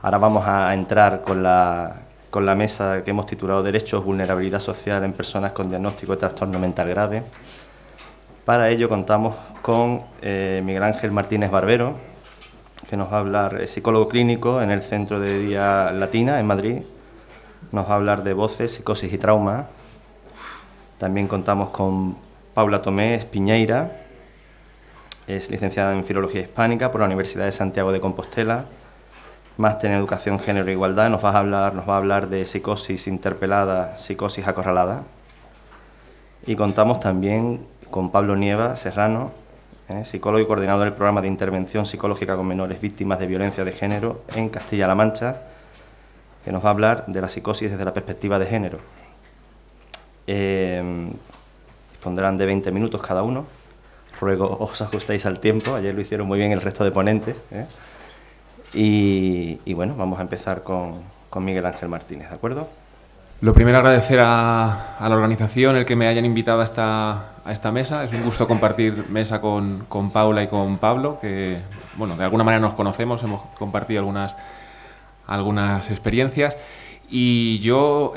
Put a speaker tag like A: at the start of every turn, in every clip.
A: Ahora vamos a entrar con la mesa que hemos titulado Derechos, vulnerabilidad social en personas con diagnóstico de trastorno mental grave. Para ello contamos con Miguel Ángel Martínez Barbero, que nos va a hablar, es psicólogo clínico en el Centro de Día Latina en Madrid. Nos va a hablar de voces, psicosis y trauma. También contamos con Paula Tomé Espiñeira, es licenciada en Filología Hispánica por la Universidad de Santiago de Compostela, máster en Educación, Género e Igualdad. Nos va a hablar de psicosis interpelada, psicosis acorralada. Y contamos también con Pablo Nieva Serrano, psicólogo y coordinador del programa de intervención psicológica con menores víctimas de violencia de género en Castilla-La Mancha, que nos va a hablar de la psicosis desde la perspectiva de género. Dispondrán de 20 minutos cada uno. Ruego os ajustéis al tiempo, ayer lo hicieron muy bien el resto de ponentes. Y bueno, vamos a empezar con Miguel Ángel Martínez, ¿de acuerdo?
B: Lo primero, agradecer a la organización el que me hayan invitado a esta mesa. Es un gusto compartir mesa con Paula y con Pablo, que bueno, de alguna manera nos conocemos, hemos compartido algunas experiencias. Y yo,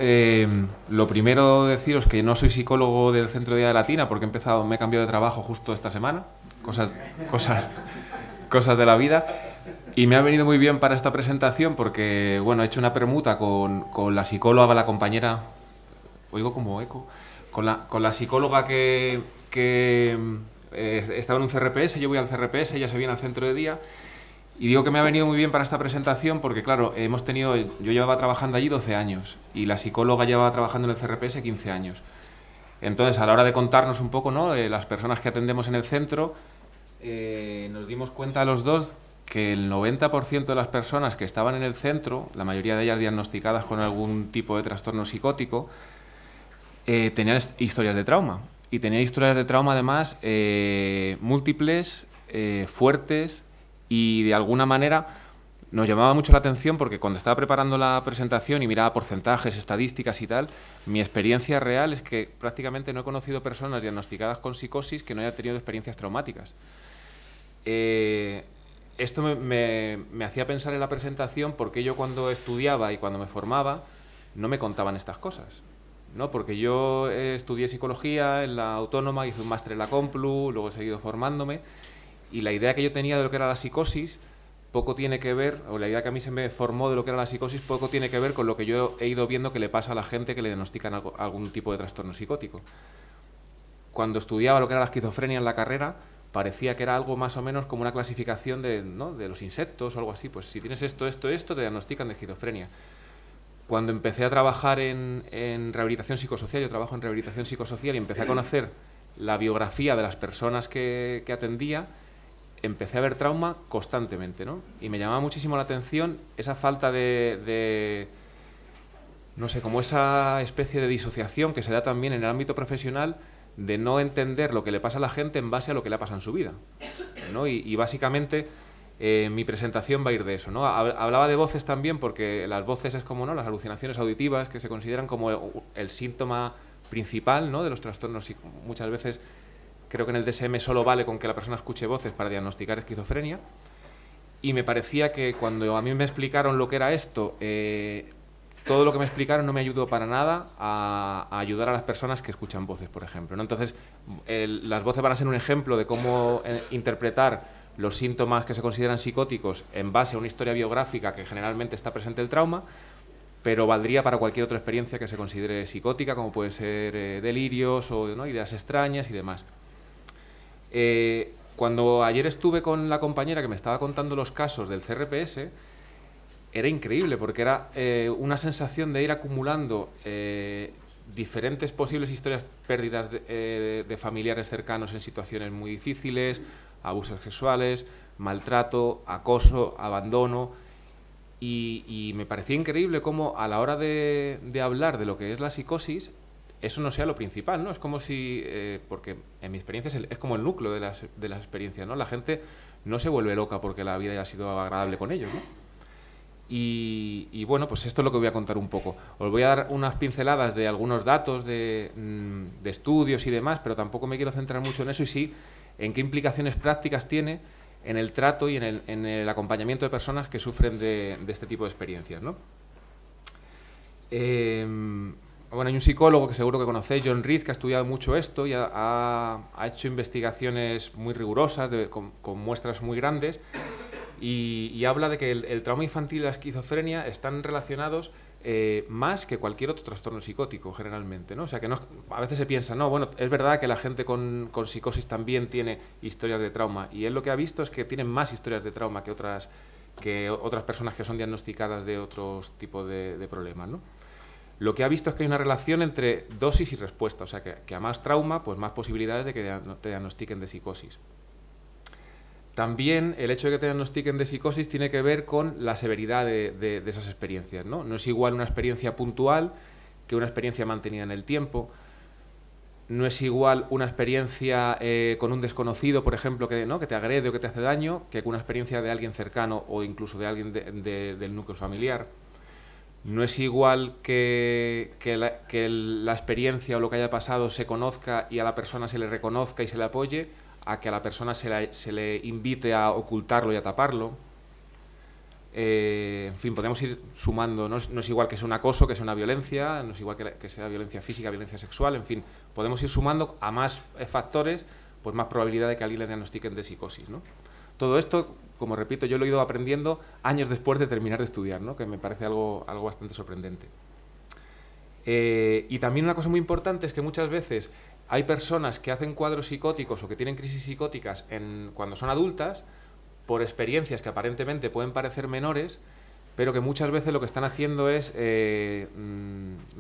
B: lo primero deciros que no soy psicólogo del Centro de Día Latina, porque me he cambiado de trabajo justo esta semana, cosas de la vida. Y me ha venido muy bien para esta presentación porque, bueno, he hecho una permuta con la psicóloga, la compañera, oigo como eco, con la psicóloga que estaba en un CRPS, yo voy al CRPS, ella se viene al Centro de Día. Y digo que me ha venido muy bien para esta presentación porque, claro, yo llevaba trabajando allí 12 años y la psicóloga llevaba trabajando en el CRPS 15 años. Entonces, a la hora de contarnos un poco, ¿no?, las personas que atendemos en el centro, nos dimos cuenta los dos que el 90% de las personas que estaban en el centro, la mayoría de ellas diagnosticadas con algún tipo de trastorno psicótico, tenían historias de trauma. Y tenían historias de trauma, además, múltiples, fuertes, y de alguna manera nos llamaba mucho la atención porque cuando estaba preparando la presentación y miraba porcentajes, estadísticas y tal, mi experiencia real es que prácticamente no he conocido personas diagnosticadas con psicosis que no hayan tenido experiencias traumáticas. Esto me hacía pensar en la presentación porque yo cuando estudiaba y cuando me formaba no me contaban estas cosas, ¿no? Porque yo estudié psicología en la Autónoma, hice un máster en la Complu, luego he seguido formándome, y la idea que yo tenía de lo que era la psicosis poco tiene que ver, o la idea que a mí se me formó de lo que era la psicosis poco tiene que ver con lo que yo he ido viendo que le pasa a la gente que le diagnostican algún tipo de trastorno psicótico. Cuando estudiaba lo que era la esquizofrenia en la carrera, parecía que era algo más o menos como una clasificación ¿no?, de los insectos o algo así. Pues si tienes esto, te diagnostican de esquizofrenia. Cuando empecé a trabajar en rehabilitación psicosocial, yo trabajo en rehabilitación psicosocial, y empecé a conocer la biografía de las personas que atendía, empecé a ver trauma constantemente, ¿no? Y me llamaba muchísimo la atención esa falta no sé, como esa especie de disociación que se da también en el ámbito profesional, de no entender lo que le pasa a la gente en base a lo que le pasa en su vida, ¿no? Y básicamente mi presentación va a ir de eso, ¿no? Hablaba de voces también porque las voces es como, ¿no?, las alucinaciones auditivas, que se consideran como el síntoma principal, ¿no?, de los trastornos. Y muchas veces creo que en el DSM solo vale con que la persona escuche voces para diagnosticar esquizofrenia. Y me parecía que cuando a mí me explicaron lo que era esto, todo lo que me explicaron no me ayudó para nada a ayudar a las personas que escuchan voces, por ejemplo, ¿no? Entonces, las voces van a ser un ejemplo de cómo interpretar los síntomas que se consideran psicóticos en base a una historia biográfica que generalmente está presente el trauma, pero valdría para cualquier otra experiencia que se considere psicótica, como puede ser delirios o, ¿no?, ideas extrañas y demás. Cuando ayer estuve con la compañera que me estaba contando los casos del CRPS, era increíble porque era una sensación de ir acumulando diferentes posibles historias, pérdidas de familiares cercanos en situaciones muy difíciles, abusos sexuales, maltrato, acoso, abandono, y me parecía increíble cómo a la hora de hablar de lo que es la psicosis, eso no sea lo principal, ¿no? Es como si, porque en mi experiencia es como el núcleo de las experiencias, ¿no? La gente no se vuelve loca porque la vida haya sido agradable con ellos, ¿no? Y bueno, pues esto es lo que voy a contar un poco. Os voy a dar unas pinceladas de algunos datos de estudios y demás, pero tampoco me quiero centrar mucho en eso, y sí en qué implicaciones prácticas tiene en el trato y en el acompañamiento de personas que sufren de este tipo de experiencias, ¿no? Bueno, hay un psicólogo que seguro que conocéis, John Reed, que ha estudiado mucho esto y ha hecho investigaciones muy rigurosas, con muestras muy grandes, y habla de que el trauma infantil y la esquizofrenia están relacionados más que cualquier otro trastorno psicótico, generalmente, ¿no? O sea, que a veces se piensa, no, bueno, es verdad que la gente con psicosis también tiene historias de trauma, y él lo que ha visto es que tienen más historias de trauma que otras personas que son diagnosticadas de otros tipos de problemas, ¿no? Lo que ha visto es que hay una relación entre dosis y respuesta, o sea, que a más trauma, pues más posibilidades de que te diagnostiquen de psicosis. También el hecho de que te diagnostiquen de psicosis tiene que ver con la severidad de esas experiencias, ¿no? No es igual una experiencia puntual que una experiencia mantenida en el tiempo. No es igual una experiencia con un desconocido, por ejemplo, que te agrede o que te hace daño, que una experiencia de alguien cercano o incluso de alguien del núcleo familiar. No es igual que la experiencia o lo que haya pasado se conozca y a la persona se le reconozca y se le apoye, a que a la persona se le invite a ocultarlo y a taparlo. En fin, podemos ir sumando. No es igual que sea un acoso, que sea una violencia, no es igual que sea violencia física, violencia sexual, en fin, podemos ir sumando a más factores, pues más probabilidad de que a alguien le diagnostiquen de psicosis, ¿no? Todo esto, como repito, yo lo he ido aprendiendo años después de terminar de estudiar, ¿no? Que me parece algo bastante sorprendente. Y también una cosa muy importante es que muchas veces hay personas que hacen cuadros psicóticos o que tienen crisis psicóticas cuando son adultas por experiencias que aparentemente pueden parecer menores, pero que muchas veces lo que están haciendo es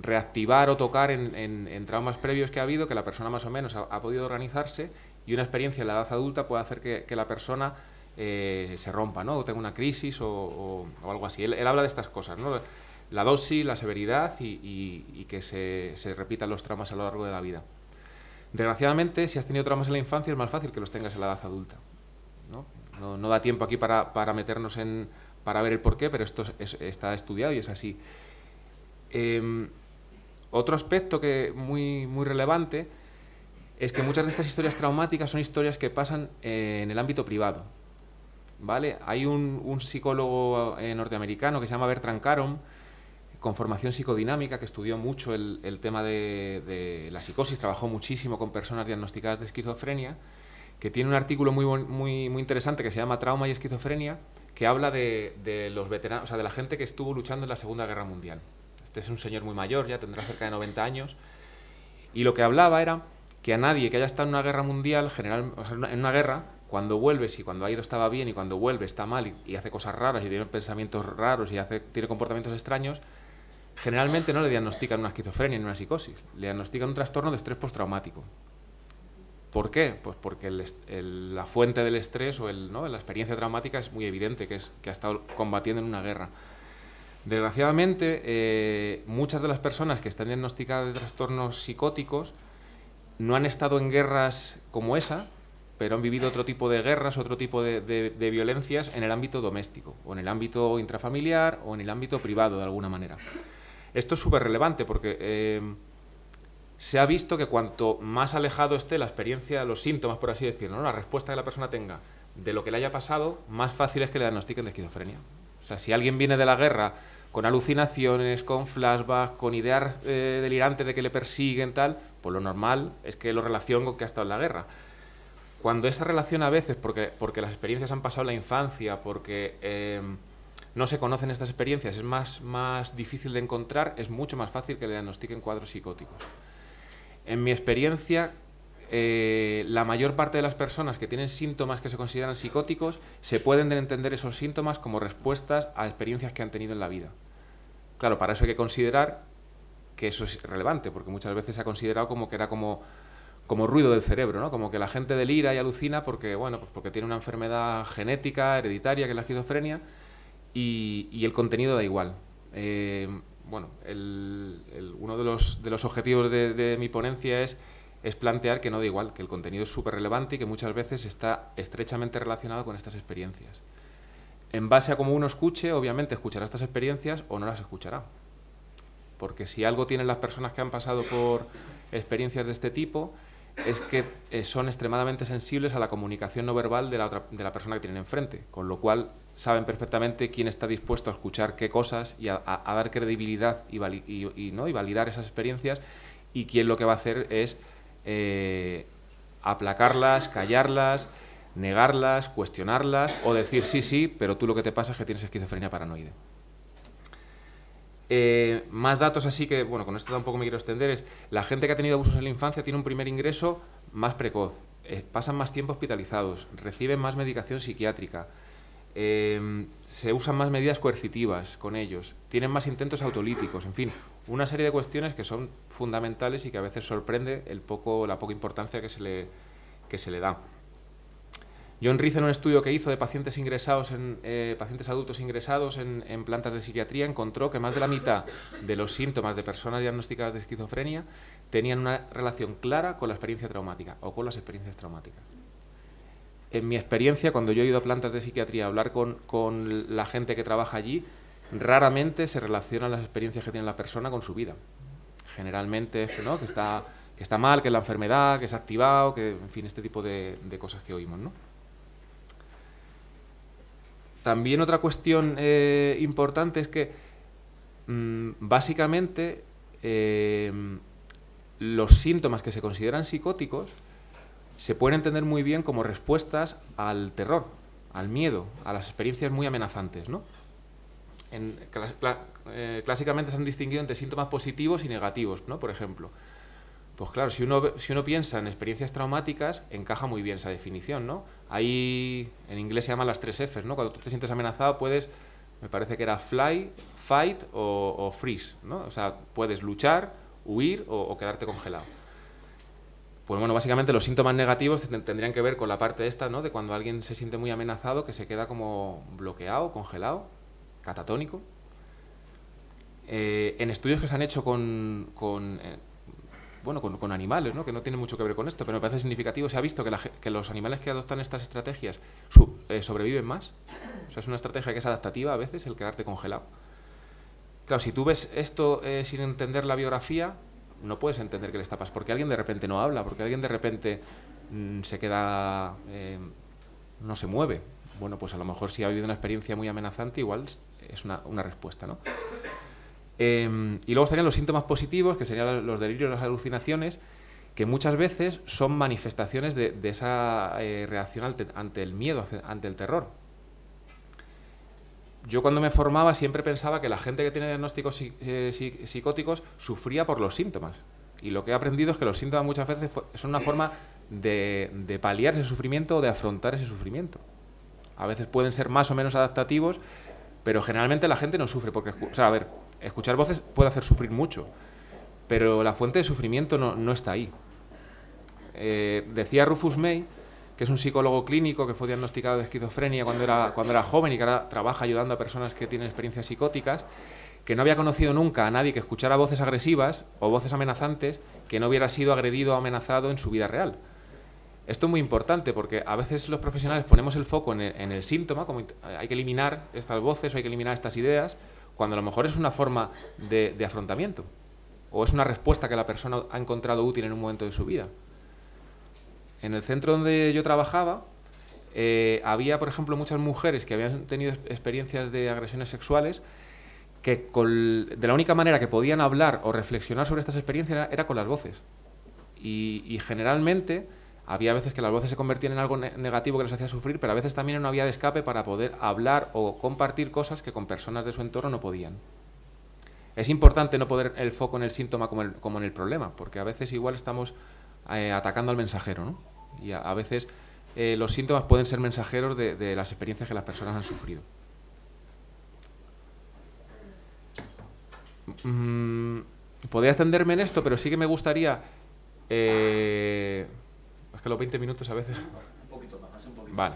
B: reactivar o tocar en traumas previos que ha habido, que la persona más o menos ha podido organizarse, y una experiencia en la edad adulta puede hacer que la persona se rompa, ¿no? O tenga una crisis o algo así. Él habla de estas cosas, ¿no? La dosis, la severidad y que se repitan los traumas a lo largo de la vida. Desgraciadamente, si has tenido traumas en la infancia, es más fácil que los tengas en la edad adulta, ¿no? No da tiempo aquí para meternos para ver el porqué, pero esto está estudiado y es así. Otro aspecto muy, muy relevante es que muchas de estas historias traumáticas son historias que pasan en el ámbito privado, ¿vale? Hay un psicólogo norteamericano que se llama Bertrand Caron, con formación psicodinámica, que estudió mucho el tema de la psicosis, trabajó muchísimo con personas diagnosticadas de esquizofrenia, que tiene un artículo muy interesante que se llama Trauma y esquizofrenia, que habla de los veteranos, o sea, de la gente que estuvo luchando en la Segunda Guerra Mundial. Este es un señor muy mayor, ya tendrá cerca de 90 años, y lo que hablaba era que a nadie que haya estado en una guerra mundial, o sea, en una guerra, cuando vuelves y cuando ha ido estaba bien y cuando vuelve está mal y hace cosas raras y tiene pensamientos raros y tiene comportamientos extraños, generalmente no le diagnostican una esquizofrenia ni una psicosis, le diagnostican un trastorno de estrés postraumático. ¿Por qué? Pues porque la fuente del estrés o la experiencia traumática es muy evidente, que ha estado combatiendo en una guerra. Desgraciadamente, muchas de las personas que están diagnosticadas de trastornos psicóticos no han estado en guerras como esa, pero han vivido otro tipo de guerras, otro tipo de violencias en el ámbito doméstico, o en el ámbito intrafamiliar, o en el ámbito privado, de alguna manera. Esto es súper relevante porque se ha visto que cuanto más alejado esté la experiencia, los síntomas, por así decirlo, ¿no? La respuesta que la persona tenga de lo que le haya pasado, más fácil es que le diagnostiquen de esquizofrenia. O sea, si alguien viene de la guerra con alucinaciones, con flashbacks, con ideas delirantes de que le persiguen, tal, pues lo normal es que lo relacione con que ha estado en la guerra. Cuando esa relación a veces, porque las experiencias han pasado en la infancia, porque no se conocen estas experiencias, es más difícil de encontrar, es mucho más fácil que le diagnostiquen cuadros psicóticos. En mi experiencia, la mayor parte de las personas que tienen síntomas que se consideran psicóticos se pueden entender esos síntomas como respuestas a experiencias que han tenido en la vida. Claro, para eso hay que considerar que eso es relevante, porque muchas veces se ha considerado como que era como ruido del cerebro, ¿no? Como que la gente delira y alucina porque tiene una enfermedad genética, hereditaria, que es la esquizofrenia, y el contenido da igual. Uno de los objetivos de mi ponencia es plantear que no da igual, que el contenido es súper relevante y que muchas veces está estrechamente relacionado con estas experiencias. En base a cómo uno escuche, obviamente escuchará estas experiencias o no las escuchará. Porque si algo tienen las personas que han pasado por experiencias de este tipo, es que son extremadamente sensibles a la comunicación no verbal de la persona que tienen enfrente, con lo cual saben perfectamente quién está dispuesto a escuchar qué cosas y a dar credibilidad y validar esas experiencias, y quién lo que va a hacer es aplacarlas, callarlas, negarlas, cuestionarlas o decir sí, pero tú lo que te pasa es que tienes esquizofrenia paranoide. Más datos así que, bueno, con esto tampoco me quiero extender, es la gente que ha tenido abusos en la infancia tiene un primer ingreso más precoz, pasan más tiempo hospitalizados, reciben más medicación psiquiátrica, se usan más medidas coercitivas con ellos, tienen más intentos autolíticos, en fin, una serie de cuestiones que son fundamentales y que a veces sorprende la poca importancia que se le da. John Reith, en un estudio que hizo de pacientes pacientes adultos ingresados en plantas de psiquiatría, encontró que más de la mitad de los síntomas de personas diagnosticadas de esquizofrenia tenían una relación clara con la experiencia traumática o con las experiencias traumáticas. En mi experiencia, cuando yo he ido a plantas de psiquiatría a hablar con la gente que trabaja allí, raramente se relacionan las experiencias que tiene la persona con su vida. Generalmente es que está mal, que es la enfermedad, que se ha activado, que, en fin, este tipo de cosas que oímos, ¿no? También otra cuestión importante es que básicamente los síntomas que se consideran psicóticos se pueden entender muy bien como respuestas al terror, al miedo, a las experiencias muy amenazantes, ¿no? Clásicamente se han distinguido entre síntomas positivos y negativos, ¿no? Por ejemplo, pues claro, si uno piensa en experiencias traumáticas, encaja muy bien esa definición, ¿no? Ahí en inglés se llaman las 3 Fs, ¿no? Cuando tú te sientes amenazado puedes, me parece que era fly, fight o freeze, ¿no? O sea, puedes luchar, huir o quedarte congelado. Pues bueno, básicamente los síntomas negativos tendrían que ver con la parte esta, ¿no? De cuando alguien se siente muy amenazado, que se queda como bloqueado, congelado, catatónico. En estudios que se han hecho con animales, ¿no? Que no tienen mucho que ver con esto, pero me parece significativo, se ha visto que los animales que adoptan estas estrategias sobreviven más. O sea, es una estrategia que es adaptativa a veces, el quedarte congelado. Claro, si tú ves esto sin entender la biografía, no puedes entender qué le está pasando, porque alguien de repente no habla, porque alguien de repente se queda, no se mueve. Bueno, pues a lo mejor si ha vivido una experiencia muy amenazante, igual es una respuesta, ¿no? Y luego estarían los síntomas positivos, que serían los delirios, las alucinaciones, que muchas veces son manifestaciones de esa reacción ante el miedo, ante el terror. Yo cuando me formaba siempre pensaba que la gente que tiene diagnósticos psicóticos sufría por los síntomas. Y lo que he aprendido es que los síntomas muchas veces son una forma de paliar ese sufrimiento o de afrontar ese sufrimiento. A veces pueden ser más o menos adaptativos, pero generalmente la gente no sufre. Porque, o sea, a ver, escuchar voces puede hacer sufrir mucho, pero la fuente de sufrimiento no está ahí. Decía Rufus May, que es un psicólogo clínico que fue diagnosticado de esquizofrenia cuando era joven y que ahora trabaja ayudando a personas que tienen experiencias psicóticas, que no había conocido nunca a nadie que escuchara voces agresivas o voces amenazantes que no hubiera sido agredido o amenazado en su vida real. Esto es muy importante porque a veces los profesionales ponemos el foco en el síntoma, como hay que eliminar estas voces o hay que eliminar estas ideas, cuando a lo mejor es una forma de afrontamiento o es una respuesta que la persona ha encontrado útil en un momento de su vida. En el centro donde yo trabajaba había, por ejemplo, muchas mujeres que habían tenido experiencias de agresiones sexuales que de la única manera que podían hablar o reflexionar sobre estas experiencias era con las voces. Y generalmente había veces que las voces se convertían en algo negativo que les hacía sufrir, pero a veces también era una vía de escape para poder hablar o compartir cosas que con personas de su entorno no podían. Es importante no poner el foco en el síntoma como en el problema, porque a veces igual estamos atacando al mensajero, ¿no? Y a veces los síntomas pueden ser mensajeros de las experiencias que las personas han sufrido. Podría extenderme en esto, pero sí que me gustaría... es que los 20 minutos a veces...
A: Un poquito más, un poquito.
B: Vale.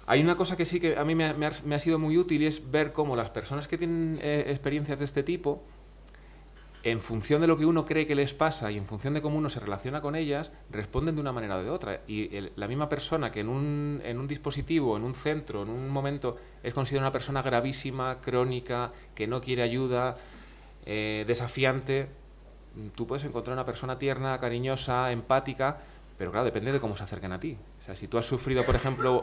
B: Hay una cosa que sí que a mí me ha sido muy útil y es ver cómo las personas que tienen experiencias de este tipo, en función de lo que uno cree que les pasa y en función de cómo uno se relaciona con ellas, responden de una manera o de otra. Y la misma persona que en un dispositivo, en un centro, en un momento, es considerada una persona gravísima, crónica, que no quiere ayuda, desafiante, Tú puedes encontrar una persona tierna, cariñosa, empática, pero claro, depende de cómo se acerquen a ti. O sea, si tú has sufrido, por ejemplo,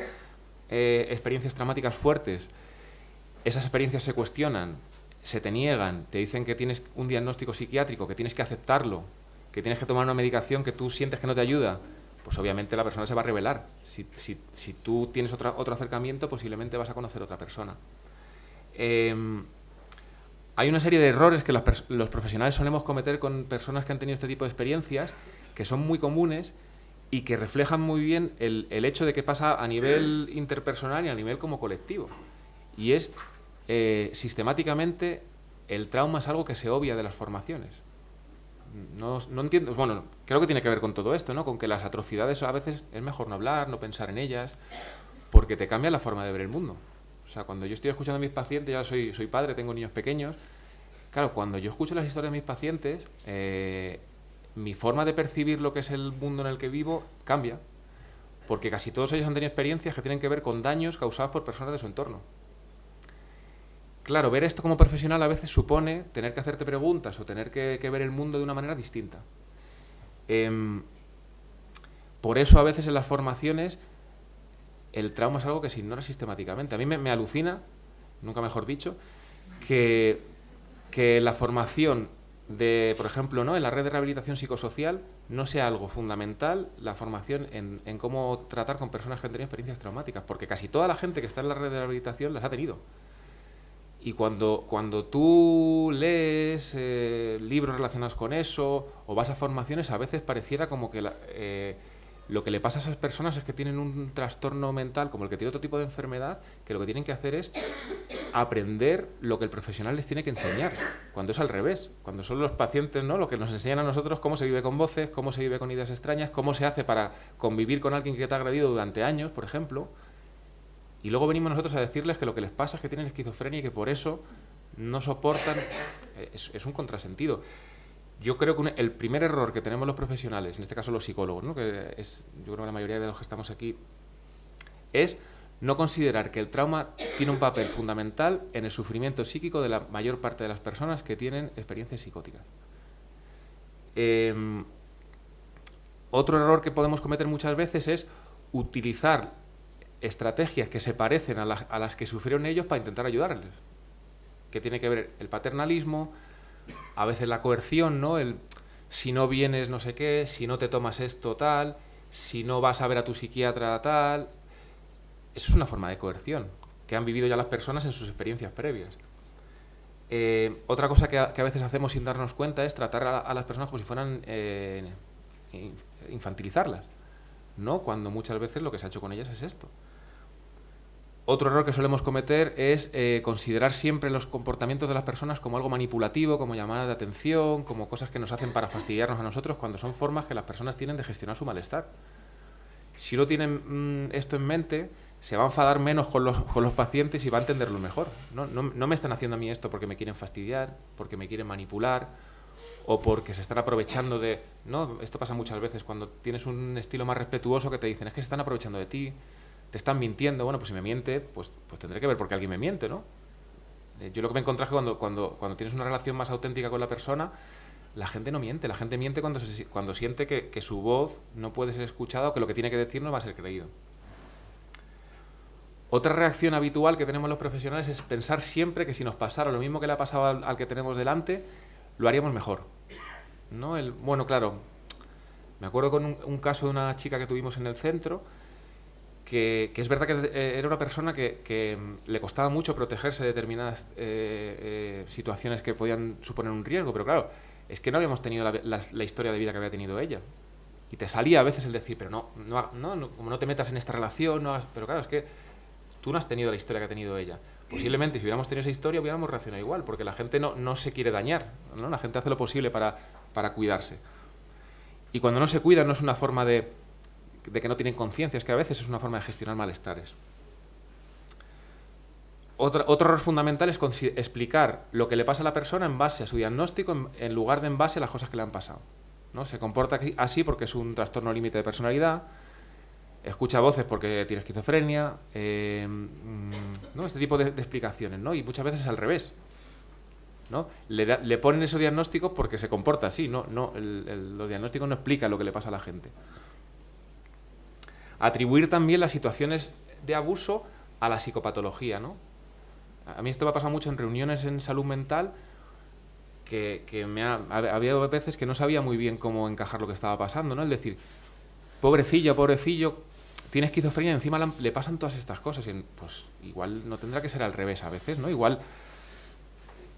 B: experiencias traumáticas fuertes, esas experiencias se cuestionan, se te niegan, te dicen que tienes un diagnóstico psiquiátrico, que tienes que aceptarlo, que tienes que tomar una medicación que tú sientes que no te ayuda, pues obviamente la persona se va a rebelar. Si tú tienes otro acercamiento, posiblemente vas a conocer a otra persona. Hay una serie de errores que los profesionales solemos cometer con personas que han tenido este tipo de experiencias, que son muy comunes y que reflejan muy bien el hecho de que pasa a nivel interpersonal y a nivel como colectivo. Y es, sistemáticamente, el trauma es algo que se obvia de las formaciones. No entiendo, bueno, creo que tiene que ver con todo esto, ¿no? Con que las atrocidades a veces es mejor no hablar, no pensar en ellas, porque te cambia la forma de ver el mundo. O sea, cuando yo estoy escuchando a mis pacientes, ya soy padre, tengo niños pequeños, claro, cuando yo escucho las historias de mis pacientes, mi forma de percibir lo que es el mundo en el que vivo cambia, porque casi todos ellos han tenido experiencias que tienen que ver con daños causados por personas de su entorno. Claro, ver esto como profesional a veces supone tener que hacerte preguntas o tener que ver el mundo de una manera distinta. Por eso a veces en las formaciones el trauma es algo que se ignora sistemáticamente. A mí me alucina, nunca mejor dicho, que la formación de, por ejemplo, ¿no?, en la red de rehabilitación psicosocial no sea algo fundamental, la formación en cómo tratar con personas que han tenido experiencias traumáticas, porque casi toda la gente que está en la red de rehabilitación las ha tenido. Y cuando tú lees libros relacionados con eso o vas a formaciones, a veces pareciera como que lo que le pasa a esas personas es que tienen un trastorno mental como el que tiene otro tipo de enfermedad, que lo que tienen que hacer es aprender lo que el profesional les tiene que enseñar, cuando es al revés, cuando son los pacientes, ¿no?, lo que nos enseñan a nosotros cómo se vive con voces, cómo se vive con ideas extrañas, cómo se hace para convivir con alguien que te ha agredido durante años, por ejemplo. Y luego venimos nosotros a decirles que lo que les pasa es que tienen esquizofrenia y que por eso no soportan. Es un contrasentido. Yo creo que el primer error que tenemos los profesionales, en este caso los psicólogos, ¿no?, que es, yo creo que la mayoría de los que estamos aquí, es no considerar que el trauma tiene un papel fundamental en el sufrimiento psíquico de la mayor parte de las personas que tienen experiencias psicóticas. Otro error que podemos cometer muchas veces es utilizar estrategias que se parecen a las que sufrieron ellos para intentar ayudarles. Que tiene que ver el paternalismo, a veces la coerción, ¿no?, el si no vienes no sé qué, si no te tomas esto tal, si no vas a ver a tu psiquiatra tal. Eso es una forma de coerción que han vivido ya las personas en sus experiencias previas. Otra cosa que a veces hacemos sin darnos cuenta es tratar a las personas como si fueran infantilizarlas, ¿no?, cuando muchas veces lo que se ha hecho con ellas es esto. Otro error que solemos cometer es considerar siempre los comportamientos de las personas como algo manipulativo, como llamadas de atención, como cosas que nos hacen para fastidiarnos a nosotros, cuando son formas que las personas tienen de gestionar su malestar. Si no tienen esto en mente, se va a enfadar menos con los pacientes y va a entenderlo mejor. No me están haciendo a mí esto porque me quieren fastidiar, porque me quieren manipular o porque se están aprovechando de... No, esto pasa muchas veces cuando tienes un estilo más respetuoso, que te dicen, es que se están aprovechando de ti, te están mintiendo. Bueno, pues si me miente, pues tendré que ver por qué alguien me miente, ¿no? Yo lo que me encontré es que cuando tienes una relación más auténtica con la persona, la gente no miente. La gente miente cuando siente que su voz no puede ser escuchada o que lo que tiene que decir no va a ser creído. Otra reacción habitual que tenemos los profesionales es pensar siempre que si nos pasara lo mismo que le ha pasado al que tenemos delante, lo haríamos mejor, ¿no? Bueno, claro, me acuerdo con un caso de una chica que tuvimos en el centro, que es verdad que era una persona que le costaba mucho protegerse de determinadas situaciones que podían suponer un riesgo, pero claro, es que no habíamos tenido la historia de vida que había tenido ella. Y te salía a veces el decir, pero no, como no te metas en esta relación, pero claro, es que tú no has tenido la historia que ha tenido ella. Posiblemente si hubiéramos tenido esa historia hubiéramos reaccionado igual, porque la gente no se quiere dañar, ¿no? La gente hace lo posible para cuidarse. Y cuando no se cuida no es una forma de que no tienen conciencia, es que a veces es una forma de gestionar malestares. Otro error fundamental es explicar lo que le pasa a la persona en base a su diagnóstico en lugar de en base a las cosas que le han pasado, ¿no? Se comporta así porque es un trastorno límite de personalidad, escucha voces porque tiene esquizofrenia, ¿no? Este tipo de explicaciones, ¿no? Y muchas veces es al revés. ¿no? Le ponen esos diagnósticos porque se comporta así, los diagnósticos no explican lo que le pasa a la gente. Atribuir también las situaciones de abuso a la psicopatología, ¿no? A mí esto me ha pasado mucho en reuniones en salud mental, que había veces que no sabía muy bien cómo encajar lo que estaba pasando, ¿no? Es decir, pobrecillo, tiene esquizofrenia y encima le pasan todas estas cosas. Y, pues igual no tendrá que ser al revés a veces, ¿no? Igual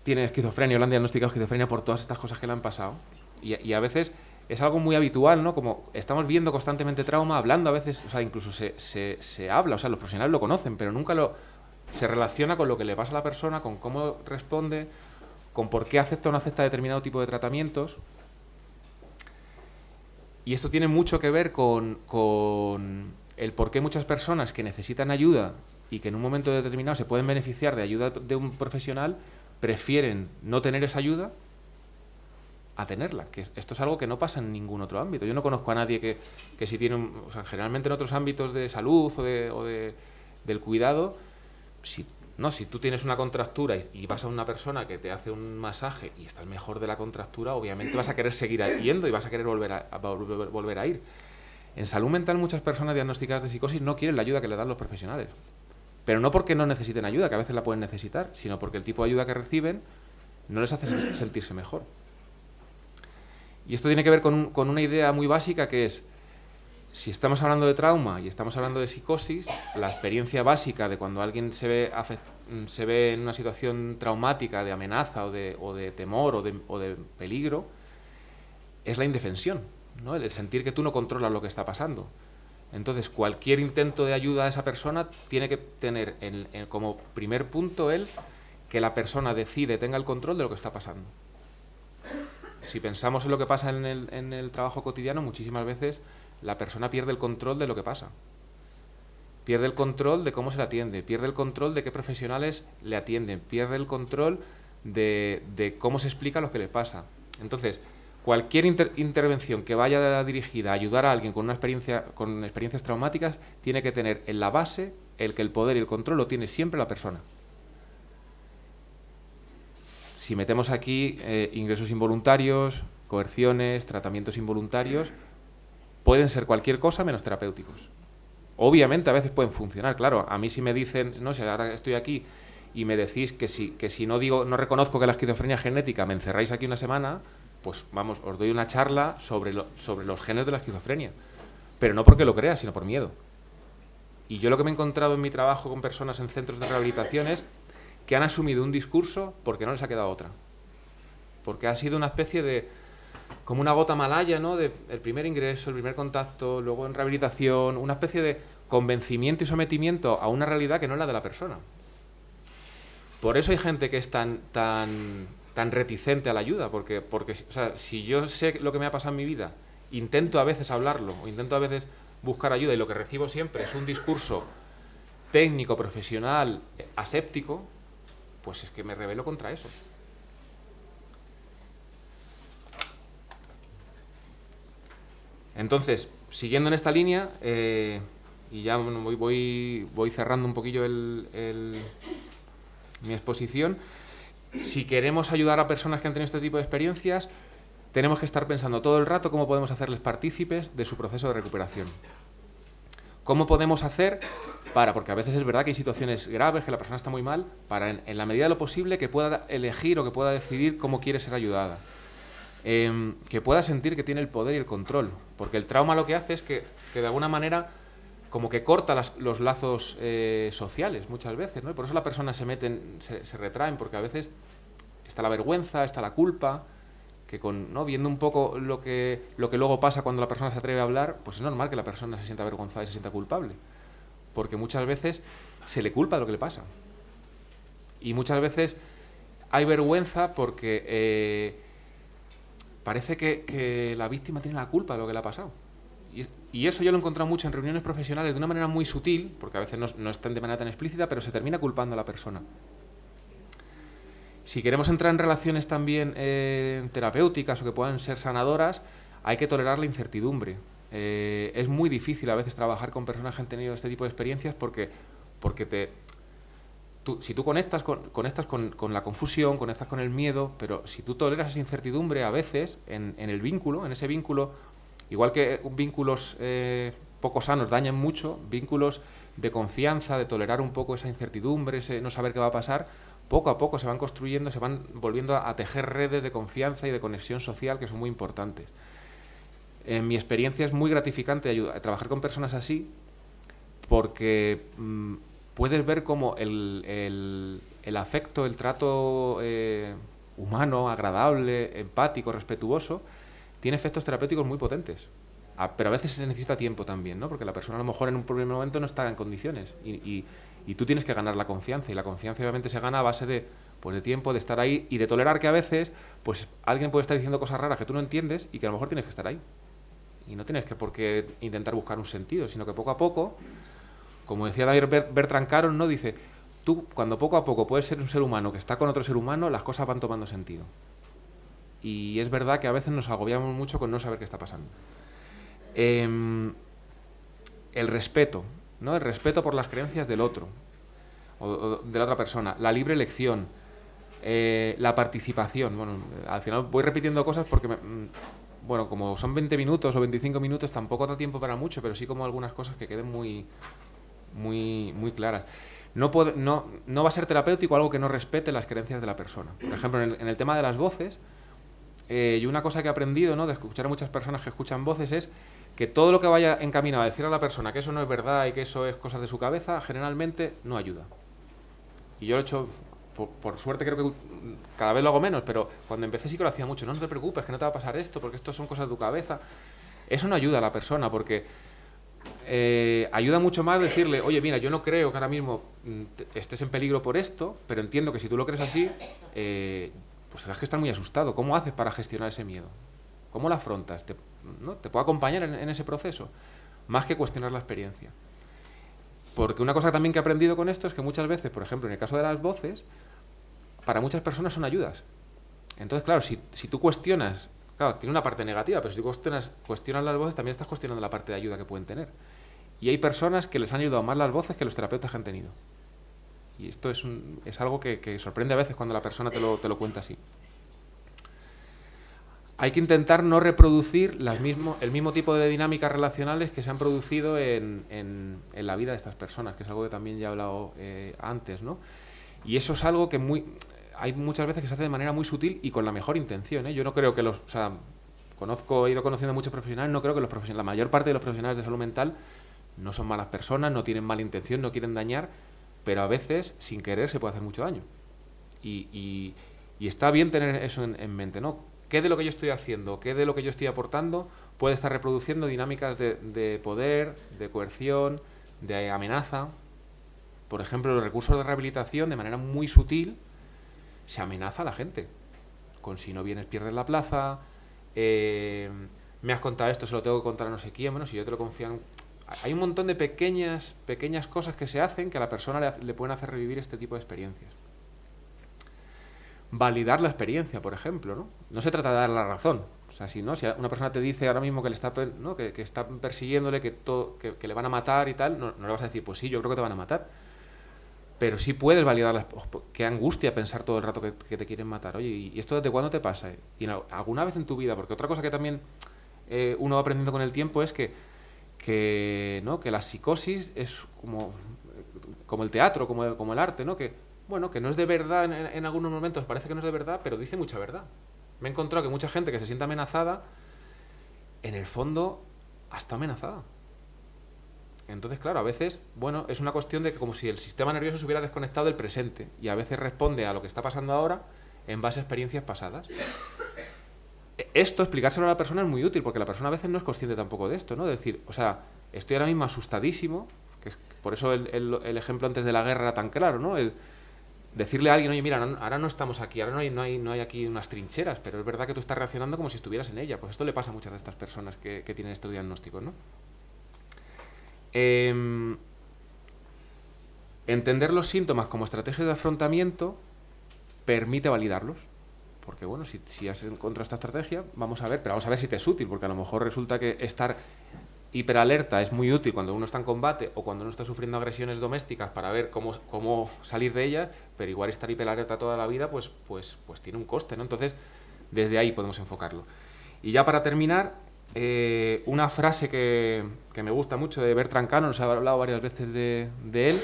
B: tiene esquizofrenia o le han diagnosticado esquizofrenia por todas estas cosas que le han pasado. Y a veces es algo muy habitual, ¿no? Como estamos viendo constantemente trauma, hablando a veces, o sea, incluso se habla, o sea, los profesionales lo conocen, pero nunca se relaciona con lo que le pasa a la persona, con cómo responde, con por qué acepta o no acepta determinado tipo de tratamientos. Y esto tiene mucho que ver con el por qué muchas personas que necesitan ayuda y que en un momento determinado se pueden beneficiar de ayuda de un profesional, prefieren no tener esa ayuda a tenerla, que esto es algo que no pasa en ningún otro ámbito. Yo no conozco a nadie que si tiene, o sea, generalmente en otros ámbitos de salud o del cuidado, si tú tienes una contractura y vas a una persona que te hace un masaje y estás mejor de la contractura, obviamente vas a querer seguir yendo y vas a querer volver a ir. En salud mental muchas personas diagnosticadas de psicosis no quieren la ayuda que le dan los profesionales, pero no porque no necesiten ayuda, que a veces la pueden necesitar, sino porque el tipo de ayuda que reciben no les hace sentirse mejor. Y esto tiene que ver con una idea muy básica, que es, si estamos hablando de trauma y estamos hablando de psicosis, la experiencia básica de cuando alguien se ve en una situación traumática, de amenaza o de temor o de peligro, es la indefensión, ¿no? El sentir que tú no controlas lo que está pasando. Entonces, cualquier intento de ayuda a esa persona tiene que tener como primer punto que la persona tenga el control de lo que está pasando. Si pensamos en lo que pasa en el trabajo cotidiano, muchísimas veces la persona pierde el control de lo que pasa. Pierde el control de cómo se le atiende, pierde el control de qué profesionales le atienden, pierde el control de cómo se explica lo que le pasa. Entonces, cualquier intervención que vaya dirigida a ayudar a alguien con experiencias traumáticas tiene que tener en la base que el poder y el control lo tiene siempre la persona. Si metemos aquí ingresos involuntarios, coerciones, tratamientos involuntarios, pueden ser cualquier cosa menos terapéuticos. Obviamente a veces pueden funcionar, claro. A mí si me dicen, no sé, ahora estoy aquí y me decís que si no reconozco que la esquizofrenia es genética, me encerráis aquí una semana, pues vamos, os doy una charla sobre los genes de la esquizofrenia. Pero no porque lo crea, sino por miedo. Y yo lo que me he encontrado en mi trabajo con personas en centros de rehabilitación es que han asumido un discurso porque no les ha quedado otra. Porque ha sido una especie de, como una gota malaya, ¿no? El primer ingreso, el primer contacto, luego en rehabilitación, una especie de convencimiento y sometimiento a una realidad que no es la de la persona. Por eso hay gente que es tan reticente a la ayuda, porque o sea, si yo sé lo que me ha pasado en mi vida, intento a veces hablarlo, o intento a veces buscar ayuda, y lo que recibo siempre es un discurso técnico, profesional, aséptico, pues es que me rebelo contra eso. Entonces, siguiendo en esta línea, y ya voy cerrando un poquillo mi exposición, si queremos ayudar a personas que han tenido este tipo de experiencias, tenemos que estar pensando todo el rato cómo podemos hacerles partícipes de su proceso de recuperación. ¿Cómo podemos hacer porque a veces es verdad que hay situaciones graves, que la persona está muy mal, para en la medida de lo posible que pueda elegir o que pueda decidir cómo quiere ser ayudada? Que pueda sentir que tiene el poder y el control, porque el trauma lo que hace es que de alguna manera como que corta los lazos sociales muchas veces, ¿no? Y por eso las personas se retraen, porque a veces está la vergüenza, está la culpa, que viendo un poco lo que luego pasa cuando la persona se atreve a hablar, pues es normal que la persona se sienta avergonzada y se sienta culpable, porque muchas veces se le culpa de lo que le pasa. Y muchas veces hay vergüenza porque parece que la víctima tiene la culpa de lo que le ha pasado. Y eso yo lo he encontrado mucho en reuniones profesionales de una manera muy sutil, porque a veces no están de manera tan explícita, pero se termina culpando a la persona. Si queremos entrar en relaciones también terapéuticas o que puedan ser sanadoras, hay que tolerar la incertidumbre. Es muy difícil a veces trabajar con personas que han tenido este tipo de experiencias porque si tú conectas con la confusión, conectas con el miedo, pero si tú toleras esa incertidumbre a veces en el vínculo, en ese vínculo, igual que vínculos poco sanos dañan mucho, vínculos de confianza, de tolerar un poco esa incertidumbre, ese no saber qué va a pasar, poco a poco se van construyendo, se van volviendo a tejer redes de confianza y de conexión social que son muy importantes. En mi experiencia es muy gratificante trabajar con personas así, porque puedes ver cómo el afecto, el trato humano, agradable, empático, respetuoso, tiene efectos terapéuticos muy potentes. Pero a veces se necesita tiempo también, ¿no? Porque la persona a lo mejor en un primer momento no está en condiciones y tú tienes que ganar la confianza, y la confianza obviamente se gana a base de tiempo, de estar ahí y de tolerar que a veces pues alguien puede estar diciendo cosas raras que tú no entiendes y que a lo mejor tienes que estar ahí. Y no tienes por qué intentar buscar un sentido, sino que poco a poco, como decía David Bertrand Caron, ¿no? Dice, tú cuando poco a poco puedes ser un ser humano que está con otro ser humano, las cosas van tomando sentido. Y es verdad que a veces nos agobiamos mucho con no saber qué está pasando. El respeto, ¿no? El respeto por las creencias del otro o de la otra persona, la libre elección, la participación. Bueno, al final voy repitiendo cosas porque bueno, como son 20 minutos o 25 minutos, tampoco da tiempo para mucho, pero sí como algunas cosas que queden muy claras. No va a ser terapéutico algo que no respete las creencias de la persona. Por ejemplo, en el tema de las voces, y una cosa que he aprendido, ¿no?, de escuchar a muchas personas que escuchan voces, es que todo lo que vaya encaminado a decir a la persona que eso no es verdad y que eso es cosas de su cabeza, generalmente no ayuda. Y yo lo he hecho, por suerte creo que cada vez lo hago menos, pero cuando empecé sí que lo hacía mucho. No te preocupes, que no te va a pasar esto, porque esto son cosas de tu cabeza. Eso no ayuda a la persona, porque ayuda mucho más decirle, oye, mira, yo no creo que ahora mismo estés en peligro por esto, pero entiendo que si tú lo crees así, pues tendrás que estar muy asustado. ¿Cómo haces para gestionar ese miedo? ¿Cómo lo afrontas? ¿No? ¿Te puedo acompañar en ese proceso? Más que cuestionar la experiencia. Porque una cosa también que he aprendido con esto es que muchas veces, por ejemplo, en el caso de las voces, para muchas personas son ayudas. Entonces, claro, si tú cuestionas, claro, tiene una parte negativa, pero si tú cuestionas las voces, también estás cuestionando la parte de ayuda que pueden tener. Y hay personas que les han ayudado más las voces que los terapeutas que han tenido. Y esto es algo que sorprende a veces cuando la persona te lo cuenta así. Hay que intentar no reproducir el mismo tipo de dinámicas relacionales que se han producido en la vida de estas personas, que es algo que también ya he hablado antes, ¿no? Y eso es algo que hay muchas veces que se hace de manera muy sutil y con la mejor intención, ¿eh? Yo no creo que he ido conociendo a muchos profesionales, no creo que la mayor parte de los profesionales de salud mental no son malas personas, no tienen mala intención, no quieren dañar, pero a veces, sin querer, se puede hacer mucho daño. Y está bien tener eso en mente, ¿no? ¿Qué de lo que yo estoy haciendo, qué de lo que yo estoy aportando puede estar reproduciendo dinámicas de poder, de coerción, de amenaza? Por ejemplo, los recursos de rehabilitación, de manera muy sutil, se amenaza a la gente. Con si no vienes pierdes la plaza, me has contado esto, se lo tengo que contar a no sé quién, bueno, si yo te lo confío. Hay un montón de pequeñas cosas que se hacen que a la persona le pueden hacer revivir este tipo de experiencias. Validar la experiencia, por ejemplo, ¿no? No se trata de dar la razón. O sea, si una persona te dice ahora mismo que le está, ¿no?, que está persiguiéndole, que le van a matar y tal, no le vas a decir, pues sí, yo creo que te van a matar. Pero sí puedes validar qué angustia pensar todo el rato que te quieren matar. Oye, ¿y esto desde cuándo te pasa? Y alguna vez en tu vida, porque otra cosa que también uno va aprendiendo con el tiempo es que la psicosis es como el teatro, como el arte, ¿no? Que no es de verdad en algunos momentos, parece que no es de verdad, pero dice mucha verdad. Me he encontrado que mucha gente que se siente amenazada, en el fondo, está amenazada. Entonces, claro, a veces, es una cuestión de que como si el sistema nervioso se hubiera desconectado del presente y a veces responde a lo que está pasando ahora en base a experiencias pasadas. Esto, explicárselo a la persona es muy útil, porque la persona a veces no es consciente tampoco de esto, ¿no? De decir, estoy ahora mismo asustadísimo, por eso el ejemplo antes de la guerra era tan claro, ¿no? Decirle a alguien, oye, mira, ahora no estamos aquí, ahora no hay aquí unas trincheras, pero es verdad que tú estás reaccionando como si estuvieras en ella. Pues esto le pasa a muchas de estas personas que tienen estos diagnósticos, ¿no? Entender los síntomas como estrategias de afrontamiento permite validarlos. Porque, si has encontrado esta estrategia, vamos a ver si te es útil, porque a lo mejor resulta que estar hiperalerta es muy útil cuando uno está en combate o cuando uno está sufriendo agresiones domésticas para ver cómo salir de ellas, pero igual estar hiperalerta toda la vida pues tiene un coste, ¿no? Entonces, desde ahí podemos enfocarlo. Y ya para terminar, una frase que me gusta mucho de Bertrand Cannon, nos ha hablado varias veces de él.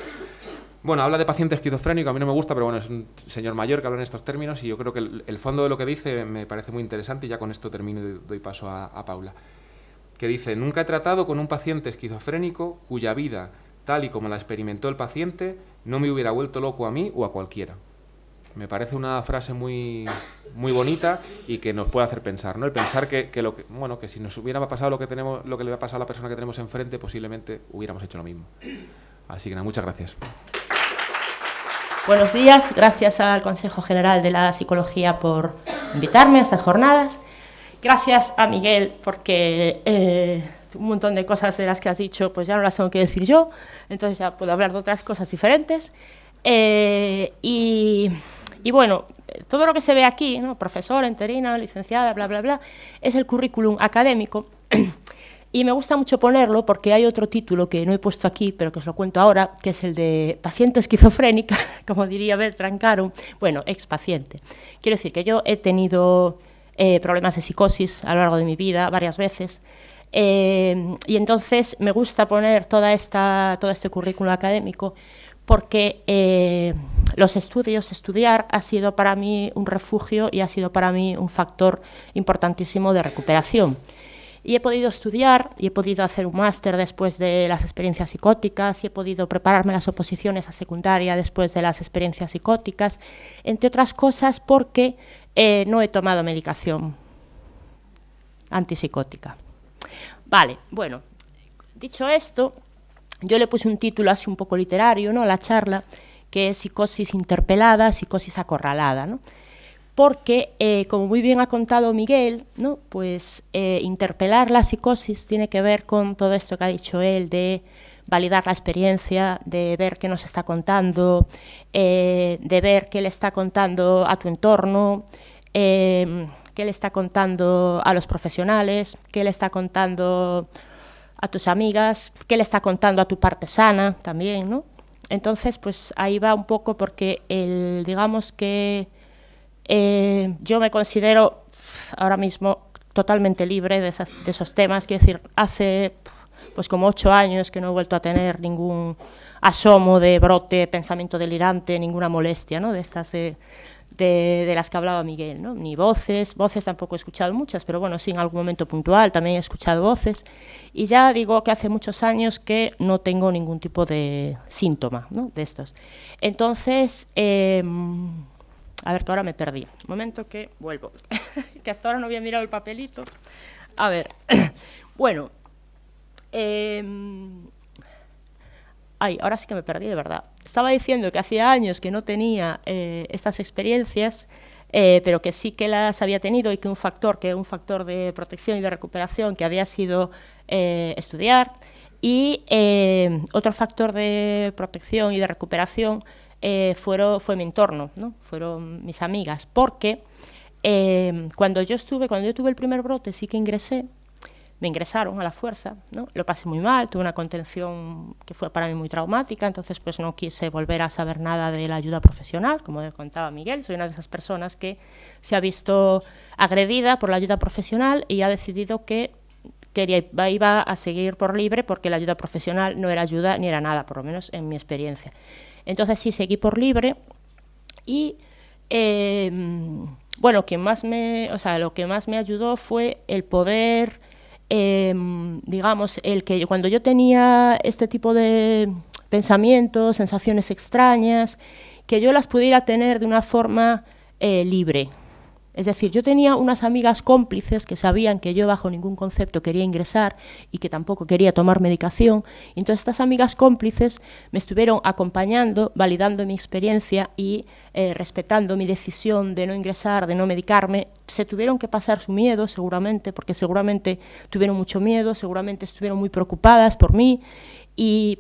B: Bueno, habla de paciente esquizofrénico, a mí no me gusta, pero bueno, es un señor mayor que habla en estos términos y yo creo que el fondo de lo que dice me parece muy interesante y ya con esto termino y doy paso a Paula. Que dice: nunca he tratado con un paciente esquizofrénico cuya vida, tal y como la experimentó el paciente, no me hubiera vuelto loco a mí o a cualquiera. Me parece una frase muy, muy bonita y que nos puede hacer pensar, ¿no? El pensar que si nos hubiera pasado lo que le ha pasado a la persona que tenemos enfrente, posiblemente hubiéramos hecho lo mismo. Así que nada, muchas gracias.
C: Buenos días, gracias al Consejo General de la Psicología por invitarme a estas jornadas. Gracias a Miguel porque un montón de cosas de las que has dicho pues ya no las tengo que decir yo, entonces ya puedo hablar de otras cosas diferentes. Y bueno, todo lo que se ve aquí, ¿no? Profesora, interina, licenciada, bla, bla, bla, es el currículum académico. Y me gusta mucho ponerlo porque hay otro título que no he puesto aquí, pero que os lo cuento ahora, que es el de paciente esquizofrénica, como diría Bertrand Cannon, bueno, expaciente. Quiero decir que yo he tenido problemas de psicosis a lo largo de mi vida, varias veces, y entonces me gusta poner todo este currículo académico porque los estudiar ha sido para mí un refugio y ha sido para mí un factor importantísimo de recuperación. Y he podido estudiar y he podido hacer un máster después de las experiencias psicóticas y he podido prepararme las oposiciones a secundaria después de las experiencias psicóticas, entre otras cosas porque no he tomado medicación antipsicótica. Vale, bueno, dicho esto, yo le puse un título así un poco literario, ¿no?, a la charla, que es psicosis interpelada, psicosis acorralada, ¿no? Porque, como muy bien ha contado Miguel, ¿no?, pues interpelar la psicosis tiene que ver con todo esto que ha dicho él, de validar la experiencia, de ver qué nos está contando, de ver qué le está contando a tu entorno, qué le está contando a los profesionales, qué le está contando a tus amigas, qué le está contando a tu parte sana también, ¿no? Entonces, pues ahí va un poco porque digamos que yo me considero ahora mismo totalmente libre de esos temas. Quiero decir, hace pues como 8 años que no he vuelto a tener ningún asomo de brote, pensamiento delirante, ninguna molestia, ¿no?, de estas de las que hablaba Miguel, ¿no? Ni voces tampoco he escuchado muchas, pero bueno, sí, en algún momento puntual también he escuchado voces. Y ya digo que hace muchos años que no tengo ningún tipo de síntoma, ¿no?, de estos. Entonces, a ver, que ahora me perdí. Un momento que vuelvo. Que hasta ahora no había mirado el papelito. A ver. Bueno. Ahora sí que me perdí, de verdad. Estaba diciendo que hacía años que no tenía estas experiencias, pero que sí que las había tenido y que un factor de protección y de recuperación que había sido estudiar. Y otro factor de protección y de recuperación fue mi entorno, ¿no? Fueron mis amigas, porque cuando yo tuve el primer brote sí que me ingresaron a la fuerza, ¿no? Lo pasé muy mal, tuve una contención que fue para mí muy traumática, entonces pues no quise volver a saber nada de la ayuda profesional, como le contaba Miguel, soy una de esas personas que se ha visto agredida por la ayuda profesional y ha decidido que iba a seguir por libre porque la ayuda profesional no era ayuda ni era nada, por lo menos en mi experiencia. Entonces sí, seguí por libre y bueno, lo que más me ayudó fue el poder, digamos, el que cuando yo tenía este tipo de pensamientos, sensaciones extrañas, que yo las pudiera tener de una forma libre. Es decir, yo tenía unas amigas cómplices que sabían que yo bajo ningún concepto quería ingresar y que tampoco quería tomar medicación. Y entonces estas amigas cómplices me estuvieron acompañando, validando mi experiencia y respetando mi decisión de no ingresar, de no medicarme. Se tuvieron que pasar su miedo seguramente, porque seguramente tuvieron mucho miedo, seguramente estuvieron muy preocupadas por mí.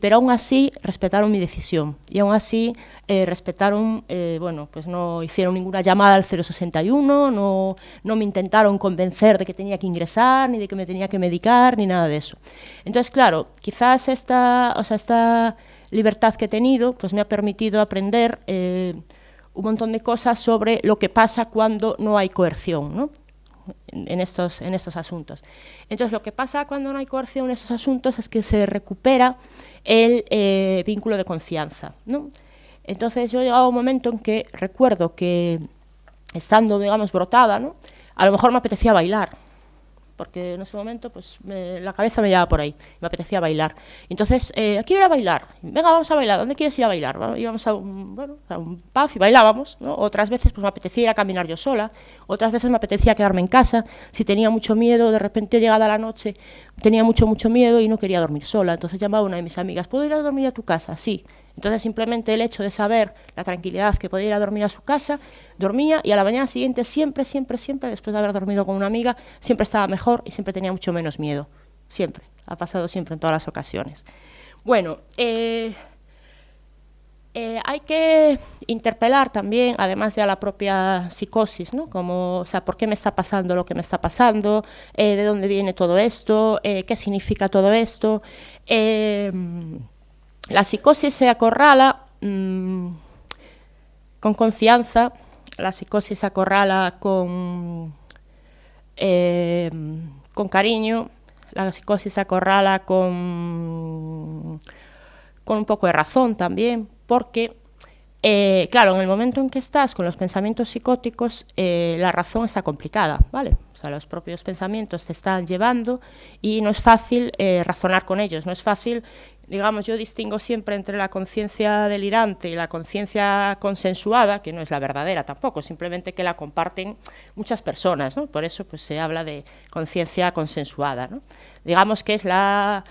C: pero aún así respetaron mi decisión y aún así respetaron, bueno, pues no hicieron ninguna llamada al 061, no me intentaron convencer de que tenía que ingresar, ni de que me tenía que medicar, ni nada de eso. Entonces, claro, quizás esta libertad que he tenido pues me ha permitido aprender un montón de cosas sobre lo que pasa cuando no hay coerción, ¿no? en estos asuntos. Entonces, lo que pasa cuando no hay coerción en estos asuntos es que se recupera el vínculo de confianza, ¿no? Entonces, yo he llegado a un momento en que recuerdo que, estando, digamos, brotada, ¿no?, a lo mejor me apetecía bailar, porque en ese momento pues la cabeza me llevaba por ahí, me apetecía bailar. Entonces, quiero ir a bailar, venga, vamos a bailar, ¿dónde quieres ir a bailar? Bueno, íbamos a un pub y bailábamos, ¿no? Otras veces pues me apetecía ir a caminar yo sola, otras veces me apetecía quedarme en casa, si tenía mucho miedo, de repente llegada la noche, tenía mucho miedo y no quería dormir sola, entonces llamaba a una de mis amigas, ¿puedo ir a dormir a tu casa? Sí. Entonces, simplemente el hecho de saber la tranquilidad que podía ir a dormir a su casa, dormía y a la mañana siguiente siempre, después de haber dormido con una amiga, siempre estaba mejor y siempre tenía mucho menos miedo. Siempre, ha pasado siempre en todas las ocasiones. Bueno, hay que interpelar también, además de a la propia psicosis, ¿no? Como, o sea, ¿por qué me está pasando lo que me está pasando? ¿De dónde viene todo esto? ¿Qué significa todo esto? La psicosis se acorrala con confianza, la psicosis se acorrala con cariño, la psicosis se acorrala con un poco de razón también, porque, claro, en el momento en que estás con los pensamientos psicóticos, la razón está complicada, ¿vale? O sea, los propios pensamientos te están llevando y no es fácil razonar con ellos, no es fácil. Digamos, yo distingo siempre entre la conciencia delirante y la conciencia consensuada, que no es la verdadera tampoco, simplemente que la comparten muchas personas, ¿no? Por eso pues, se habla de conciencia consensuada, ¿no? Digamos que es un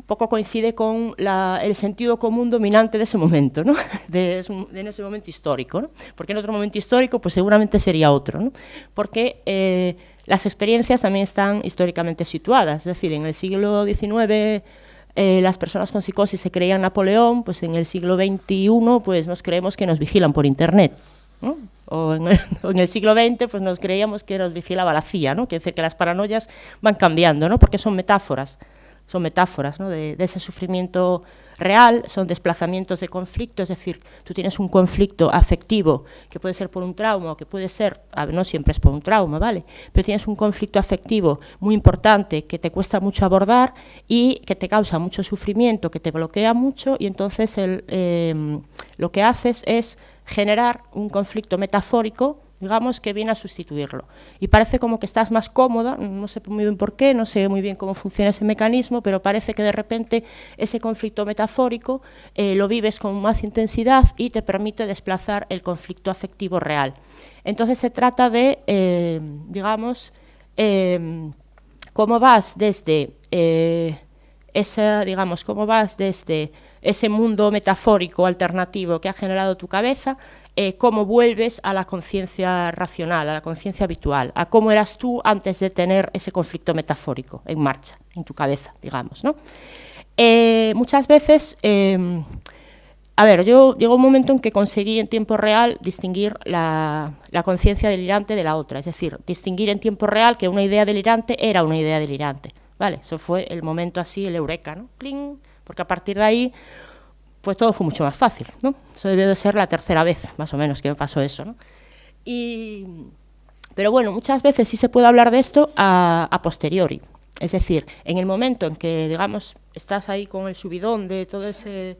C: poco coincide con el sentido común dominante de ese momento, ¿no? En ese momento histórico, ¿no? Porque en otro momento histórico pues seguramente sería otro, ¿no? Porque las experiencias también están históricamente situadas, es decir, en el siglo XIX las personas con psicosis se creían Napoleón, pues en el siglo XXI pues nos creemos que nos vigilan por internet, ¿no? O en el siglo XX pues nos creíamos que nos vigilaba la CIA, ¿no? Quiere decir que las paranoias van cambiando, ¿no? Porque son metáforas, ¿no? de ese sufrimiento real, son desplazamientos de conflicto, es decir, tú tienes un conflicto afectivo que puede ser por un trauma o que puede ser, no siempre es por un trauma, ¿vale? Pero tienes un conflicto afectivo muy importante que te cuesta mucho abordar y que te causa mucho sufrimiento, que te bloquea mucho y entonces lo que haces es generar un conflicto metafórico, digamos, que viene a sustituirlo. Y parece como que estás más cómoda, no sé muy bien por qué, no sé muy bien cómo funciona ese mecanismo, pero parece que de repente ese conflicto metafórico lo vives con más intensidad y te permite desplazar el conflicto afectivo real. Entonces se trata de, digamos, cómo vas desde ese mundo metafórico alternativo que ha generado tu cabeza, cómo vuelves a la conciencia racional, a la conciencia habitual, a cómo eras tú antes de tener ese conflicto metafórico en marcha, en tu cabeza, digamos, ¿no? Muchas veces, yo llegó un momento en que conseguí en tiempo real distinguir la conciencia delirante de la otra, es decir, distinguir en tiempo real que una idea delirante era una idea delirante, ¿vale? Eso fue el momento así, el eureka, ¿no? ¡Cling! Porque a partir de ahí pues todo fue mucho más fácil, ¿no? Eso debió de ser la tercera vez, más o menos, que me pasó eso, ¿no? Pero bueno, muchas veces sí se puede hablar de esto a posteriori. Es decir, en el momento en que, digamos, estás ahí con el subidón de todo ese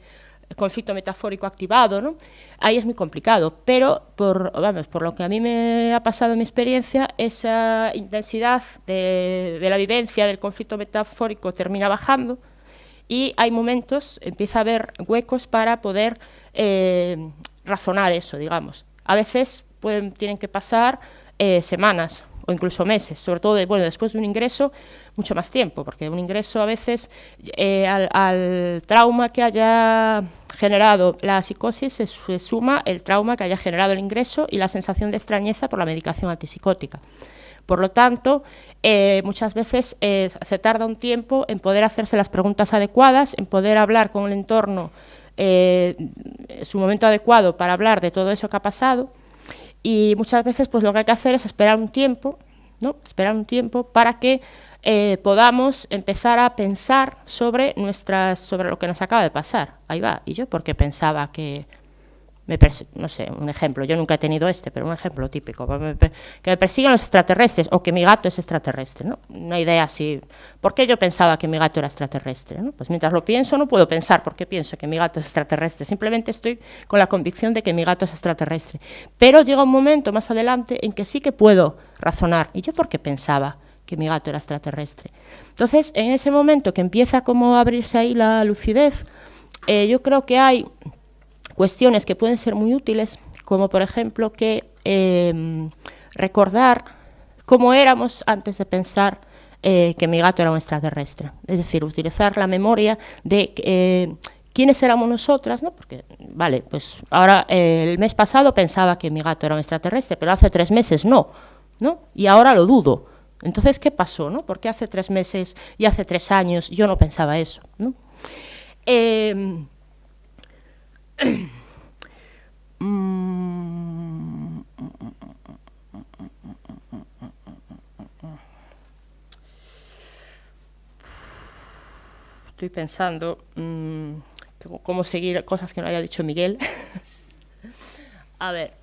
C: conflicto metafórico activado, ¿no? Ahí es muy complicado, pero por lo que a mí me ha pasado en mi experiencia, esa intensidad de la vivencia del conflicto metafórico termina bajando, y hay momentos, empieza a haber huecos para poder razonar eso, digamos. A veces tienen que pasar semanas o incluso meses, sobre todo después de un ingreso, mucho más tiempo, porque un ingreso a veces al trauma que haya generado la psicosis se suma el trauma que haya generado el ingreso y la sensación de extrañeza por la medicación antipsicótica. Por lo tanto, muchas veces se tarda un tiempo en poder hacerse las preguntas adecuadas, en poder hablar con el entorno su momento adecuado para hablar de todo eso que ha pasado, y muchas veces pues lo que hay que hacer es esperar un tiempo, ¿no? Esperar un tiempo para que podamos empezar a pensar sobre lo que nos acaba de pasar. Ahí va. Y yo porque pensaba que no sé, un ejemplo, yo nunca he tenido pero un ejemplo típico, que me persiguen los extraterrestres o que mi gato es extraterrestre, ¿no? Una idea así, ¿por qué yo pensaba que mi gato era extraterrestre, ¿no? Pues mientras lo pienso no puedo pensar por qué pienso que mi gato es extraterrestre, simplemente estoy con la convicción de que mi gato es extraterrestre. Pero llega un momento más adelante en que sí que puedo razonar, ¿y yo por qué pensaba que mi gato era extraterrestre? Entonces, en ese momento que empieza como a abrirse ahí la lucidez, yo creo que hay cuestiones que pueden ser muy útiles, como por ejemplo que recordar cómo éramos antes de pensar que mi gato era un extraterrestre. Es decir, utilizar la memoria de quiénes éramos nosotras, ¿no? Porque, vale, pues ahora el mes pasado pensaba que mi gato era un extraterrestre, pero hace 3 meses no, y ahora lo dudo. Entonces, ¿qué pasó, no? ¿Por qué hace 3 meses y hace 3 años yo no pensaba eso, ¿no? Estoy pensando cómo seguir cosas que no haya dicho Miguel. A ver.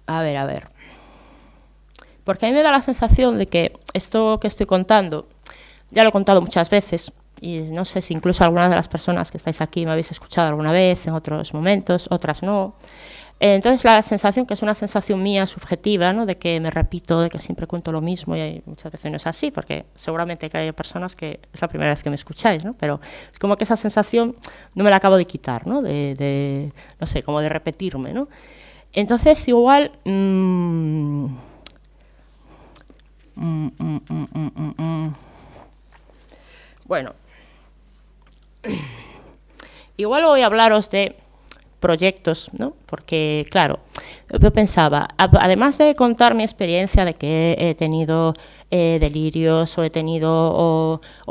C: A ver. Porque a mí me da la sensación de que esto que estoy contando, ya lo he contado muchas veces, y no sé si incluso algunas de las personas que estáis aquí me habéis escuchado alguna vez, en otros momentos, otras no. Entonces la sensación, que es una sensación mía subjetiva, ¿no? De que me repito, de que siempre cuento lo mismo, y muchas veces no es así, porque seguramente que hay personas que es la primera vez que me escucháis, ¿no? Pero es como que esa sensación no me la acabo de quitar, ¿no? No sé, como de repetirme, ¿no? Entonces igual... Bueno, igual voy a hablaros de proyectos, ¿no? Porque, claro, yo pensaba, además de contar mi experiencia de que he tenido delirios o he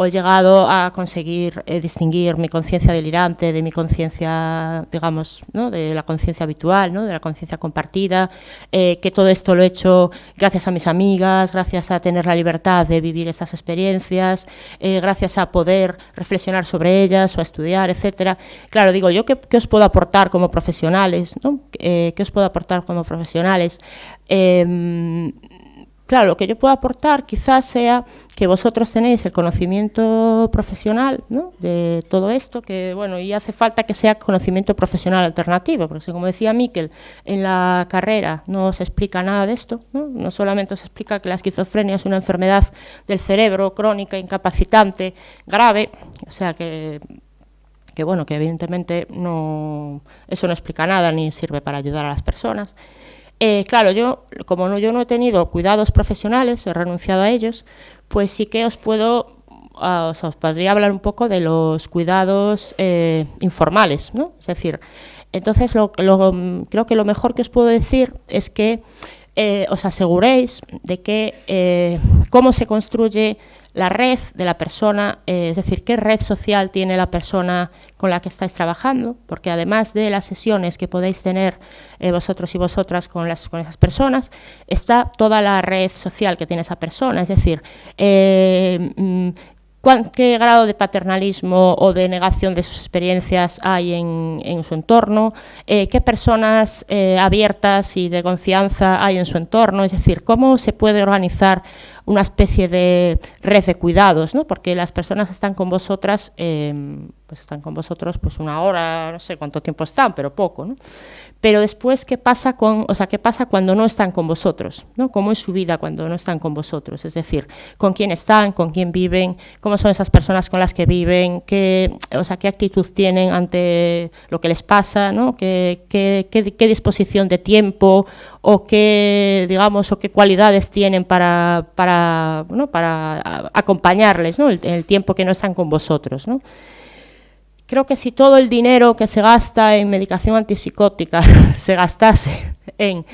C: llegado a conseguir distinguir mi conciencia delirante de mi conciencia, digamos, ¿no? De la conciencia habitual, ¿no? De la conciencia compartida, que todo esto lo he hecho gracias a mis amigas, gracias a tener la libertad de vivir esas experiencias, gracias a poder reflexionar sobre ellas o a estudiar, etcétera. Claro, digo, ¿yo qué os puedo aportar como profesionales, ¿no? ¿Qué os puedo aportar como profesionales? Claro, lo que yo puedo aportar quizás sea que vosotros tenéis el conocimiento profesional, ¿no? De todo esto, que bueno, y hace falta que sea conocimiento profesional alternativo, porque como decía Miquel, en la carrera no se explica nada de esto, ¿no? No solamente se explica que la esquizofrenia es una enfermedad del cerebro crónica, incapacitante, grave, o sea que bueno, que evidentemente eso no explica nada ni sirve para ayudar a las personas. Claro, yo no he tenido cuidados profesionales, he renunciado a ellos, pues sí que os podría hablar un poco de los cuidados informales, ¿no? Es decir, entonces creo que lo mejor que os puedo decir es que os aseguréis de que cómo se construye la red de la persona, es decir, qué red social tiene la persona con la que estáis trabajando, porque además de las sesiones que podéis tener vosotros y vosotras con esas personas, está toda la red social que tiene esa persona, es decir, qué grado de paternalismo o de negación de sus experiencias hay en su entorno, qué personas abiertas y de confianza hay en su entorno, es decir, cómo se puede organizar una especie de red de cuidados, ¿no? Porque las personas están con vosotras, pues 1 hora, no sé cuánto tiempo están, pero poco, ¿no? Pero después, ¿qué pasa cuando no están con vosotros, ¿no? ¿Cómo es su vida cuando no están con vosotros? Es decir, ¿con quién están? ¿Con quién viven? ¿Cómo son esas personas con las que viven? ¿Qué actitud tienen ante lo que les pasa, ¿no? ¿Qué disposición de tiempo o qué cualidades tienen para acompañarles, ¿no? el tiempo que no están con vosotros, ¿no? Creo que si todo el dinero que se gasta en medicación antipsicótica se gastase en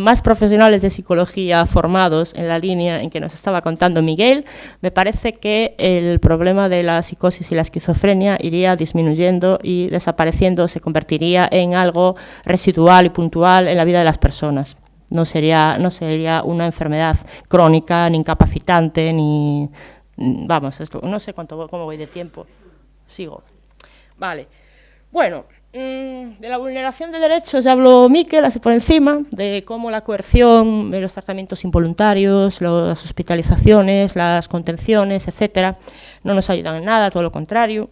C: más profesionales de psicología formados en la línea en que nos estaba contando Miguel, me parece que el problema de la psicosis y la esquizofrenia iría disminuyendo y desapareciendo, se convertiría en algo residual y puntual en la vida de las personas. No sería una enfermedad crónica, ni incapacitante, ni... Vamos, no sé cómo voy de tiempo. Sigo. Vale. Bueno, de la vulneración de derechos ya habló Miquel, así por encima, de cómo la coerción, los tratamientos involuntarios, las hospitalizaciones, las contenciones, etcétera, no nos ayudan en nada, todo lo contrario.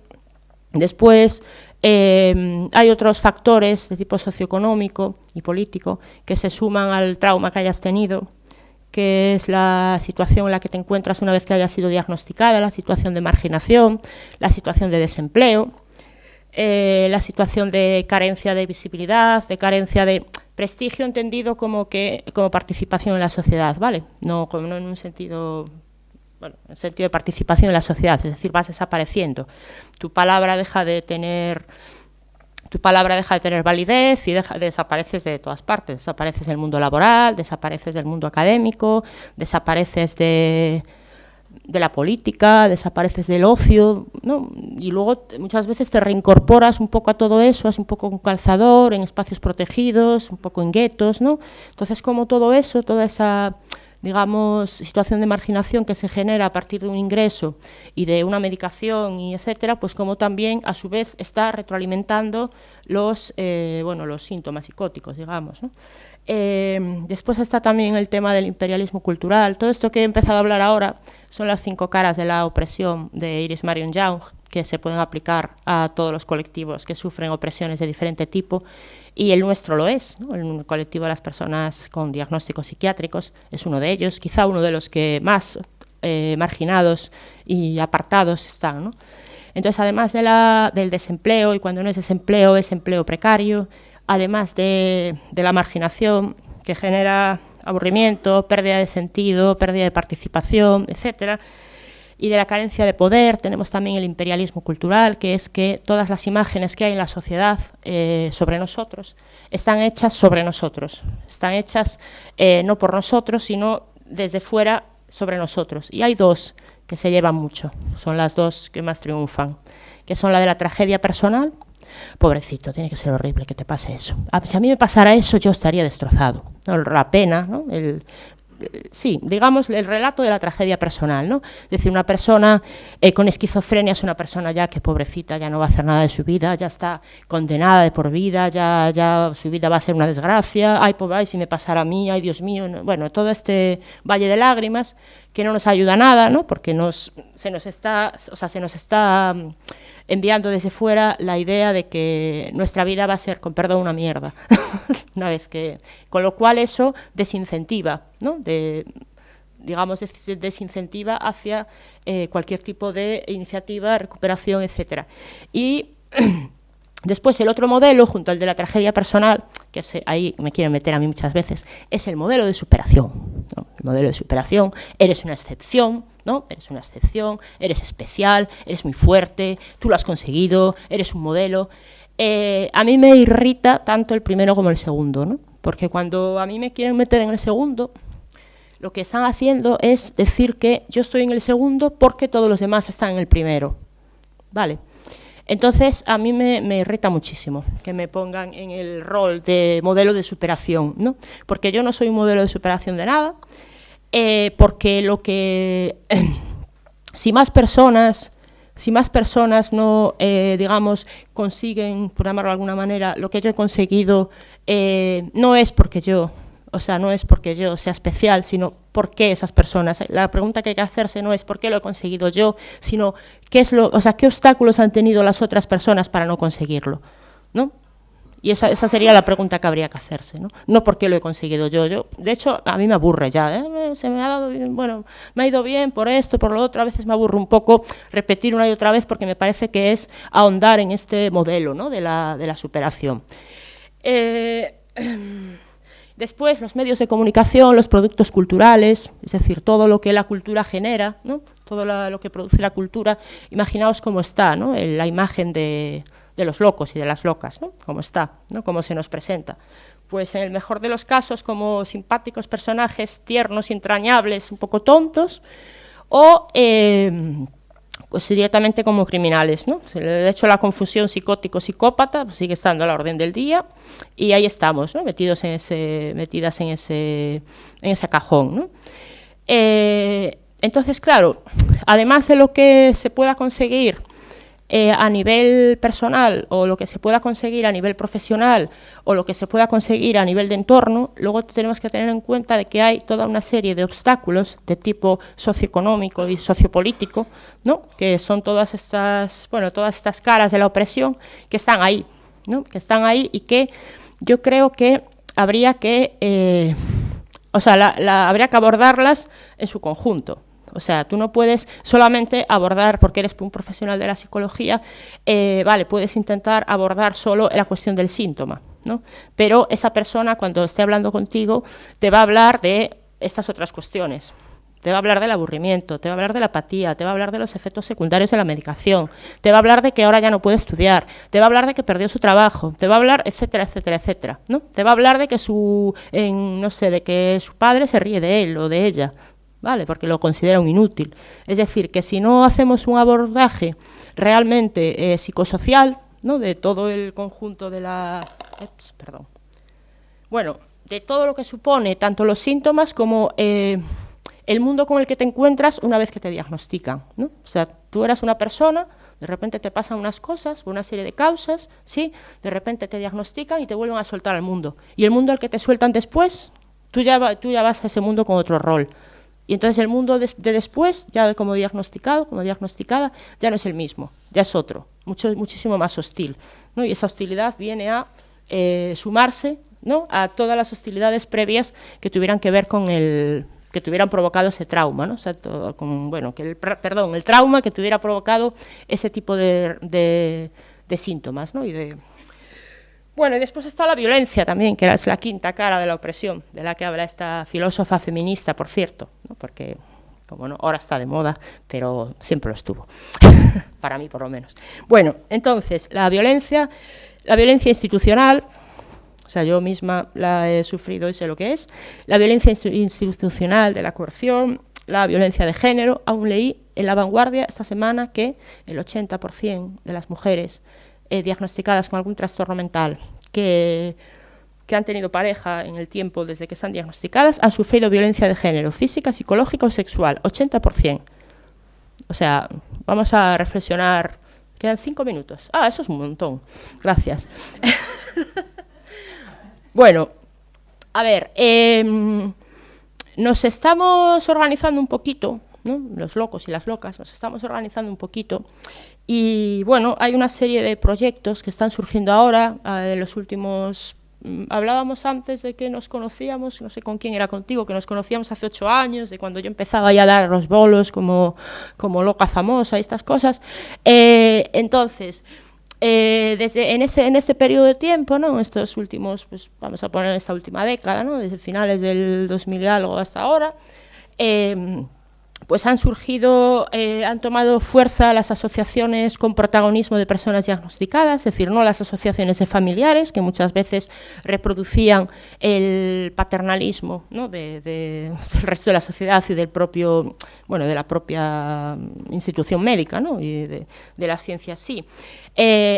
C: Después, hay otros factores de tipo socioeconómico y político que se suman al trauma que hayas tenido, que es la situación en la que te encuentras una vez que hayas sido diagnosticada, la situación de marginación, la situación de desempleo, la situación de carencia de visibilidad, de carencia de prestigio entendido como participación en la sociedad, ¿vale? No en un sentido... Bueno, en sentido de participación en la sociedad, es decir, vas desapareciendo. Tu palabra deja de tener validez y desapareces de todas partes. Desapareces del mundo laboral, desapareces del mundo académico, desapareces de la política, desapareces del ocio, ¿no? Y luego muchas veces te reincorporas un poco a todo eso, es un poco un calzador, en espacios protegidos, un poco en guetos, ¿no? Entonces, como todo eso, toda esa... digamos, situación de marginación que se genera a partir de un ingreso y de una medicación y etcétera, pues como también a su vez está retroalimentando los síntomas psicóticos, digamos, ¿no? Después está también el tema del imperialismo cultural. Todo esto que he empezado a hablar ahora son las 5 caras de la opresión de Iris Marion Young, que se pueden aplicar a todos los colectivos que sufren opresiones de diferente tipo, y el nuestro lo es, ¿no? El colectivo de las personas con diagnósticos psiquiátricos es uno de ellos, quizá uno de los que más marginados y apartados están, ¿no? Entonces, además del desempleo, y cuando no es desempleo, es empleo precario, además de la marginación que genera aburrimiento, pérdida de sentido, pérdida de participación, etcétera, y de la carencia de poder, tenemos también el imperialismo cultural, que es que todas las imágenes que hay en la sociedad sobre nosotros están hechas sobre nosotros, están hechas no por nosotros, sino desde fuera sobre nosotros. Y hay dos que se llevan mucho, son las dos que más triunfan, que son la de la tragedia personal. Pobrecito, tiene que ser horrible que te pase eso. Si a mí me pasara eso, yo estaría destrozado, ¿no? La pena, ¿no? Sí, digamos, el relato de la tragedia personal, ¿no? Es decir, una persona con esquizofrenia es una persona ya que, pobrecita, ya no va a hacer nada de su vida, ya está condenada de por vida, ya su vida va a ser una desgracia, ay, si me pasara a mí, ay, Dios mío, no. Bueno, todo este valle de lágrimas que no nos ayuda a nada, ¿no? Porque se nos está enviando desde fuera la idea de que nuestra vida va a ser, con perdón, una mierda, una vez que, con lo cual eso desincentiva, ¿no? Desincentiva hacia cualquier tipo de iniciativa, recuperación, etcétera. Y después el otro modelo, junto al de la tragedia personal, que ahí me quieren meter a mí muchas veces, es el modelo de superación, ¿no? El modelo de superación, eres una excepción, ¿no? Eres una excepción, eres especial, eres muy fuerte, tú lo has conseguido, eres un modelo. A mí me irrita tanto el primero como el segundo, ¿no? Porque cuando a mí me quieren meter en el segundo, lo que están haciendo es decir que yo estoy en el segundo porque todos los demás están en el primero, ¿vale? Entonces, a mí me irrita muchísimo que me pongan en el rol de modelo de superación, ¿no? Porque yo no soy un modelo de superación de nada, porque si más personas no, digamos, consiguen, por llamarlo de alguna manera, lo que yo he conseguido, no es porque yo sea especial, sino por qué esas personas. La pregunta que hay que hacerse no es por qué lo he conseguido yo, sino qué obstáculos han tenido las otras personas para no conseguirlo, ¿no? Y esa sería la pregunta que habría que hacerse, ¿no? No por qué lo he conseguido yo. De hecho, a mí me aburre ya, se me ha dado bien, bueno, me ha ido bien por esto, por lo otro. A veces me aburre un poco repetir una y otra vez porque me parece que es ahondar en este modelo, ¿no? de la superación. Después, los medios de comunicación, los productos culturales, es decir, todo lo que la cultura genera, ¿no? Todo lo que produce la cultura. Imaginaos cómo está, ¿no? La imagen de los locos y de las locas, ¿no? Cómo está, ¿no? Cómo se nos presenta. pues en el mejor de los casos como simpáticos personajes tiernos, entrañables, un poco tontos, o pues directamente como criminales, ¿no? De hecho, la confusión psicótico-psicópata pues, sigue estando a la orden del día y ahí estamos, ¿no? Metidas en ese cajón, ¿no? Entonces, claro, además de lo que se pueda conseguir a nivel personal o lo que se pueda conseguir a nivel profesional o lo que se pueda conseguir a nivel de entorno, luego tenemos que tener en cuenta de que hay toda una serie de obstáculos de tipo socioeconómico y sociopolítico, ¿no? Que son todas estas caras de la opresión que están ahí, ¿no? Que están ahí y que yo creo que habría que, habría que abordarlas en su conjunto. O sea, tú no puedes solamente abordar, porque eres un profesional de la psicología, puedes intentar abordar solo la cuestión del síntoma, ¿no? Pero esa persona, cuando esté hablando contigo, te va a hablar de estas otras cuestiones. Te va a hablar del aburrimiento, te va a hablar de la apatía, te va a hablar de los efectos secundarios de la medicación, te va a hablar de que ahora ya no puede estudiar, te va a hablar de que perdió su trabajo, te va a hablar, etcétera, etcétera, etcétera, ¿no? Te va a hablar de que de que su padre se ríe de él o de ella, ¿vale? Porque lo considera un inútil. Es decir, que si no hacemos un abordaje realmente psicosocial, ¿no? De todo el conjunto de de todo lo que supone tanto los síntomas como el mundo con el que te encuentras una vez que te diagnostican, ¿no? O sea, tú eras una persona, de repente te pasan unas cosas, una serie de causas, ¿sí? De repente te diagnostican y te vuelven a soltar al mundo. Y el mundo al que te sueltan después, tú ya vas a ese mundo con otro rol. Y entonces el mundo de después, ya como diagnosticada, ya no es el mismo, ya es otro, muchísimo más hostil, ¿no? Y esa hostilidad viene a sumarse, ¿no? A todas las hostilidades previas que tuvieran que ver con que tuvieran provocado ese trauma, ¿no? O sea, el trauma que tuviera provocado ese tipo de síntomas, ¿no? Bueno, y después está la violencia también, que es la quinta cara de la opresión, de la que habla esta filósofa feminista, por cierto, ¿no? Porque, como no, ahora está de moda, pero siempre lo estuvo, para mí por lo menos. Bueno, entonces, la violencia institucional, o sea, yo misma la he sufrido y sé lo que es, la violencia institucional de la coerción, la violencia de género. Aún leí en La Vanguardia esta semana que el 80% de las mujeres diagnosticadas con algún trastorno mental que han tenido pareja en el tiempo desde que están diagnosticadas han sufrido violencia de género, física, psicológica o sexual, 80%. O sea, vamos a reflexionar. Quedan 5 minutos. Ah, eso es un montón. Gracias. Bueno, a ver, nos estamos organizando un poquito, ¿no? Los locos y las locas, nos estamos organizando un poquito y bueno, hay una serie de proyectos que están surgiendo ahora, en los últimos, hablábamos antes de que nos conocíamos, no sé con quién era contigo, que nos conocíamos hace 8 años, de cuando yo empezaba ya a dar los bolos como loca famosa y estas cosas, entonces en ese periodo de tiempo, ¿no? En estos últimos, pues vamos a poner esta última década, ¿no? Desde finales del 2000 y algo hasta ahora, pues han tomado fuerza las asociaciones con protagonismo de personas diagnosticadas, es decir, no las asociaciones de familiares, que muchas veces reproducían el paternalismo, ¿no? del resto de la sociedad y de la propia institución médica, ¿no? Y de las ciencias, sí.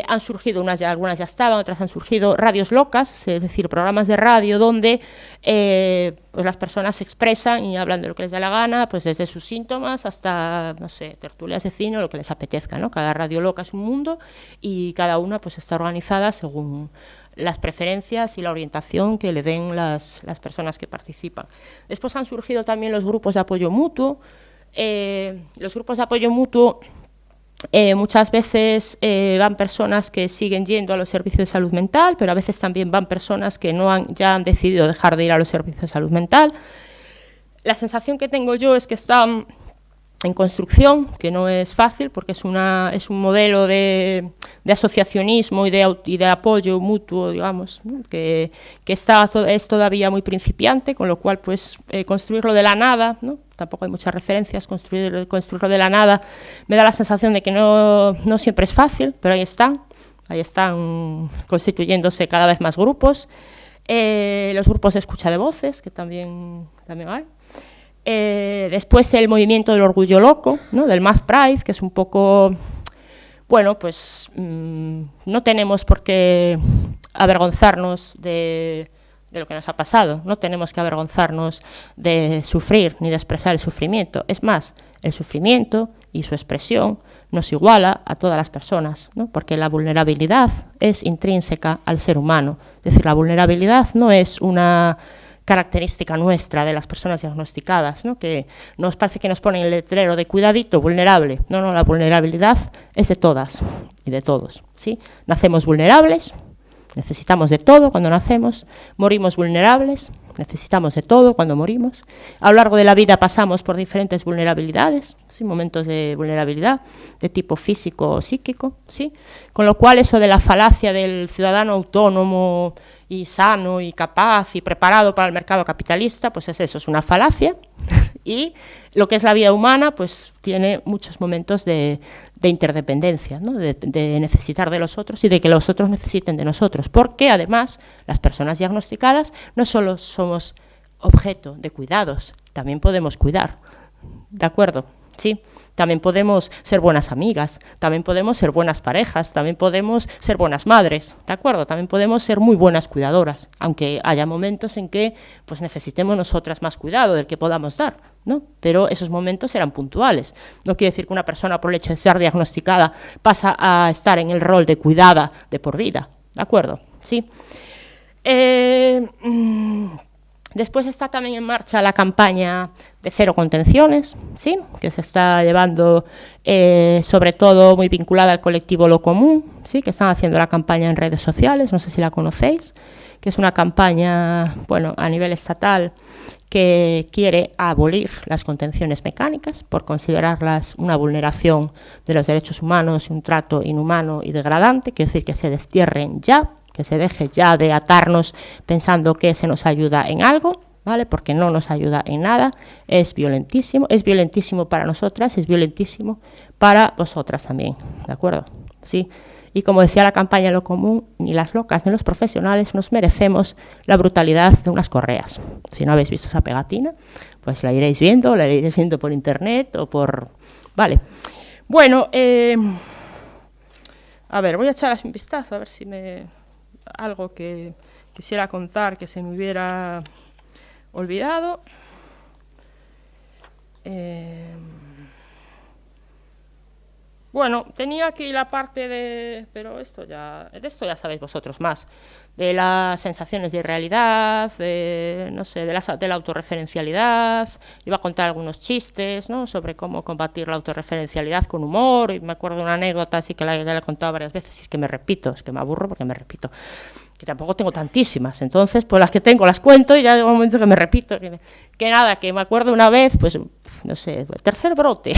C: Han surgido, algunas ya estaban, otras han surgido radios locas, es decir, programas de radio donde pues las personas se expresan y hablan de lo que les da la gana, pues desde sus síntomas hasta, no sé, tertulias de cine o lo que les apetezca, ¿no? Cada radio loca es un mundo y cada una pues está organizada según las preferencias y la orientación que le den las personas que participan. Después han surgido también los grupos de apoyo mutuo. Los grupos de apoyo mutuo muchas veces van personas que siguen yendo a los servicios de salud mental, pero a veces también van personas que ya han decidido dejar de ir a los servicios de salud mental. La sensación que tengo yo es que están en construcción, que no es fácil porque es un modelo de asociacionismo y de apoyo mutuo, digamos, ¿no? que es todavía muy principiante, con lo cual pues construirlo de la nada, ¿no? Tampoco hay muchas referencias, construirlo de la nada me da la sensación de que no siempre es fácil, pero ahí están constituyéndose cada vez más grupos. Los grupos de escucha de voces, que también hay. Después el movimiento del orgullo loco, ¿no? Del Mad Pride, que es un poco, bueno, pues no tenemos por qué avergonzarnos de lo que nos ha pasado, no tenemos que avergonzarnos de sufrir ni de expresar el sufrimiento. Es más, el sufrimiento y su expresión nos iguala a todas las personas, ¿no? Porque la vulnerabilidad es intrínseca al ser humano. Es decir, la vulnerabilidad no es una característica nuestra de las personas diagnosticadas, ¿no? Que nos parece que nos ponen el letrero de cuidadito, vulnerable. No, la vulnerabilidad es de todas y de todos, ¿sí? Nacemos vulnerables, necesitamos de todo cuando nacemos, morimos vulnerables, necesitamos de todo cuando morimos. A lo largo de la vida pasamos por diferentes vulnerabilidades, ¿sí? Momentos de vulnerabilidad de tipo físico o psíquico, ¿sí? Con lo cual eso de la falacia del ciudadano autónomo y sano y capaz y preparado para el mercado capitalista, pues es eso, es una falacia. Y lo que es la vida humana, pues tiene muchos momentos de interdependencia, ¿no? De necesitar de los otros y de que los otros necesiten de nosotros, porque además las personas diagnosticadas no solo somos objeto de cuidados, también podemos cuidar, ¿de acuerdo? Sí, también podemos ser buenas amigas, también podemos ser buenas parejas, también podemos ser buenas madres, ¿de acuerdo? También podemos ser muy buenas cuidadoras, aunque haya momentos en que pues necesitemos nosotras más cuidado del que podamos dar, ¿no? Pero esos momentos serán puntuales. No quiere decir que una persona por el hecho de ser diagnosticada pasa a estar en el rol de cuidada de por vida, ¿de acuerdo? Sí. Después está también en marcha la campaña de cero contenciones, ¿sí? Que se está llevando sobre todo muy vinculada al colectivo Lo Común, ¿sí? Que están haciendo la campaña en redes sociales, no sé si la conocéis, que es una campaña, bueno, a nivel estatal que quiere abolir las contenciones mecánicas por considerarlas una vulneración de los derechos humanos y un trato inhumano y degradante, quiere decir que se destierren ya, que se deje ya de atarnos pensando que se nos ayuda en algo, ¿vale? Porque no nos ayuda en nada, es violentísimo para nosotras, es violentísimo para vosotras también, ¿de acuerdo? Sí. Y como decía la campaña Lo Común, ni las locas ni los profesionales nos merecemos la brutalidad de unas correas. Si no habéis visto esa pegatina, pues la iréis viendo por internet o por... Vale. Bueno, a ver, voy a echarles un vistazo a ver si me... algo que quisiera contar que se me hubiera olvidado. Bueno, tenía aquí la parte de... pero de esto ya sabéis vosotros más. De las sensaciones de irrealidad, no sé, de la autorreferencialidad. Iba a contar algunos chistes, ¿no? Sobre cómo combatir la autorreferencialidad con humor. Y me acuerdo de una anécdota, así que la he contado varias veces, y es que me repito, es que me aburro porque me repito. Que tampoco tengo tantísimas, entonces pues las que tengo las cuento y ya llega un momento que me repito, que nada, que me acuerdo una vez, pues no sé, tercer brote,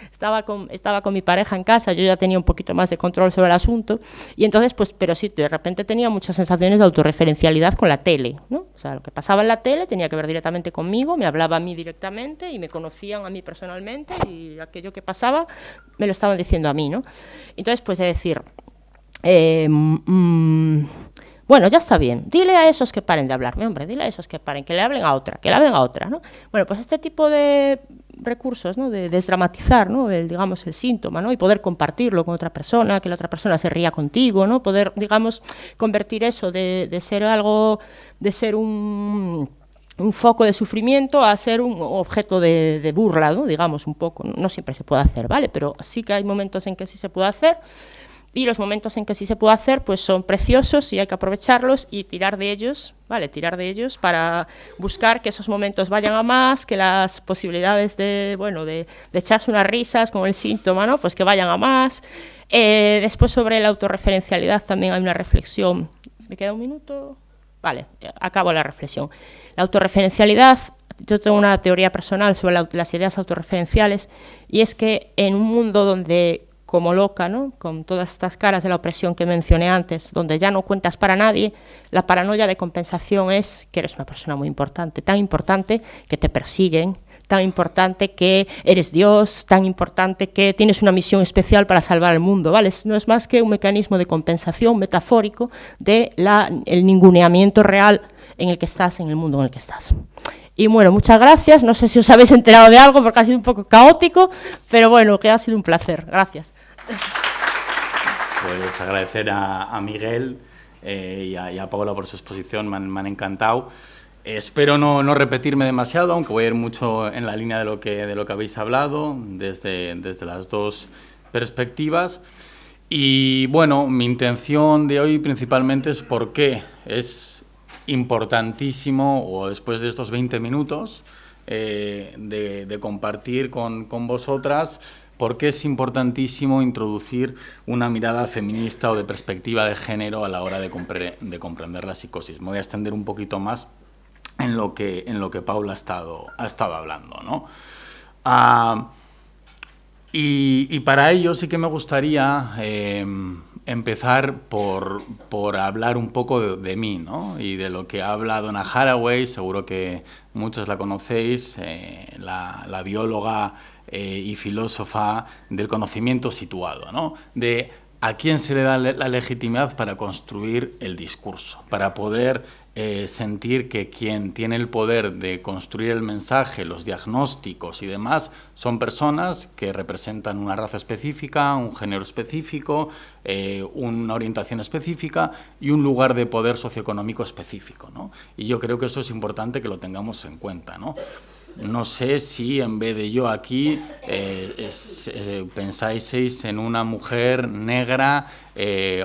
C: estaba con mi pareja en casa, yo ya tenía un poquito más de control sobre el asunto, y entonces pues, pero sí, de repente tenía muchas sensaciones de autorreferencialidad con la tele, ¿no? O sea, lo que pasaba en la tele tenía que ver directamente conmigo, me hablaba a mí directamente y me conocían a mí personalmente y aquello que pasaba me lo estaban diciendo a mí, ¿no? Entonces pues de decir... bueno, ya está bien, dile a esos que paren de hablarme, hombre, dile a esos que paren, que le hablen a otra, ¿no? Bueno, pues este tipo de recursos, ¿no? De desdramatizar, ¿no? Digamos, el síntoma, ¿no? Y poder compartirlo con otra persona, que la otra persona se ría contigo, ¿no? Poder, digamos, convertir eso de ser algo, de ser un foco de sufrimiento a ser un objeto de burla, ¿no? Digamos, un poco, no siempre se puede hacer, ¿vale? Pero sí que hay momentos en que sí se puede hacer. Y los momentos en que sí se puede hacer, pues son preciosos y hay que aprovecharlos y tirar de ellos, ¿vale? Tirar de ellos para buscar que esos momentos vayan a más, que las posibilidades de echarse unas risas con el síntoma, ¿no? Pues que vayan a más. Después sobre la autorreferencialidad también hay una reflexión. ¿Me queda un minuto? Vale, acabo la reflexión. La autorreferencialidad, yo tengo una teoría personal sobre las ideas autorreferenciales y es que en un mundo donde... como loca, ¿no? Con todas estas caras de la opresión que mencioné antes, donde ya no cuentas para nadie, la paranoia de compensación es que eres una persona muy importante, tan importante que te persiguen, tan importante que eres Dios, tan importante que tienes una misión especial para salvar el mundo, ¿vale? No es más que un mecanismo de compensación metafórico de el ninguneamiento real en el que estás, en el mundo en el que estás. Y bueno, muchas gracias. No sé si os habéis enterado de algo porque ha sido un poco caótico, pero bueno, que ha sido un placer. Gracias.
D: Pues agradecer a Miguel y a Paula por su exposición, me han encantado. Espero no repetirme demasiado, aunque voy a ir mucho en la línea de lo que habéis hablado, desde las dos perspectivas. Y bueno, mi intención de hoy principalmente es por qué es importantísimo, o después de estos 20 minutos, de compartir con vosotras, por qué es importantísimo introducir una mirada feminista o de perspectiva de género a la hora de comprender la psicosis. Me voy a extender un poquito más en lo que Paula ha estado hablando, ¿no? Y para ello sí que me gustaría empezar por hablar un poco de mí, ¿no? Y de lo que habla Donna Haraway, seguro que muchos la conocéis, la bióloga y filósofa del conocimiento situado, ¿no? De a quién se le da la legitimidad para construir el discurso, para poder sentir que quien tiene el poder de construir el mensaje, los diagnósticos y demás, son personas que representan una raza específica, un género específico, una orientación específica y un lugar de poder socioeconómico específico, ¿no? Y yo creo que eso es importante que lo tengamos en cuenta, ¿no? No sé si en vez de yo aquí pensáis en una mujer negra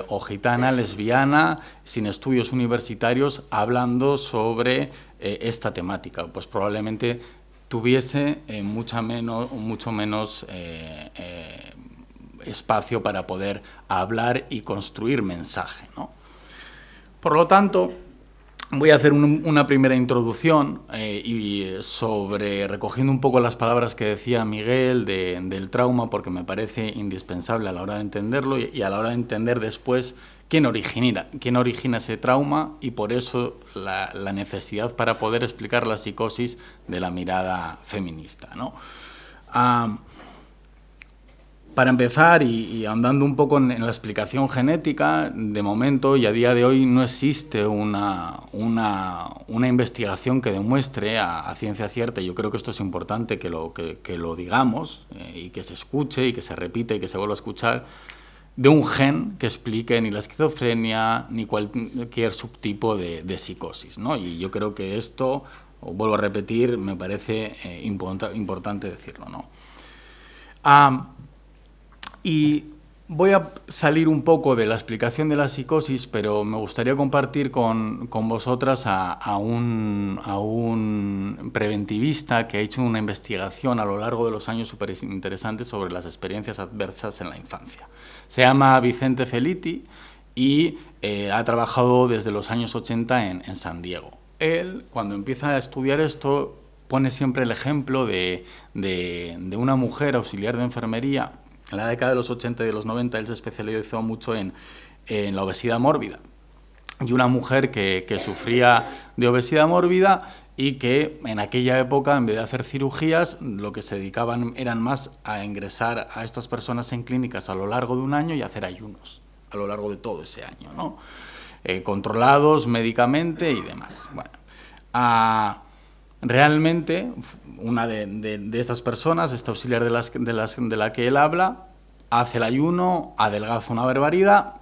D: o gitana, lesbiana, sin estudios universitarios, hablando sobre esta temática. Pues probablemente tuviese mucho menos espacio para poder hablar y construir mensaje, ¿no? Por lo tanto, voy a hacer una primera introducción recogiendo un poco las palabras que decía Miguel del trauma, porque me parece indispensable a la hora de entenderlo y a la hora de entender después quién origina ese trauma, y por eso la necesidad para poder explicar la psicosis de la mirada feminista, ¿no? Para empezar, y ahondando un poco en la explicación genética, de momento y a día de hoy no existe una investigación que demuestre a ciencia cierta, y yo creo que esto es importante que lo digamos y que se escuche y que se repita y que se vuelva a escuchar, de un gen que explique ni la esquizofrenia ni cualquier subtipo de psicosis, ¿no? Y yo creo que esto, vuelvo a repetir, me parece importante decirlo, ¿no? Y voy a salir un poco de la explicación de la psicosis, pero me gustaría compartir con vosotras a un preventivista que ha hecho una investigación a lo largo de los años súper interesante sobre las experiencias adversas en la infancia. Se llama Vicente Felitti y ha trabajado desde los años 80 en San Diego. Él, cuando empieza a estudiar esto, pone siempre el ejemplo de una mujer auxiliar de enfermería. En la década de los 80 y de los 90 él se especializó mucho en la obesidad mórbida. Y una mujer que sufría de obesidad mórbida y que en aquella época, en vez de hacer cirugías, lo que se dedicaban eran más a ingresar a estas personas en clínicas a lo largo de un año y hacer ayunos a lo largo de todo ese año, ¿no? Controlados médicamente y demás. Bueno, realmente, una de estas personas, esta auxiliar de la que él habla, hace el ayuno, adelgaza una barbaridad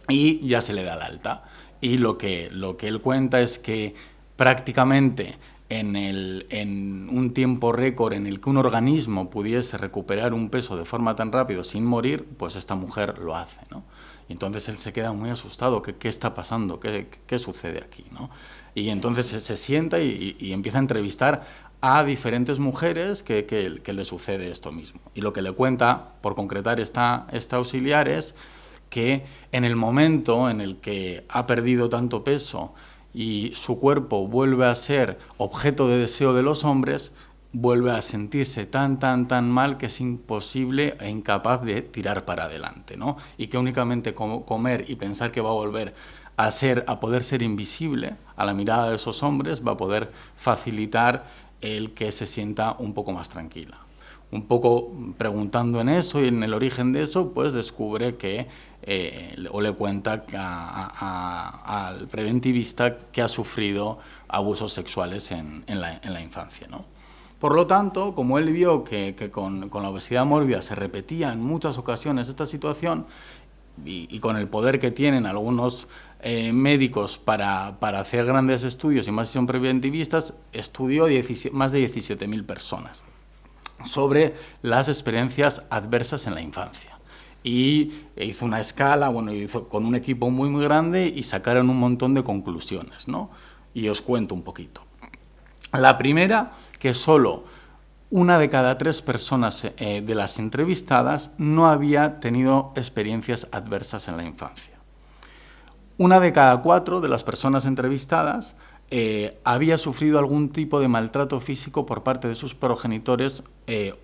D: y ya se le da el alta. Y lo que él cuenta es que prácticamente en un tiempo récord en el que un organismo pudiese recuperar un peso de forma tan rápido sin morir, pues esta mujer lo hace, ¿no? Y entonces él se queda muy asustado. ¿Qué está pasando? ¿Qué sucede aquí, ¿no? Y entonces se sienta y empieza a entrevistar a diferentes mujeres que le sucede esto mismo. Y lo que le cuenta, por concretar esta auxiliar, es que en el momento en el que ha perdido tanto peso y su cuerpo vuelve a ser objeto de deseo de los hombres, vuelve a sentirse tan mal que es imposible e incapaz de tirar para adelante, ¿no? Y que únicamente comer y pensar que va a volver a poder ser invisible a la mirada de esos hombres va a poder facilitar el que se sienta un poco más tranquila. Un poco preguntando en eso y en el origen de eso, pues descubre que, o le cuenta al preventivista que ha sufrido abusos sexuales en la infancia, ¿no? Por lo tanto, como él vio que con la obesidad mórbida se repetía en muchas ocasiones esta situación, y con el poder que tienen algunos médicos para hacer grandes estudios y más si son preventivistas, estudió más de 17.000 personas sobre las experiencias adversas en la infancia. Y hizo una escala, bueno, hizo con un equipo muy, muy grande y sacaron un montón de conclusiones, ¿no? Y os cuento un poquito. La primera, que solo 1 de cada 3 personas de las entrevistadas no había tenido experiencias adversas en la infancia. 1 de cada 4 de las personas entrevistadas había sufrido algún tipo de maltrato físico por parte de sus progenitores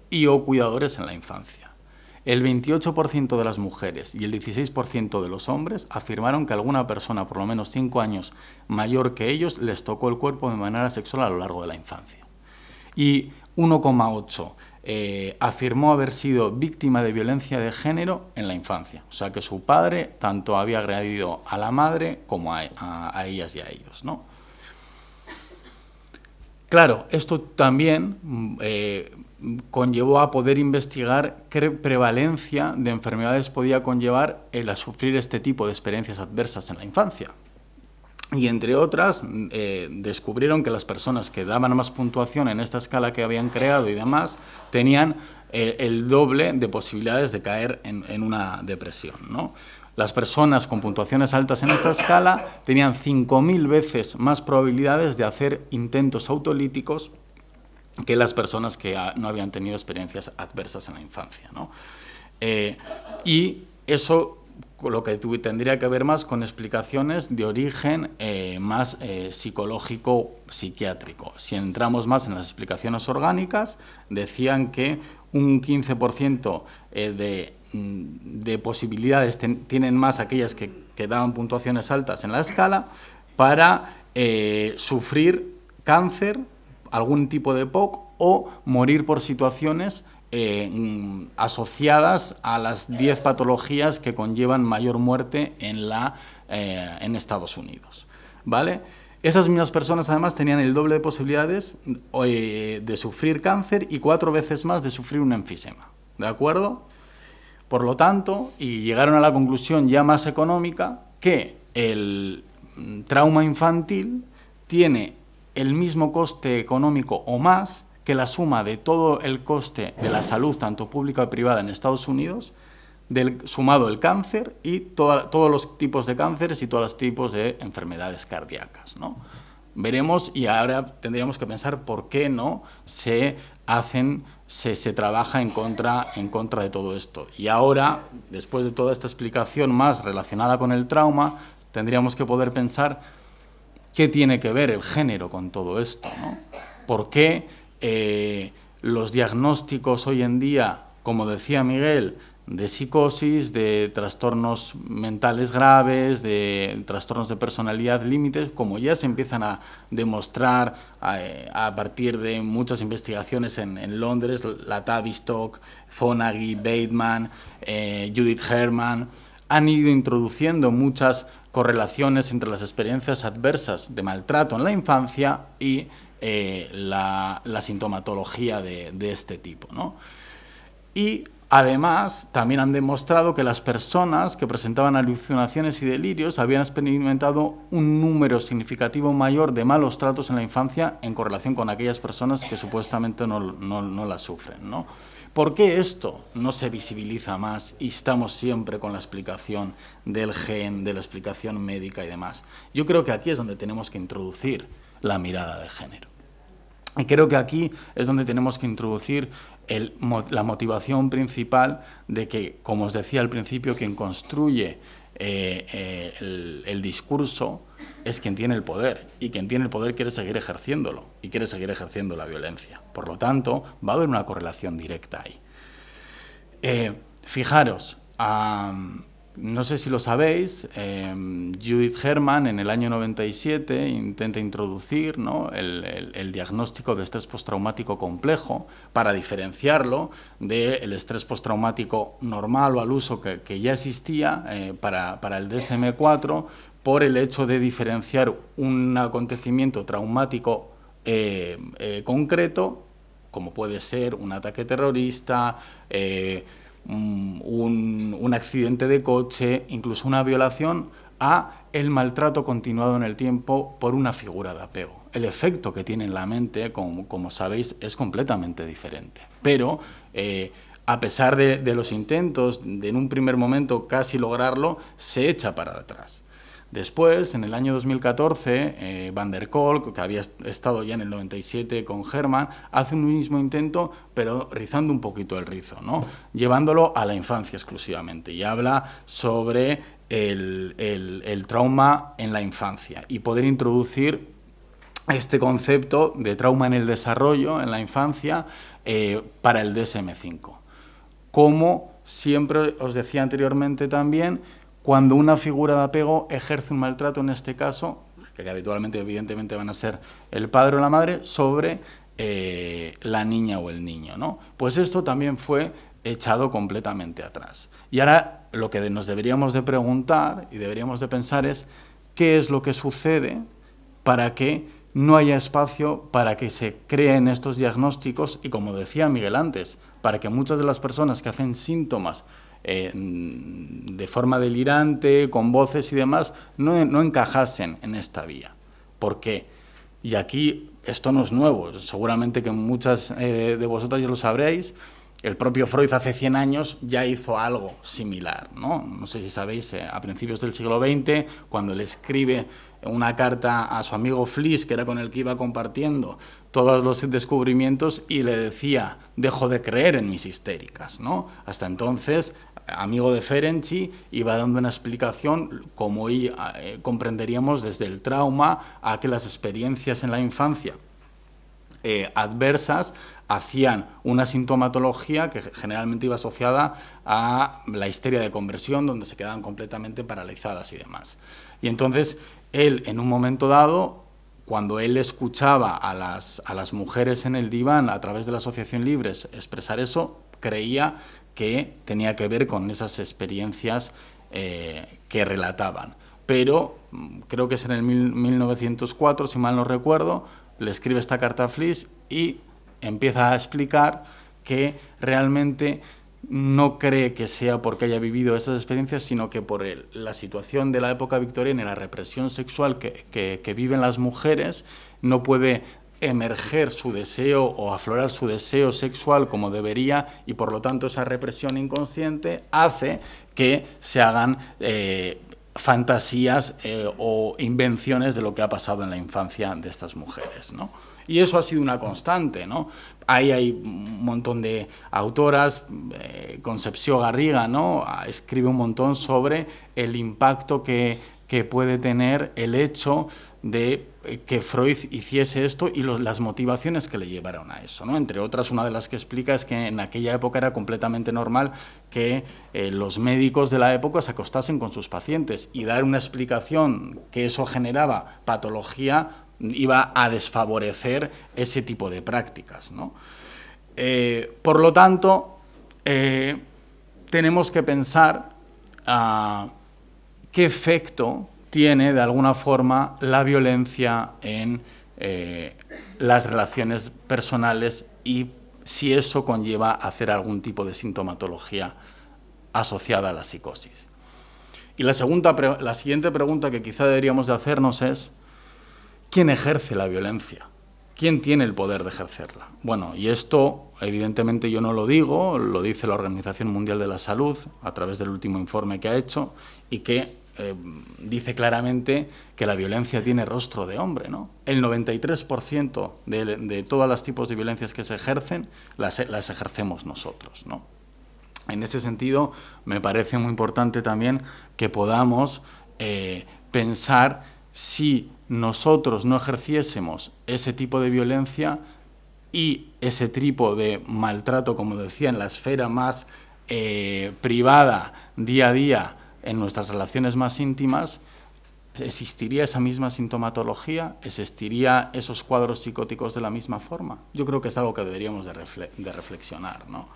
D: y o cuidadores en la infancia. El 28% de las mujeres y el 16% de los hombres afirmaron que alguna persona por lo menos 5 años mayor que ellos les tocó el cuerpo de manera sexual a lo largo de la infancia. Y 1,8 afirmó haber sido víctima de violencia de género en la infancia. O sea que su padre tanto había agredido a la madre como a ellas y a ellos, ¿no? Claro, esto también conllevó a poder investigar qué prevalencia de enfermedades podía conllevar el a sufrir este tipo de experiencias adversas en la infancia. Y entre otras, descubrieron que las personas que daban más puntuación en esta escala que habían creado y demás, tenían el doble de posibilidades de caer en una depresión, ¿no? Las personas con puntuaciones altas en esta escala tenían 5.000 veces más probabilidades de hacer intentos autolíticos que las personas que no habían tenido experiencias adversas en la infancia, ¿no? Y eso lo que tendría que ver más con explicaciones de origen más psicológico-psiquiátrico. Si entramos más en las explicaciones orgánicas, decían que un 15% de posibilidades tienen más aquellas que daban puntuaciones altas en la escala para sufrir cáncer, algún tipo de POC o morir por situaciones asociadas a las 10 patologías que conllevan mayor muerte en Estados Unidos, ¿vale? Esas mismas personas además tenían el doble de posibilidades de sufrir cáncer y 4 veces más de sufrir un enfisema, ¿de acuerdo? Por lo tanto, y llegaron a la conclusión ya más económica, que el trauma infantil tiene el mismo coste económico o más que la suma de todo el coste de la salud, tanto pública como privada en Estados Unidos, sumado el cáncer y todos los tipos de cánceres y todos los tipos de enfermedades cardíacas, ¿no? Veremos, y ahora tendríamos que pensar por qué no se trabaja en contra de todo esto. Y ahora, después de toda esta explicación más relacionada con el trauma, tendríamos que poder pensar qué tiene que ver el género con todo esto, ¿no? ¿Por qué los diagnósticos hoy en día, como decía Miguel, de psicosis, de trastornos mentales graves, de trastornos de personalidad límites, como ya se empiezan a demostrar a partir de muchas investigaciones en Londres, la Tavistock, Fonagy, Bateman, Judith Herman, han ido introduciendo muchas correlaciones entre las experiencias adversas de maltrato en la infancia y la sintomatología de este tipo, ¿no? Y además, también han demostrado que las personas que presentaban alucinaciones y delirios habían experimentado un número significativo mayor de malos tratos en la infancia en correlación con aquellas personas que supuestamente no la sufren, ¿no? ¿Por qué esto no se visibiliza más y estamos siempre con la explicación del gen, de la explicación médica y demás? Yo creo que aquí es donde tenemos que introducir la mirada de género. Y creo que aquí es donde tenemos que introducir la motivación principal de que, como os decía al principio, quien construye el discurso es quien tiene el poder, y quien tiene el poder quiere seguir ejerciéndolo y quiere seguir ejerciendo la violencia. Por lo tanto, va a haber una correlación directa ahí. Fijaros, No sé si lo sabéis, Judith Herman en el año 97 intenta introducir, ¿no?, el diagnóstico de estrés postraumático complejo para diferenciarlo del estrés postraumático normal o al uso que ya existía para el DSM-4, por el hecho de diferenciar un acontecimiento traumático concreto, como puede ser un ataque terrorista, un accidente de coche, incluso una violación, a el maltrato continuado en el tiempo por una figura de apego. El efecto que tiene en la mente, como sabéis, es completamente diferente. Pero, a pesar de los intentos de en un primer momento casi lograrlo, se echa para atrás. Después, en el año 2014, Van der Kolk, que había estado ya en el 97 con Herman, hace un mismo intento, pero rizando un poquito el rizo, ¿no?, llevándolo a la infancia exclusivamente, y habla sobre el trauma en la infancia y poder introducir este concepto de trauma en el desarrollo, en la infancia, para el DSM-5. Como siempre os decía anteriormente también, cuando una figura de apego ejerce un maltrato, en este caso, que habitualmente evidentemente van a ser el padre o la madre, sobre la niña o el niño, ¿no? Pues esto también fue echado completamente atrás. Y ahora lo que nos deberíamos de preguntar y deberíamos de pensar es qué es lo que sucede para que no haya espacio para que se creen estos diagnósticos y, como decía Miguel antes, para que muchas de las personas que hacen síntomas de forma delirante, con voces y demás, no encajasen en esta vía. ¿Por qué? Y aquí esto no es nuevo, seguramente que muchas de vosotras ya lo sabréis. El propio Freud hace 100 años ya hizo algo similar, ¿no? No sé si sabéis, a principios del siglo XX, cuando le escribe una carta a su amigo Fliess, que era con el que iba compartiendo todos los descubrimientos, y le decía: dejo de creer en mis histéricas, ¿no? Hasta entonces, amigo de Ferenczi, iba dando una explicación, como hoy comprenderíamos, desde el trauma a que las experiencias en la infancia adversas hacían una sintomatología que generalmente iba asociada a la histeria de conversión, donde se quedaban completamente paralizadas y demás. Y entonces él, en un momento dado, cuando él escuchaba a las mujeres en el diván a través de la Asociación Libres expresar eso, creía que tenía que ver con esas experiencias que relataban. Pero creo que es en el 1904, si mal no recuerdo, le escribe esta carta a Fliess y empieza a explicar que realmente no cree que sea porque haya vivido esas experiencias, sino que por la situación de la época victoriana y la represión sexual que viven las mujeres, no puede emerger su deseo o aflorar su deseo sexual como debería, y por lo tanto esa represión inconsciente hace que se hagan fantasías o invenciones de lo que ha pasado en la infancia de estas mujeres, ¿no? Y eso ha sido una constante, ¿no? Ahí hay un montón de autoras, Concepció Garriga, ¿no?, escribe un montón sobre el impacto que puede tener el hecho de que Freud hiciese esto y las motivaciones que le llevaron a eso, ¿no? Entre otras, una de las que explica es que en aquella época era completamente normal que los médicos de la época se acostasen con sus pacientes, y dar una explicación que eso generaba patología iba a desfavorecer ese tipo de prácticas, ¿no? Por lo tanto, tenemos que pensar qué efecto tiene, de alguna forma, la violencia en las relaciones personales, y si eso conlleva hacer algún tipo de sintomatología asociada a la psicosis. Y la siguiente pregunta que quizá deberíamos de hacernos es: ¿quién ejerce la violencia? ¿Quién tiene el poder de ejercerla? Bueno, y esto evidentemente yo no lo digo, lo dice la Organización Mundial de la Salud a través del último informe que ha hecho, y que dice claramente que la violencia tiene rostro de hombre, ¿no? El 93% de todos los tipos de violencias que se ejercen las ejercemos nosotros, ¿no? En ese sentido, me parece muy importante también que podamos pensar, si nosotros no ejerciésemos ese tipo de violencia y ese tipo de maltrato, como decía, en la esfera más privada, día a día, en nuestras relaciones más íntimas, ¿existiría esa misma sintomatología? ¿Existiría esos cuadros psicóticos de la misma forma? Yo creo que es algo que deberíamos de reflexionar, ¿no?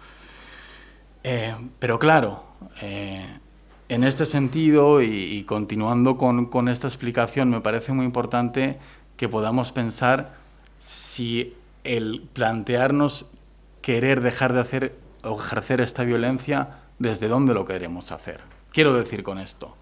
D: Pero claro, en este sentido, y continuando con esta explicación, me parece muy importante que podamos pensar si el plantearnos querer dejar de hacer o ejercer esta violencia, ¿desde dónde lo queremos hacer? Quiero decir con esto,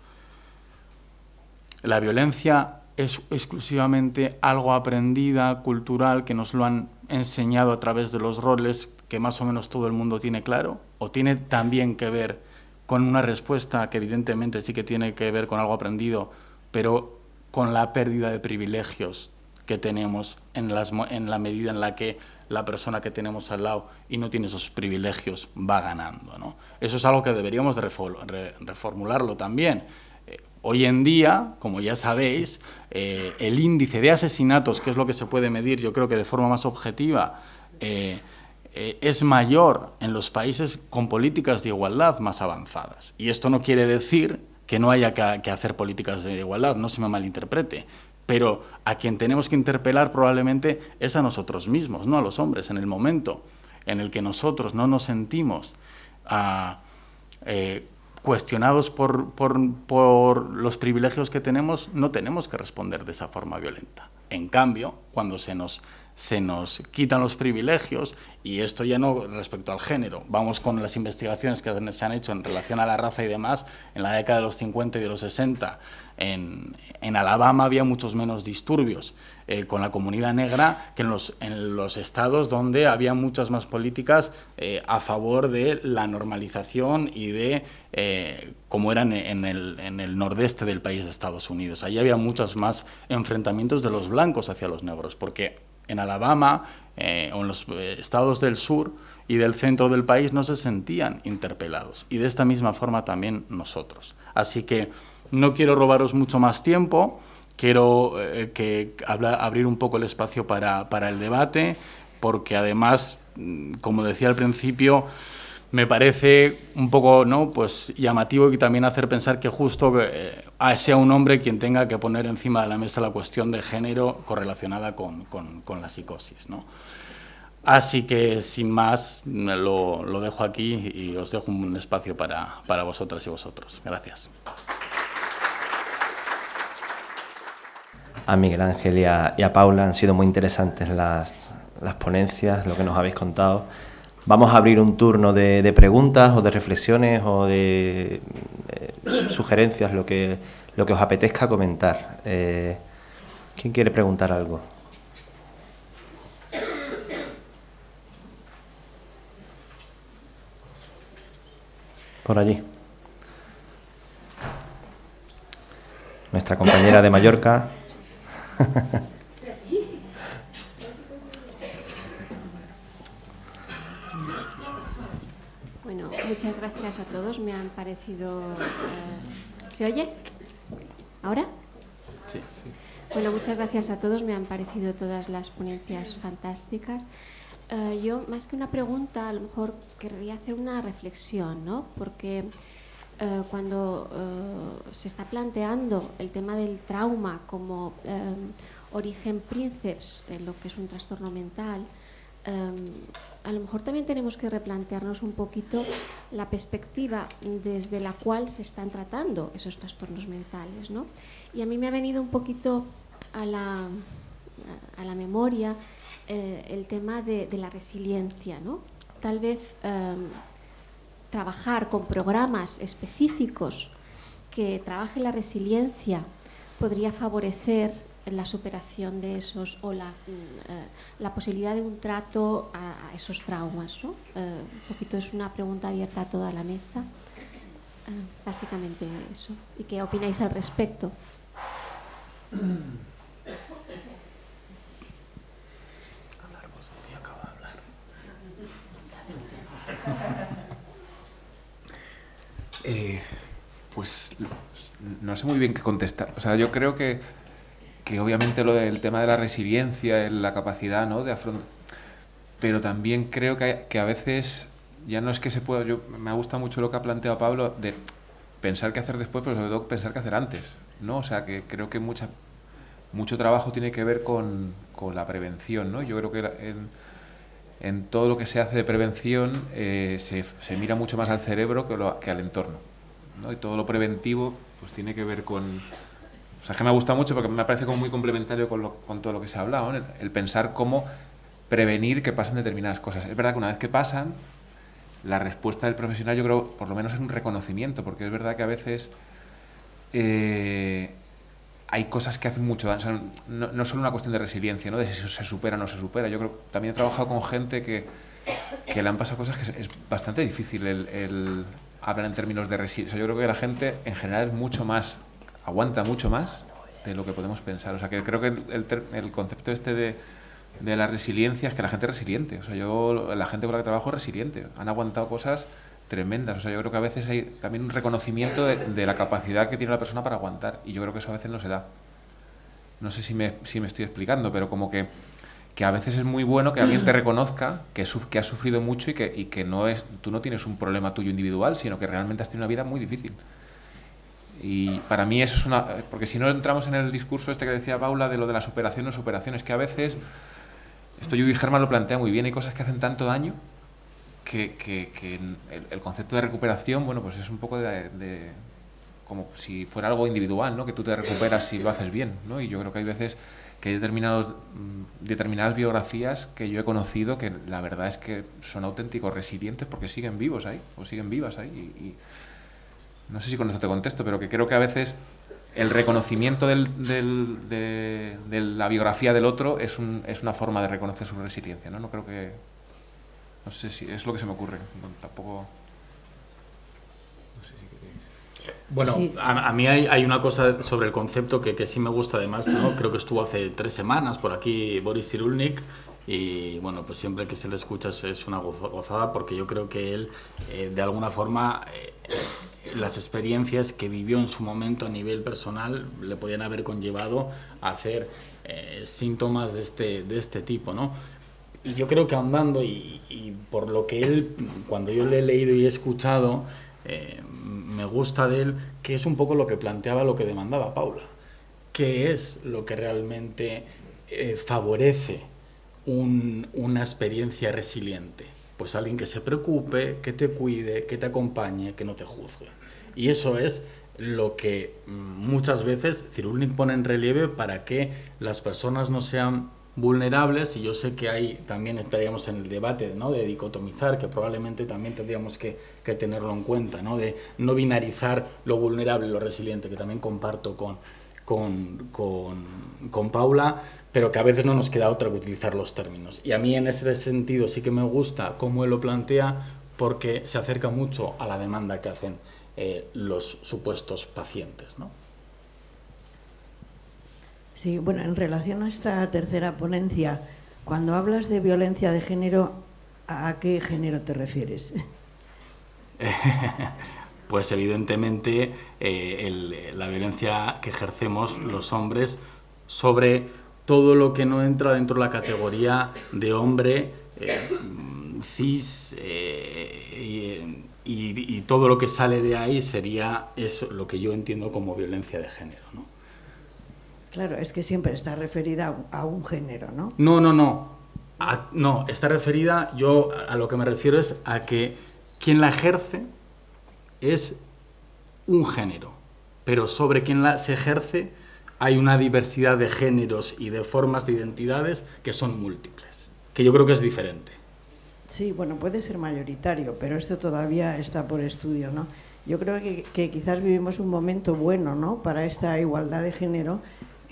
D: la violencia es exclusivamente algo aprendida, cultural, que nos lo han enseñado a través de los roles que más o menos todo el mundo tiene claro, o tiene también que ver con una respuesta que evidentemente sí que tiene que ver con algo aprendido, pero con la pérdida de privilegios que tenemos en la medida en la que la persona que tenemos al lado y no tiene esos privilegios va ganando, ¿no? Eso es algo que deberíamos de reformularlo también. Hoy en día, como ya sabéis, el índice de asesinatos, que es lo que se puede medir, yo creo que de forma más objetiva, es mayor en los países con políticas de igualdad más avanzadas. Y esto no quiere decir que no haya que hacer políticas de igualdad, no se me malinterprete, pero a quien tenemos que interpelar probablemente es a nosotros mismos, no a los hombres. En el momento en el que nosotros no nos sentimos cuestionados por los privilegios que tenemos, no tenemos que responder de esa forma violenta. En cambio, cuando se nos quitan los privilegios, y esto ya no respecto al género, vamos con las investigaciones que se han hecho en relación a la raza y demás, en la década de los 50 y de los 60, en Alabama había muchos menos disturbios con la comunidad negra que en los estados donde había muchas más políticas a favor de la normalización y de como eran en el nordeste del país de Estados Unidos. Allí había muchos más enfrentamientos de los blancos hacia los negros, porque en Alabama o en los estados del sur y del centro del país no se sentían interpelados. Y de esta misma forma también nosotros. Así que no quiero robaros mucho más tiempo, quiero abrir un poco el espacio para el debate, porque además, como decía al principio, me parece un poco, ¿no?, pues llamativo y también hacer pensar que justo sea un hombre quien tenga que poner encima de la mesa la cuestión de género correlacionada con la psicosis, ¿no? Así que, sin más, lo dejo aquí y os dejo un espacio para vosotras y vosotros. Gracias.
A: A Miguel Ángel y a Paula han sido muy interesantes las ponencias, lo que nos habéis contado. Vamos a abrir un turno de preguntas o de reflexiones o de sugerencias, lo que os apetezca comentar. ¿Quién quiere preguntar algo? Por allí. Nuestra compañera de Mallorca.
E: Bueno, muchas gracias a todos. Me han parecido... ¿Se oye? ¿Ahora?
D: Sí.
E: Bueno, muchas gracias a todos. Me han parecido todas las ponencias fantásticas. Yo, más que una pregunta, a lo mejor querría hacer una reflexión, ¿no? Porque cuando se está planteando el tema del trauma como origen princeps en lo que es un trastorno mental, a lo mejor también tenemos que replantearnos un poquito la perspectiva desde la cual se están tratando esos trastornos mentales, ¿no? Y a mí me ha venido un poquito a la memoria el tema de la resiliencia, ¿no? Tal vez trabajar con programas específicos que trabajen la resiliencia podría favorecer la superación de esos o la posibilidad de un trato a esos traumas, ¿no? Un poquito es una pregunta abierta a toda la mesa. Básicamente eso. ¿Y qué opináis al respecto?
B: Pues no sé muy bien qué contestar. O sea, yo creo que obviamente lo del tema de la resiliencia, la capacidad, ¿no?, de afrontar, pero también creo que a veces ya no es que se pueda. Me gusta mucho lo que ha planteado Pablo pensar qué hacer después, pero sobre todo pensar qué hacer antes, ¿no? O sea, que creo que mucho trabajo tiene que ver con la prevención, ¿no? Yo creo que en todo lo que se hace de prevención se mira mucho más al cerebro que al entorno, ¿no? Y todo lo preventivo pues tiene que ver con... O sea, que me gusta mucho porque me parece como muy complementario con todo lo que se ha hablado, ¿no? El pensar cómo prevenir que pasen determinadas cosas. Es verdad que una vez que pasan, la respuesta del profesional, yo creo, por lo menos es un reconocimiento, porque es verdad que a veces hay cosas que hacen mucho daño. O sea, no solo una cuestión de resiliencia, ¿no? De si eso se supera o no se supera. Yo creo que también he trabajado con gente que le han pasado cosas que es bastante difícil el hablar en términos de resiliencia. O sea, yo creo que la gente en general aguanta mucho más de lo que podemos pensar. O sea, que creo que el concepto este de la resiliencia es que la gente es resiliente. O sea, la gente con la que trabajo es resiliente. Han aguantado cosas tremendas. O sea, yo creo que a veces hay también un reconocimiento de la capacidad que tiene la persona para aguantar. Y yo creo que eso a veces no se da. No sé si me estoy explicando, pero como que a veces es muy bueno que alguien te reconozca que has sufrido mucho y que tú no tienes un problema tuyo individual, sino que realmente has tenido una vida muy difícil. Y para mí eso es porque si no entramos en el discurso este que decía Paula de lo de la superación o superación, es que a veces, esto Judy Herman lo plantea muy bien, hay cosas que hacen tanto daño que el concepto de recuperación, bueno, pues es un poco de como si fuera algo individual, ¿no? Que tú te recuperas si lo haces bien, ¿no? Y yo creo que hay veces que hay determinadas biografías que yo he conocido que la verdad es que son auténticos resilientes porque siguen vivos ahí, o siguen vivas ahí. Y no sé si con esto te contesto, pero que creo que a veces el reconocimiento de la biografía del otro es una forma de reconocer su resiliencia, ¿no? No creo que... No sé si es lo que se me ocurre. No, tampoco... No sé si queréis...
D: Bueno, sí. A mí hay una cosa sobre el concepto que sí me gusta además, ¿no? Creo que estuvo hace 3 semanas por aquí Boris Cyrulnik y bueno, pues siempre que se le escucha es una gozada porque yo creo que él de alguna forma las experiencias que vivió en su momento a nivel personal le podían haber conllevado a hacer síntomas de este tipo, ¿no? Y yo creo que ahondando y por lo que él, cuando yo le he leído y he escuchado, me gusta de él, que es un poco lo que planteaba, lo que demandaba Paula. ¿Qué es lo que realmente favorece una experiencia resiliente? Pues alguien que se preocupe, que te cuide, que te acompañe, que no te juzgue. Y eso es lo que muchas veces Cyrulnik pone en relieve para que las personas no sean vulnerables, y yo sé que ahí también estaríamos en el debate, ¿no? De dicotomizar, que probablemente también tendríamos que tenerlo en cuenta, ¿no? De no binarizar lo vulnerable y lo resiliente, que también comparto con Paula, pero que a veces no nos queda otra que utilizar los términos. Y a mí en ese sentido sí que me gusta cómo él lo plantea, porque se acerca mucho a la demanda que hacen los supuestos pacientes, ¿no?
F: Sí, bueno, en relación a esta tercera ponencia, cuando hablas de violencia de género, ¿a qué género te refieres?
D: Pues evidentemente la violencia que ejercemos los hombres sobre todo lo que no entra dentro de la categoría de hombre cis y todo lo que sale de ahí sería eso, lo que yo entiendo como violencia de género, ¿no?
F: Claro, es que siempre está referida a un género, ¿no?
D: No. No, está referida, yo a lo que me refiero es a que quien la ejerce es un género, pero sobre quien se ejerce hay una diversidad de géneros y de formas de identidades que son múltiples, que yo creo que es diferente.
F: Sí, bueno, puede ser mayoritario, pero esto todavía está por estudio, ¿no? Yo creo que quizás vivimos un momento bueno, ¿no?, para esta igualdad de género,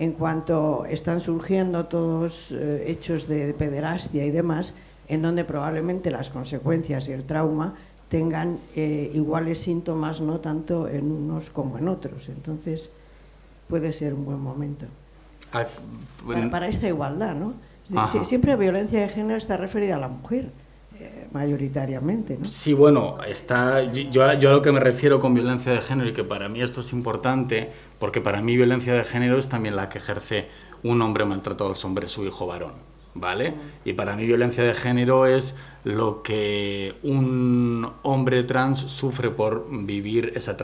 F: en cuanto están surgiendo todos hechos de pederastia y demás, en donde probablemente las consecuencias y el trauma tengan iguales síntomas, no tanto en unos como en otros. Entonces, puede ser un buen momento para esta igualdad, ¿no? Siempre violencia de género está referida a la mujer, mayoritariamente, ¿no?
D: Sí, bueno, yo a lo que me refiero con violencia de género, y que para mí esto es importante, porque para mí violencia de género es también la que ejerce un hombre maltratador sobre su hijo varón, ¿vale? Y para mí violencia de género es lo que un hombre trans sufre por vivir esa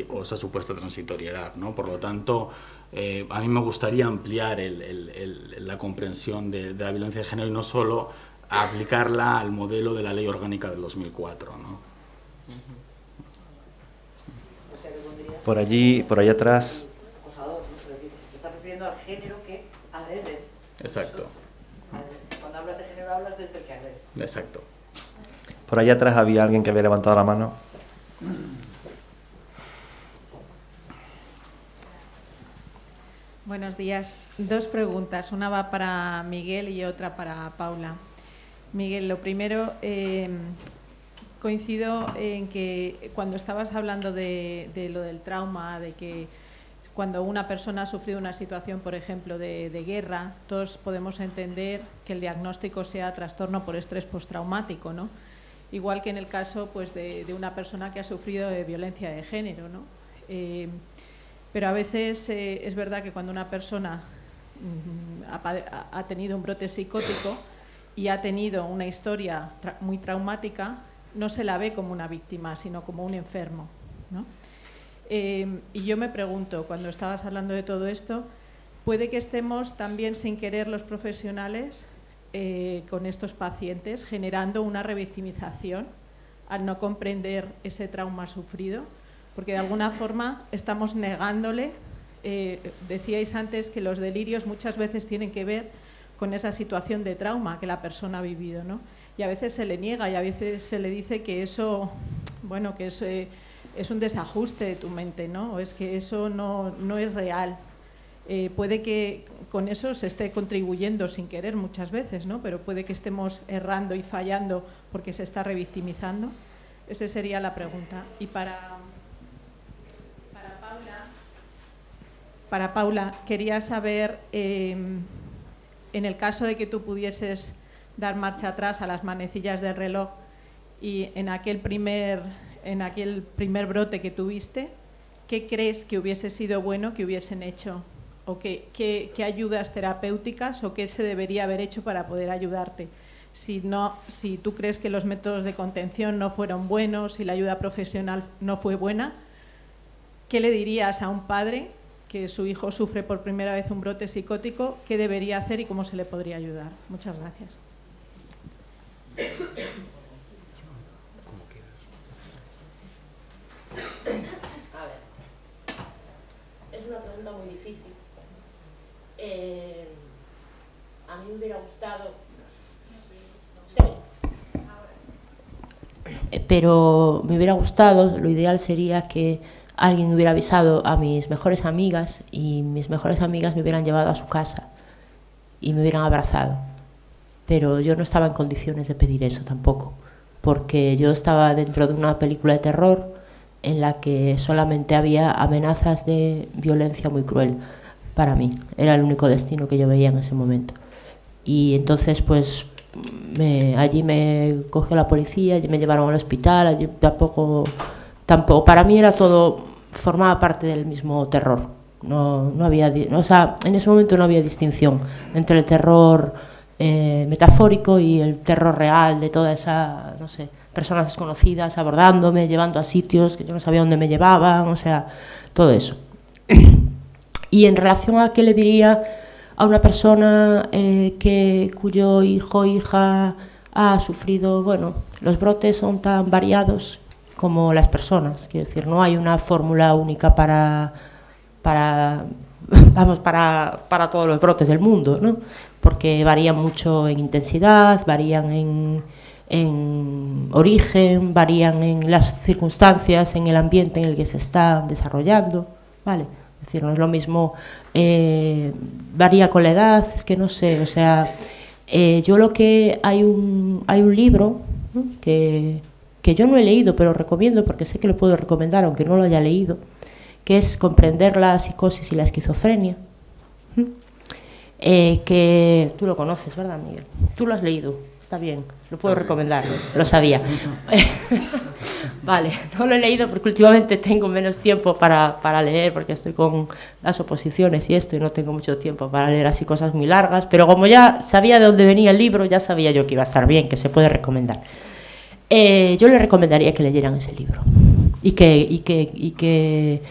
D: o esa supuesta transitoriedad, ¿no? Por lo tanto, a mí me gustaría ampliar la comprensión de la violencia de género y no solo aplicarla al modelo de la Ley Orgánica del 2004, ¿no?
A: Por allí atrás.
G: Acosador, ¿no? Te estás refiriendo al género que agrede.
D: Exacto.
G: Cuando hablas de género hablas desde el que agrede.
D: Exacto.
A: Por allá atrás había alguien que había levantado la mano.
H: Buenos días. 2 preguntas. Una va para Miguel y otra para Paula. Miguel, lo primero, coincido en que cuando estabas hablando de lo del trauma, de que cuando una persona ha sufrido una situación, por ejemplo, de guerra, todos podemos entender que el diagnóstico sea trastorno por estrés postraumático, ¿no? Igual que en el caso pues, de una persona que ha sufrido de violencia de género, ¿no? Pero a veces es verdad que cuando una persona ha tenido un brote psicótico y ha tenido una historia muy traumática, no se la ve como una víctima, sino como un enfermo, ¿no? Y yo me pregunto, cuando estabas hablando de todo esto, ¿puede que estemos también sin querer los profesionales con estos pacientes generando una revictimización al no comprender ese trauma sufrido? Porque de alguna forma estamos negándole, decíais antes que los delirios muchas veces tienen que ver con esa situación de trauma que la persona ha vivido, ¿no? Y a veces se le niega y a veces se le dice que eso, bueno, que eso es un desajuste de tu mente, ¿no? O es que eso no es real. Puede que con eso se esté contribuyendo sin querer muchas veces, ¿no? Pero puede que estemos errando y fallando porque se está revictimizando. Esa sería la pregunta. Y para Paula, quería saber, en el caso de que tú pudieses dar marcha atrás a las manecillas del reloj y en aquel primer brote que tuviste, ¿qué crees que hubiese sido bueno que hubiesen hecho? ¿O qué ayudas terapéuticas o qué se debería haber hecho para poder ayudarte? Si tú crees que los métodos de contención no fueron buenos, si la ayuda profesional no fue buena, ¿qué le dirías a un padre que su hijo sufre por primera vez un brote psicótico? ¿Qué debería hacer y cómo se le podría ayudar? Muchas gracias.
C: A ver, es una pregunta muy difícil. A mí me hubiera gustado... Sí. Pero me hubiera gustado, lo ideal sería que alguien hubiera avisado a mis mejores amigas y mis mejores amigas me hubieran llevado a su casa y me hubieran abrazado. Pero yo no estaba en condiciones de pedir eso tampoco, porque yo estaba dentro de una película de terror en la que solamente había amenazas de violencia muy cruel para mí. Era el único destino que yo veía en ese momento. Y entonces, pues, allí me cogió la policía, allí me llevaron al hospital, allí tampoco para mí era todo, formaba parte del mismo terror. No había, o sea, en ese momento no había distinción entre el terror metafórico y el terror real de toda esa, no sé, personas desconocidas abordándome, llevando a sitios que yo no sabía dónde me llevaban, o sea, todo eso. Y en relación a qué le diría a una persona cuyo hijo o hija ha sufrido, bueno, los brotes son tan variados como las personas, quiero decir, no hay una fórmula única para todos los brotes del mundo, ¿no? Porque varían mucho en intensidad, varían en origen, varían en las circunstancias, en el ambiente en el que se está desarrollando, ¿vale? Es decir, no es lo mismo, varía con la edad, es que no sé, o sea, yo lo que hay un libro, ¿no? que yo no he leído, pero recomiendo porque sé que lo puedo recomendar aunque no lo haya leído, que es Comprender la psicosis y la esquizofrenia, que tú lo conoces, ¿verdad, Miguel? Tú lo has leído, Está bien, lo puedo recomendar, lo sabía. Vale, no lo he leído porque últimamente tengo menos tiempo para leer, porque estoy con las oposiciones y esto, y no tengo mucho tiempo para leer así cosas muy largas, pero como ya sabía de dónde venía el libro, ya sabía yo que iba a estar bien, que se puede recomendar. Yo le recomendaría que leyeran ese libro y que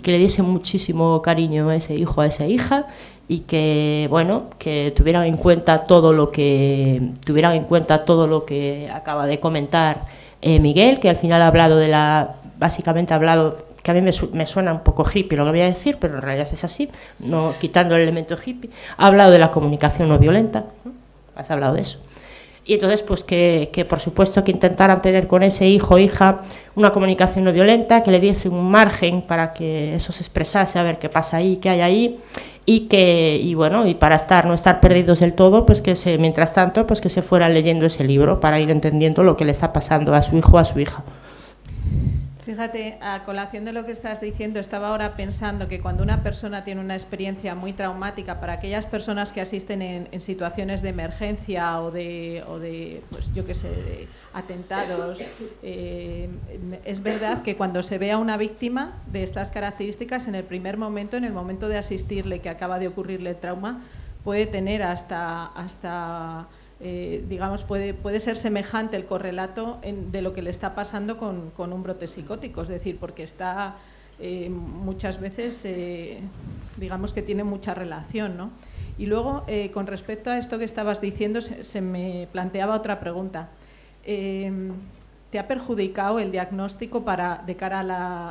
C: le diesen muchísimo cariño a ese hijo, a esa hija, y que, bueno, que tuvieran en cuenta todo lo que acaba de comentar Miguel, que al final ha hablado básicamente ha hablado, que a mí me suena un poco hippie lo que voy a decir, pero en realidad es así, no quitando el elemento hippie. Ha hablado de la comunicación no violenta, ¿no? Has hablado de eso. Y entonces, pues que por supuesto que intentaran tener con ese hijo o hija una comunicación no violenta, que le diese un margen para que eso se expresase, a ver qué pasa ahí, qué hay ahí, y bueno, y para no estar perdidos del todo, pues mientras tanto, pues que se fueran leyendo ese libro para ir entendiendo lo que le está pasando a su hijo o a su hija.
H: Fíjate, a colación de lo que estás diciendo, estaba ahora pensando que cuando una persona tiene una experiencia muy traumática, para aquellas personas que asisten en situaciones de emergencia o de pues yo qué sé, de atentados, es verdad que cuando se ve a una víctima de estas características, en el primer momento, en el momento de asistirle, que acaba de ocurrirle el trauma, puede tener digamos, puede ser semejante el correlato de lo que le está pasando con un brote psicótico, es decir, porque está muchas veces, digamos que tiene mucha relación, ¿no? Y luego, con respecto a esto que estabas diciendo, se me planteaba otra pregunta. ¿Te ha perjudicado el diagnóstico de cara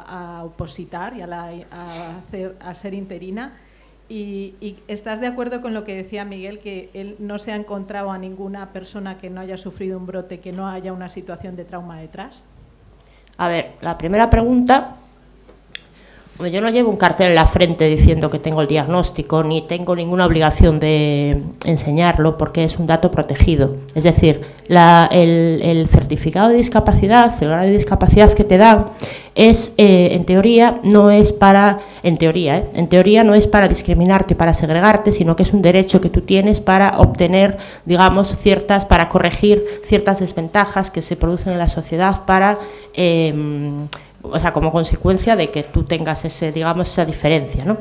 H: a opositar y a ser interina? ¿Y estás de acuerdo con lo que decía Miguel, que él no se ha encontrado a ninguna persona que no haya sufrido un brote, que no haya una situación de trauma detrás?
C: A ver, la primera pregunta, yo no llevo un cartel en la frente diciendo que tengo el diagnóstico, ni tengo ninguna obligación de enseñarlo, porque es un dato protegido. Es decir, el certificado de discapacidad, el grado de discapacidad que te dan, en teoría no es para discriminarte, para segregarte, sino que es un derecho que tú tienes para obtener, digamos, para corregir ciertas desventajas que se producen en la sociedad o sea, como consecuencia de que tú tengas esa diferencia, ¿no?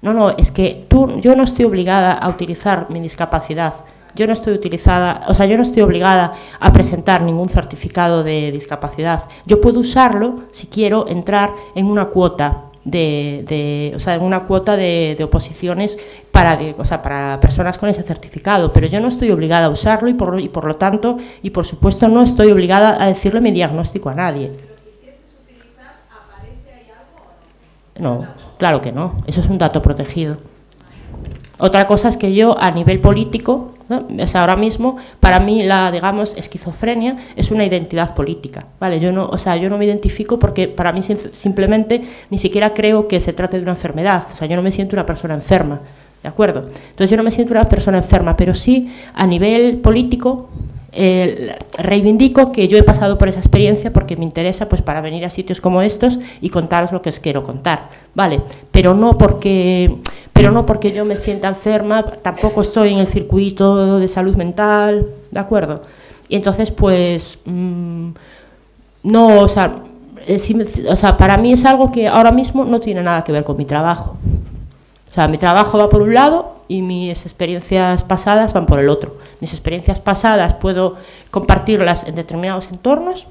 C: No, es que yo no estoy obligada a utilizar mi discapacidad. Yo no estoy obligada a presentar ningún certificado de discapacidad. Yo puedo usarlo si quiero entrar en una cuota de oposiciones para personas con ese certificado, pero yo no estoy obligada a usarlo y por lo tanto, y por supuesto no estoy obligada a decirle mi diagnóstico a nadie.
H: ¿Y si ese se utiliza, aparece ahí algo o no?
C: No, claro que no, eso es un dato protegido. Otra cosa es que yo, a nivel político, ¿no? O sea, ahora mismo, para mí digamos, esquizofrenia es una identidad política, ¿vale? Yo no me identifico porque para mí simplemente ni siquiera creo que se trate de una enfermedad, o sea, yo no me siento una persona enferma, ¿de acuerdo? Entonces yo no me siento una persona enferma, pero sí, a nivel político, reivindico que yo he pasado por esa experiencia porque me interesa, pues, para venir a sitios como estos y contaros lo que os quiero contar, ¿vale? Pero no porque yo me sienta enferma, tampoco estoy en el circuito de salud mental, ¿de acuerdo? Y entonces, pues, no, o sea, para mí es algo que ahora mismo no tiene nada que ver con mi trabajo. O sea, mi trabajo va por un lado y mis experiencias pasadas van por el otro. Mis experiencias pasadas puedo compartirlas en determinados entornos,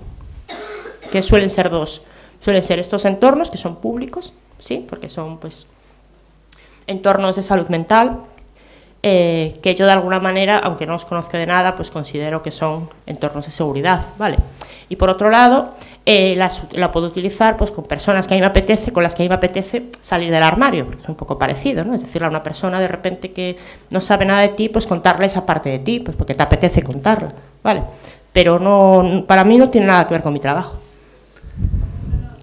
C: que suelen ser dos. Suelen ser estos entornos que son públicos, ¿sí? Porque son, pues, entornos de salud mental, que yo de alguna manera, aunque no os conozco de nada, pues considero que son entornos de seguridad, ¿vale? Y por otro lado, la puedo utilizar, pues, con personas que a mí me apetece, con las que a mí me apetece salir del armario, porque es un poco parecido, ¿no? Es decir, a una persona de repente que no sabe nada de ti, pues contarle esa parte de ti, pues porque te apetece contarla, ¿vale? Pero no, para mí no tiene nada que ver con mi trabajo.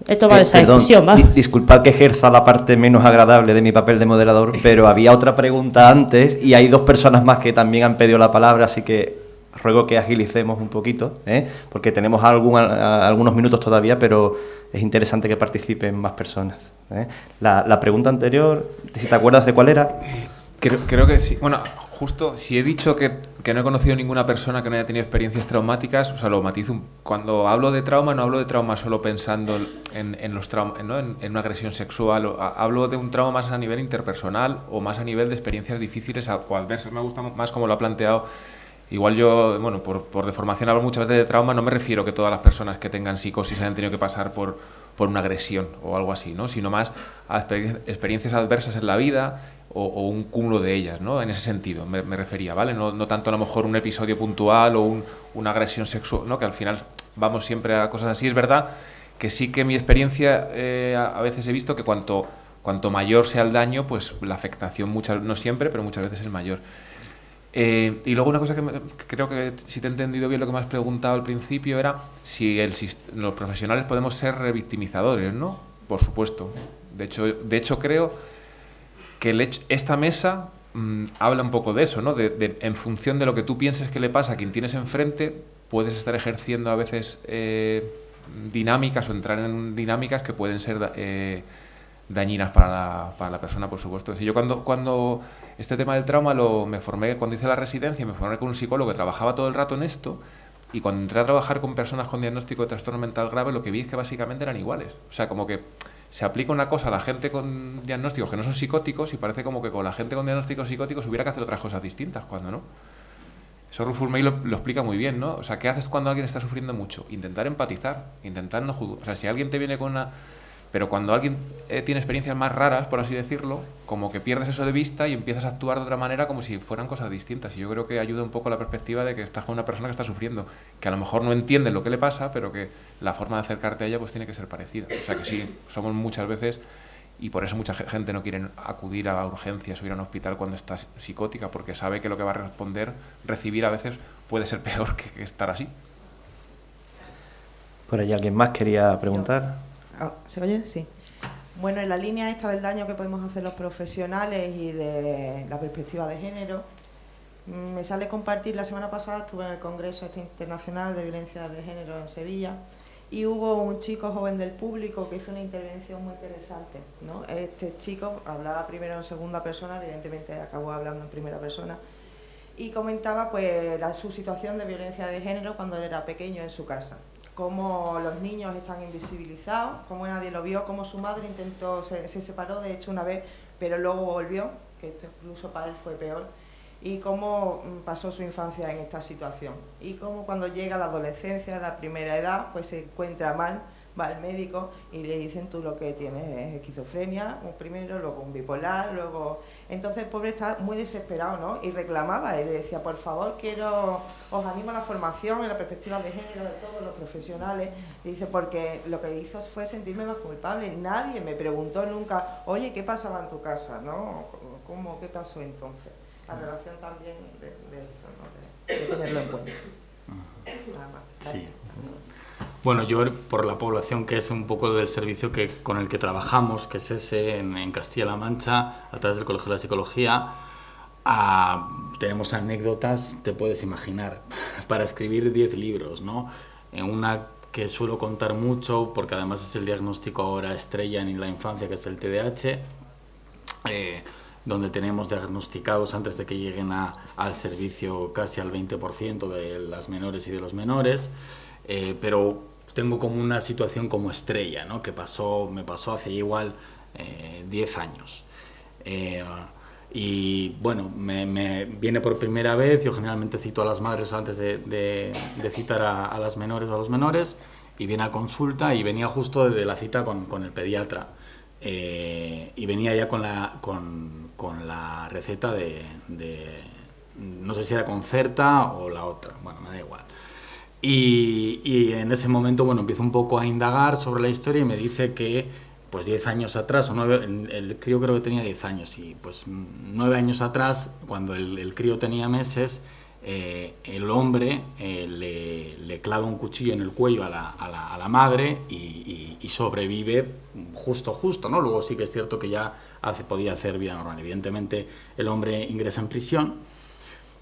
C: He tomado esa decisión, ¿vale?
A: Disculpad que ejerza la parte menos agradable de mi papel de moderador, pero había otra pregunta antes y hay dos personas más que también han pedido la palabra, así que ruego que agilicemos un poquito, porque tenemos algunos minutos todavía, pero es interesante que participen más personas. La pregunta anterior, si te acuerdas de cuál era.
B: Creo que sí. Bueno, justo, si he dicho que no he conocido ninguna persona que no haya tenido experiencias traumáticas, o sea, lo matizo. Cuando hablo de trauma, no hablo de trauma solo pensando en los traumas, ¿no? en una agresión sexual. Hablo de un trauma más a nivel interpersonal o más a nivel de experiencias difíciles o adversas. Me gusta más como lo ha planteado. Igual yo, bueno, por deformación hablo muchas veces de trauma, no me refiero que todas las personas que tengan psicosis hayan tenido que pasar por una agresión o algo así, ¿no? Sino más a experiencias adversas en la vida o un cúmulo de ellas, ¿no? En ese sentido me refería, ¿vale? No tanto a lo mejor un episodio puntual o una agresión sexual, ¿no? Que al final vamos siempre a cosas así. Es verdad que sí que mi experiencia a veces he visto que cuanto mayor sea el daño, pues la afectación, no siempre, pero muchas veces es mayor. Y luego una cosa que creo que si te he entendido bien lo que me has preguntado al principio era si los profesionales podemos ser revictimizadores, ¿no? Por supuesto. De hecho creo que esta mesa habla un poco de eso, ¿no? En función de lo que tú pienses que le pasa a quien tienes enfrente, puedes estar ejerciendo a veces dinámicas o entrar en dinámicas que pueden ser dañinas para la persona, por supuesto. Yo cuando este tema del trauma me formé, cuando hice la residencia, me formé con un psicólogo que trabajaba todo el rato en esto, y cuando entré a trabajar con personas con diagnóstico de trastorno mental grave, lo que vi es que básicamente eran iguales. O sea, como que se aplica una cosa a la gente con diagnósticos que no son psicóticos y parece como que con la gente con diagnósticos psicóticos hubiera que hacer otras cosas distintas, cuando no. Eso Rufus May lo explica muy bien, ¿no? O sea, ¿qué haces cuando alguien está sufriendo mucho? Intentar empatizar, intentar no juzgar. O sea, si alguien te viene con una... Pero cuando alguien tiene experiencias más raras, por así decirlo, como que pierdes eso de vista y empiezas a actuar de otra manera como si fueran cosas distintas. Y yo creo que ayuda un poco la perspectiva de que estás con una persona que está sufriendo, que a lo mejor no entiende lo que le pasa, pero que la forma de acercarte a ella pues tiene que ser parecida. O sea que sí, somos muchas veces, y por eso mucha gente no quiere acudir a urgencias o ir a un hospital cuando está psicótica, porque sabe que lo que va a recibir a veces puede ser peor que estar así.
A: ¿Por ahí alguien más quería preguntar?
I: ¿Se oye? Sí. Bueno, en la línea esta del daño que podemos hacer los profesionales y de la perspectiva de género, me sale compartir, la semana pasada estuve en el Congreso Internacional de Violencia de Género en Sevilla y hubo un chico joven del público que hizo una intervención muy interesante, ¿no? Este chico hablaba primero en segunda persona, evidentemente acabó hablando en primera persona, y comentaba pues su situación de violencia de género cuando él era pequeño en su casa. Cómo los niños están invisibilizados, cómo nadie lo vio, cómo su madre se separó de hecho una vez, pero luego volvió, que esto incluso para él fue peor, y cómo pasó su infancia en esta situación. Y cómo cuando llega la adolescencia, la primera edad, pues se encuentra mal, va al médico y le dicen tú lo que tienes es esquizofrenia, primero, luego un bipolar, luego... Entonces el pobre está muy desesperado, ¿no? Y reclamaba y decía, por favor, os animo a la formación en la perspectiva de género de todos los profesionales. Y dice, porque lo que hizo fue sentirme más culpable. Nadie me preguntó nunca, oye, ¿qué pasaba en tu casa? ¿No? ¿Qué pasó entonces? La relación también de eso, ¿no? De tenerlo en cuenta. Nada más.
D: Sí. Bueno, yo por la población que es un poco del servicio con el que trabajamos, que es ese en Castilla-La Mancha, a través del Colegio de la Psicología, tenemos anécdotas, te puedes imaginar, para escribir 10 libros, ¿no? Una que suelo contar mucho, porque además es el diagnóstico ahora estrella en la infancia, que es el TDAH, donde tenemos diagnosticados antes de que lleguen al servicio casi al 20% de las menores y de los menores, pero tengo como una situación como estrella, ¿no? Que me pasó hace igual 10 años. Y bueno, me viene por primera vez. Yo generalmente cito a las madres antes de citar a las menores o a los menores, y viene a consulta y venía justo desde la cita con el pediatra. Y venía ya con la receta de no sé si era Concerta o la otra, bueno, me da igual. Y en ese momento, bueno, empiezo un poco a indagar sobre la historia y me dice que, pues 10 años atrás, o 9, el crío creo que tenía 10 años, y pues 9 años atrás, cuando el crío tenía meses, el hombre le clava un cuchillo en el cuello a la madre y sobrevive justo, ¿no? Luego sí que es cierto que ya podía hacer vida normal. Evidentemente el hombre ingresa en prisión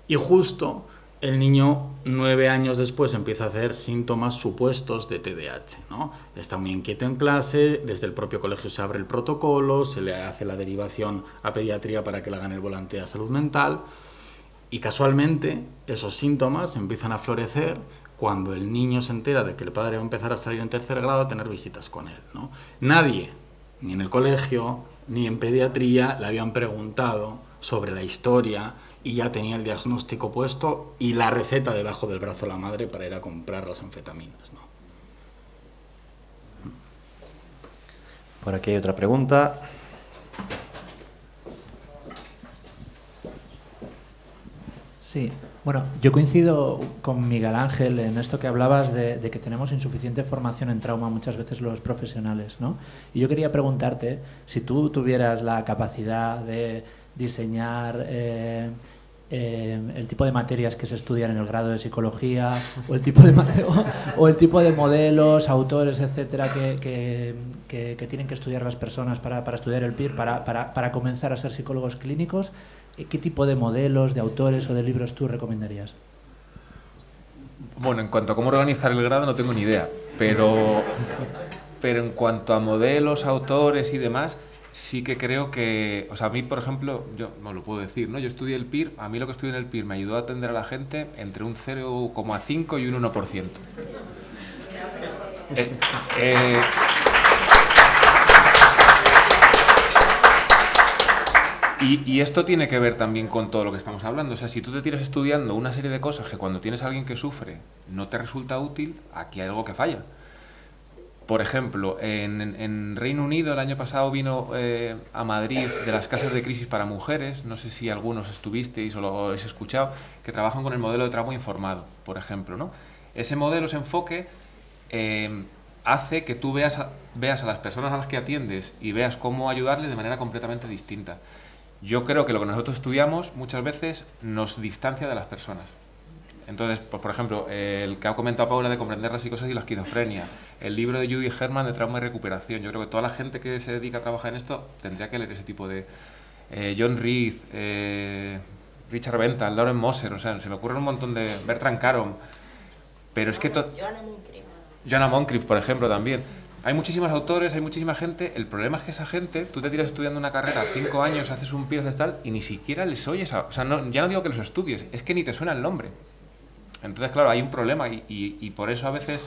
D: y justo el niño 9 años después empieza a hacer síntomas supuestos de TDAH, ¿no? Está muy inquieto en clase, desde el propio colegio se abre el protocolo, se le hace la derivación a pediatría para que le hagan el volante a salud mental. Y casualmente esos síntomas empiezan a florecer cuando el niño se entera de que el padre va a empezar a salir en tercer grado a tener visitas con él, ¿no? Nadie, ni en el colegio, ni en pediatría, le habían preguntado sobre la historia y ya tenía el diagnóstico puesto y la receta debajo del brazo de la madre para ir a comprar las anfetaminas, ¿no?
A: Por aquí hay otra pregunta.
J: Sí, bueno, yo coincido con Miguel Ángel en esto que hablabas de que tenemos insuficiente formación en trauma muchas veces los profesionales, ¿no? Y yo quería preguntarte si tú tuvieras la capacidad de diseñar el tipo de materias que se estudian en el grado de psicología o el tipo de modelos, autores, etcétera, que tienen que estudiar las personas para estudiar el PIR, para comenzar a ser psicólogos clínicos. ¿Qué tipo de modelos, de autores o de libros tú recomendarías?
B: Bueno, en cuanto a cómo organizar el grado no tengo ni idea, pero en cuanto a modelos, autores y demás, sí que creo que, o sea, a mí, por ejemplo, yo no lo puedo decir, ¿no? Yo estudié el PIR, a mí lo que estudié en el PIR me ayudó a atender a la gente entre un 0,5 y un 1%. Y esto tiene que ver también con todo lo que estamos hablando. O sea, si tú te tiras estudiando una serie de cosas que cuando tienes a alguien que sufre no te resulta útil, aquí hay algo que falla. Por ejemplo, en Reino Unido el año pasado vino a Madrid de las casas de crisis para mujeres, no sé si algunos estuvisteis o lo habéis escuchado, que trabajan con el modelo de trauma informado, por ejemplo, ¿no? Ese modelo, ese enfoque, hace que tú veas a las personas a las que atiendes y veas cómo ayudarles de manera completamente distinta. Yo creo que lo que nosotros estudiamos muchas veces nos distancia de las personas. Entonces, pues, por ejemplo, el que ha comentado Paula de comprender la psicosis y la esquizofrenia, el libro de Judy Herman de trauma y recuperación. Yo creo que toda la gente que se dedica a trabajar en esto tendría que leer ese tipo de... John Reed, Richard Bentham, Lauren Moser, o sea, se me ocurre un montón de... Bertrand Caron, pero es que... Joanna Moncrief, por ejemplo, también. Hay muchísimos autores, hay muchísima gente. El problema es que esa gente, tú te tiras estudiando una carrera 5 años, haces un PIR de tal y ni siquiera les oyes. O sea, no, ya no digo que los estudies, es que ni te suena el nombre. Entonces, claro, hay un problema y por eso a veces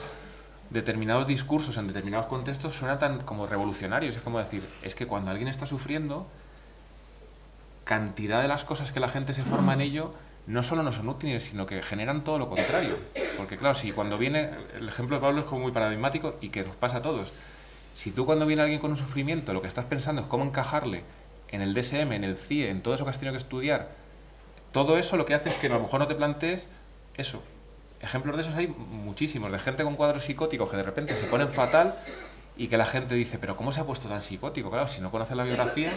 B: determinados discursos en determinados contextos suenan tan como revolucionarios. Es como decir, es que cuando alguien está sufriendo, cantidad de las cosas que la gente se forma en ello no solo no son útiles, sino que generan todo lo contrario. Porque claro, si cuando viene, el ejemplo de Pablo es como muy paradigmático y que nos pasa a todos. Si tú cuando viene alguien con un sufrimiento, lo que estás pensando es cómo encajarle en el DSM, en el CIE, en todo eso que has tenido que estudiar, todo eso lo que hace es que a lo mejor no te plantees eso. Ejemplos de esos hay muchísimos, de gente con cuadros psicóticos que de repente se ponen fatal y que la gente dice, pero ¿cómo se ha puesto tan psicótico? Claro, si no conoces la biografía,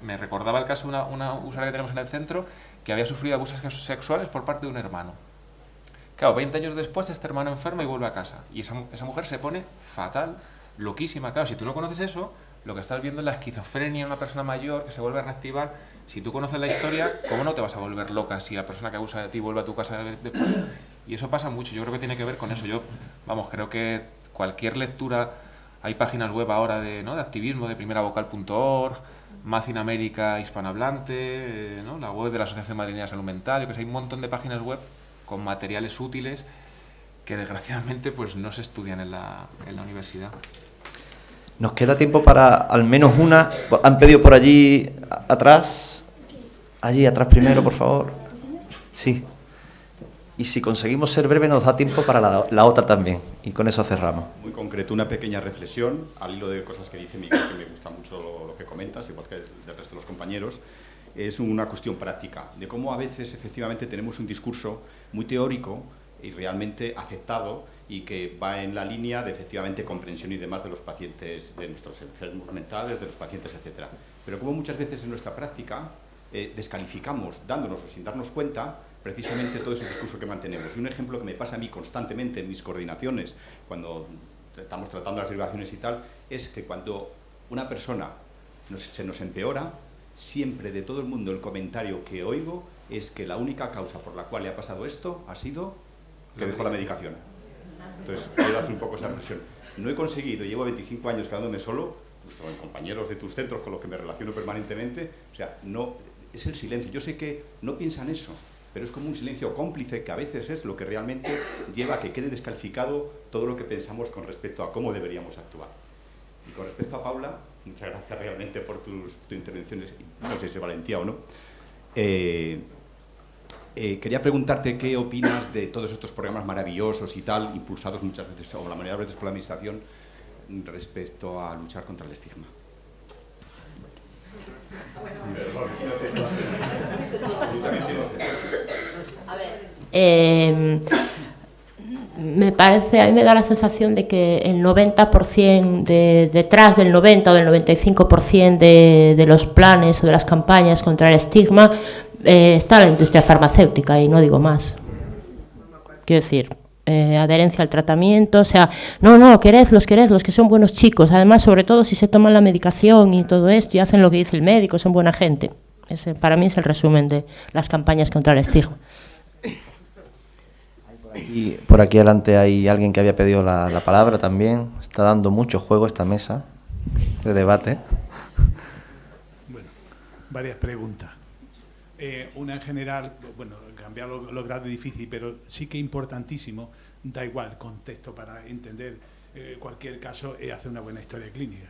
B: me recordaba el caso de una usuaria que tenemos en el centro que había sufrido abusos sexuales por parte de un hermano. Claro, 20 años después este hermano enferma y vuelve a casa. Y esa mujer se pone fatal, loquísima. Claro, si tú no conoces eso, lo que estás viendo es la esquizofrenia de una persona mayor que se vuelve a reactivar. Si tú conoces la historia, ¿cómo no te vas a volver loca si la persona que abusa de ti vuelve a tu casa después? Y eso pasa mucho, yo creo que tiene que ver con eso. Yo, vamos, creo que cualquier lectura... Hay páginas web ahora de activismo, de primeravocal.org, Math in America hispanohablante, ¿no? La web de la Asociación Madrileña de Salud Mental. Yo que sé, hay un montón de páginas web con materiales útiles que desgraciadamente pues no se estudian en la universidad.
A: Nos queda tiempo para al menos una. Han pedido por allí atrás. Allí atrás primero, por favor. Sí. Y si conseguimos ser breve nos da tiempo para la otra también. Y con eso cerramos.
K: Muy concreto, una pequeña reflexión al hilo de cosas que dice Miguel, que me gusta mucho lo que comentas, igual que del resto de los compañeros. Es una cuestión práctica, de cómo a veces efectivamente tenemos un discurso muy teórico y realmente aceptado y que va en la línea de efectivamente comprensión y demás de los pacientes, de nuestros enfermos mentales, de los pacientes, etcétera. Pero como muchas veces en nuestra práctica descalificamos, dándonos o sin darnos cuenta, precisamente todo ese discurso que mantenemos. Y un ejemplo que me pasa a mí constantemente en mis coordinaciones, cuando estamos tratando las derivaciones y tal, es que cuando una persona se nos empeora, siempre de todo el mundo el comentario que oigo es que la única causa por la cual le ha pasado esto ha sido que dejó la medicación. Entonces, quiero hacer un poco esa reflexión. No he conseguido, llevo 25 años quedándome solo, incluso en compañeros de tus centros con los que me relaciono permanentemente, o sea, no, es el silencio. Yo sé que no piensan eso, pero es como un silencio cómplice que a veces es lo que realmente lleva a que quede descalificado todo lo que pensamos con respecto a cómo deberíamos actuar. Y con respecto a Paula, muchas gracias realmente por tus intervenciones, no sé si es valentía o no. Quería preguntarte qué opinas de todos estos programas maravillosos y tal, impulsados muchas veces, o la mayoría de veces por la Administración, respecto a luchar contra el estigma.
C: Me parece, a mí me da la sensación de que el 90%, detrás del 90 o del 95% de los planes o de las campañas contra el estigma está la industria farmacéutica, y no digo más. Quiero decir, adherencia al tratamiento, o sea, no, queredlos, que son buenos chicos, además, sobre todo si se toman la medicación y todo esto y hacen lo que dice el médico, son buena gente. Ese, para mí, es el resumen de las campañas contra el estigma.
A: Y por aquí adelante hay alguien que había pedido la palabra también. Está dando mucho juego esta mesa de debate.
L: Bueno, varias preguntas. Una en general, bueno, cambiar los grados es difícil, pero sí que es importantísimo, da igual el contexto para entender cualquier caso, es hacer una buena historia clínica.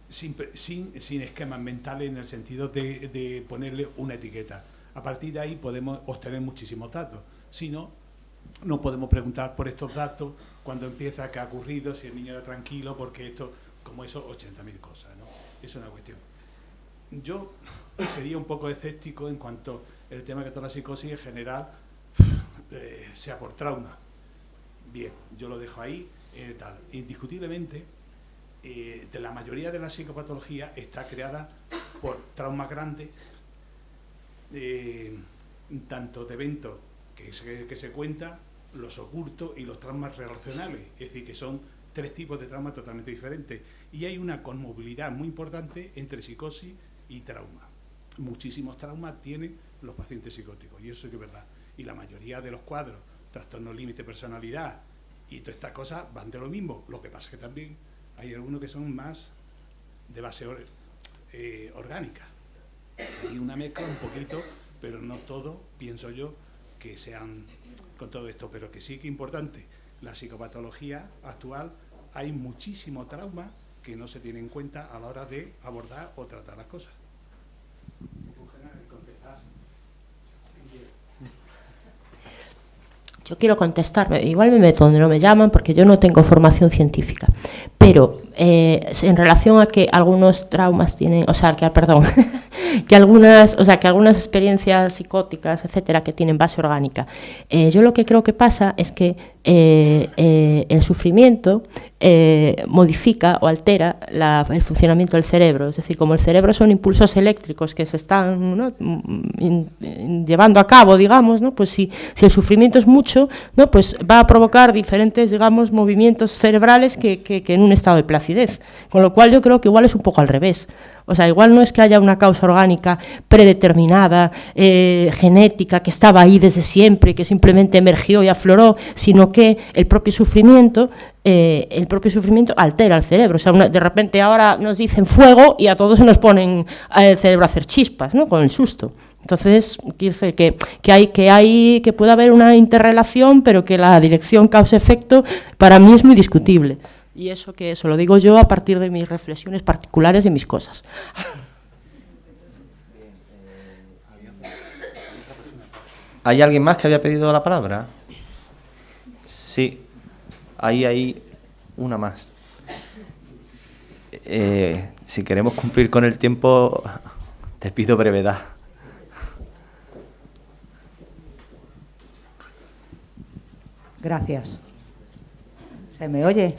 L: Sin esquemas mentales en el sentido de ponerle una etiqueta. A partir de ahí podemos obtener muchísimos datos. Si no, no podemos preguntar por estos datos cuando empieza, qué ha ocurrido, si el niño era tranquilo, porque esto, como eso, 80.000 cosas, ¿no? Es una cuestión. Yo sería un poco escéptico en cuanto al tema que toda la psicosis en general sea por trauma. Bien, yo lo dejo ahí, tal. Indiscutiblemente, de la mayoría de la psicopatología está creada por traumas grandes, tanto de eventos que se cuentan, los ocultos y los traumas relacionales, es decir, que son 3 tipos de traumas totalmente diferentes. Y hay una conmovilidad muy importante entre psicosis y trauma. Muchísimos traumas tienen los pacientes psicóticos, y eso es que es verdad. Y la mayoría de los cuadros, trastornos límite de personalidad y todas estas cosas van de lo mismo. Lo que pasa es que también hay algunos que son más de base orgánica. Hay una mezcla un poquito, pero no todo, pienso yo, que sean con todo esto, pero que sí que es importante. La psicopatología actual, hay muchísimo trauma que no se tiene en cuenta a la hora de abordar o tratar las cosas.
C: Yo quiero contestar, igual me meto donde no me llaman porque yo no tengo formación científica, pero en relación a que algunos traumas tienen, o sea, que algunas experiencias psicóticas, etcétera, que tienen base orgánica. Yo lo que creo que pasa es que el sufrimiento modifica o altera el funcionamiento del cerebro. Es decir, como el cerebro son impulsos eléctricos que se están, ¿no?, llevando a cabo, digamos, ¿no?, pues si el sufrimiento es mucho, ¿no?, pues va a provocar diferentes, digamos, movimientos cerebrales que en un estado de placidez. Con lo cual yo creo que igual es un poco al revés. O sea, igual no es que haya una causa orgánica predeterminada, genética, que estaba ahí desde siempre y que simplemente emergió y afloró, sino que el propio sufrimiento altera el cerebro. O sea, de repente ahora nos dicen fuego y a todos se nos ponen el cerebro a hacer chispas, ¿no?, con el susto. Entonces, dice que puede haber una interrelación, pero que la dirección causa-efecto para mí es muy discutible. Y eso lo digo yo a partir de mis reflexiones particulares de mis cosas.
A: ¿Hay alguien más que había pedido la palabra? Sí, ahí hay una más. Si queremos cumplir con el tiempo, te pido brevedad.
G: Gracias. ¿Se me oye?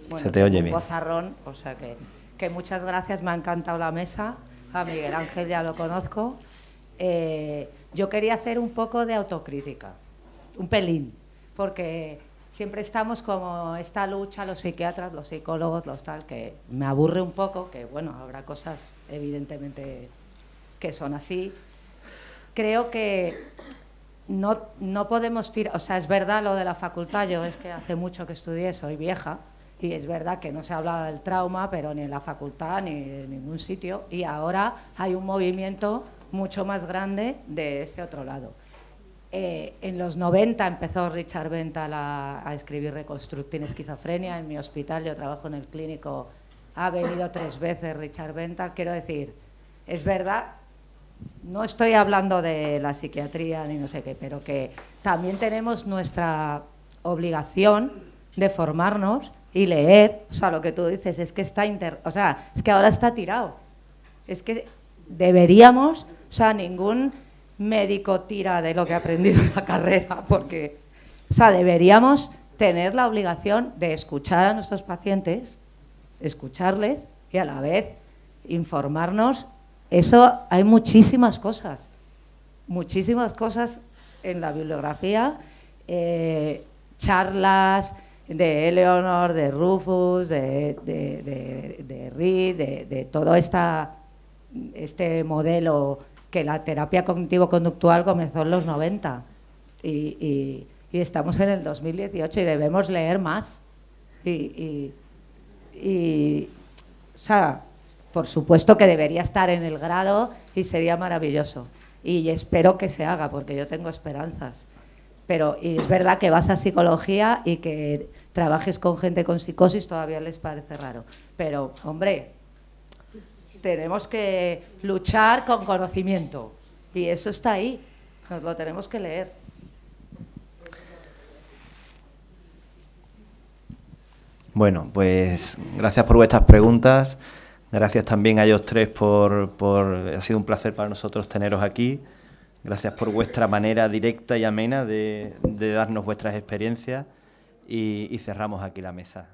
G: Bueno,
A: se te oye bien.
G: Un vozarrón, o sea que muchas gracias, me ha encantado la mesa. A Miguel Ángel ya lo conozco. Yo quería hacer un poco de autocrítica, un pelín, porque siempre estamos como esta lucha, los psiquiatras, los psicólogos, los tal, que me aburre un poco, que bueno, habrá cosas evidentemente que son así. Creo que no podemos tirar, o sea, es verdad lo de la facultad, yo es que hace mucho que estudié, soy vieja, y es verdad que no se habla del trauma, pero ni en la facultad ni en ningún sitio, y ahora hay un movimiento mucho más grande de ese otro lado. En los 90 empezó Richard Benthal a escribir Reconstructing Esquizofrenia. En mi hospital, yo trabajo en el clínico, ha venido 3 veces Richard Benthal. Quiero decir, es verdad, no estoy hablando de la psiquiatría ni no sé qué, pero que también tenemos nuestra obligación de formarnos y leer. O sea, lo que tú dices es que es que ahora está tirado. Es que deberíamos, o sea, ningún médico tira de lo que ha aprendido en la carrera, porque, o sea, deberíamos tener la obligación de escuchar a nuestros pacientes, escucharles y a la vez informarnos. Eso, hay muchísimas cosas en la bibliografía, charlas de Eleanor, de Rufus, de Reed, de todo este modelo que la terapia cognitivo-conductual comenzó en los 90 y estamos en el 2018 y debemos leer más. O sea, por supuesto que debería estar en el grado y sería maravilloso. Y espero que se haga, porque yo tengo esperanzas. Y es verdad que vas a psicología y que trabajes con gente con psicosis todavía les parece raro. Pero, hombre, tenemos que luchar con conocimiento y eso está ahí, nos lo tenemos que leer.
A: Bueno, pues gracias por vuestras preguntas, gracias también a ellos tres ha sido un placer para nosotros teneros aquí, gracias por vuestra manera directa y amena de darnos vuestras experiencias y cerramos aquí la mesa.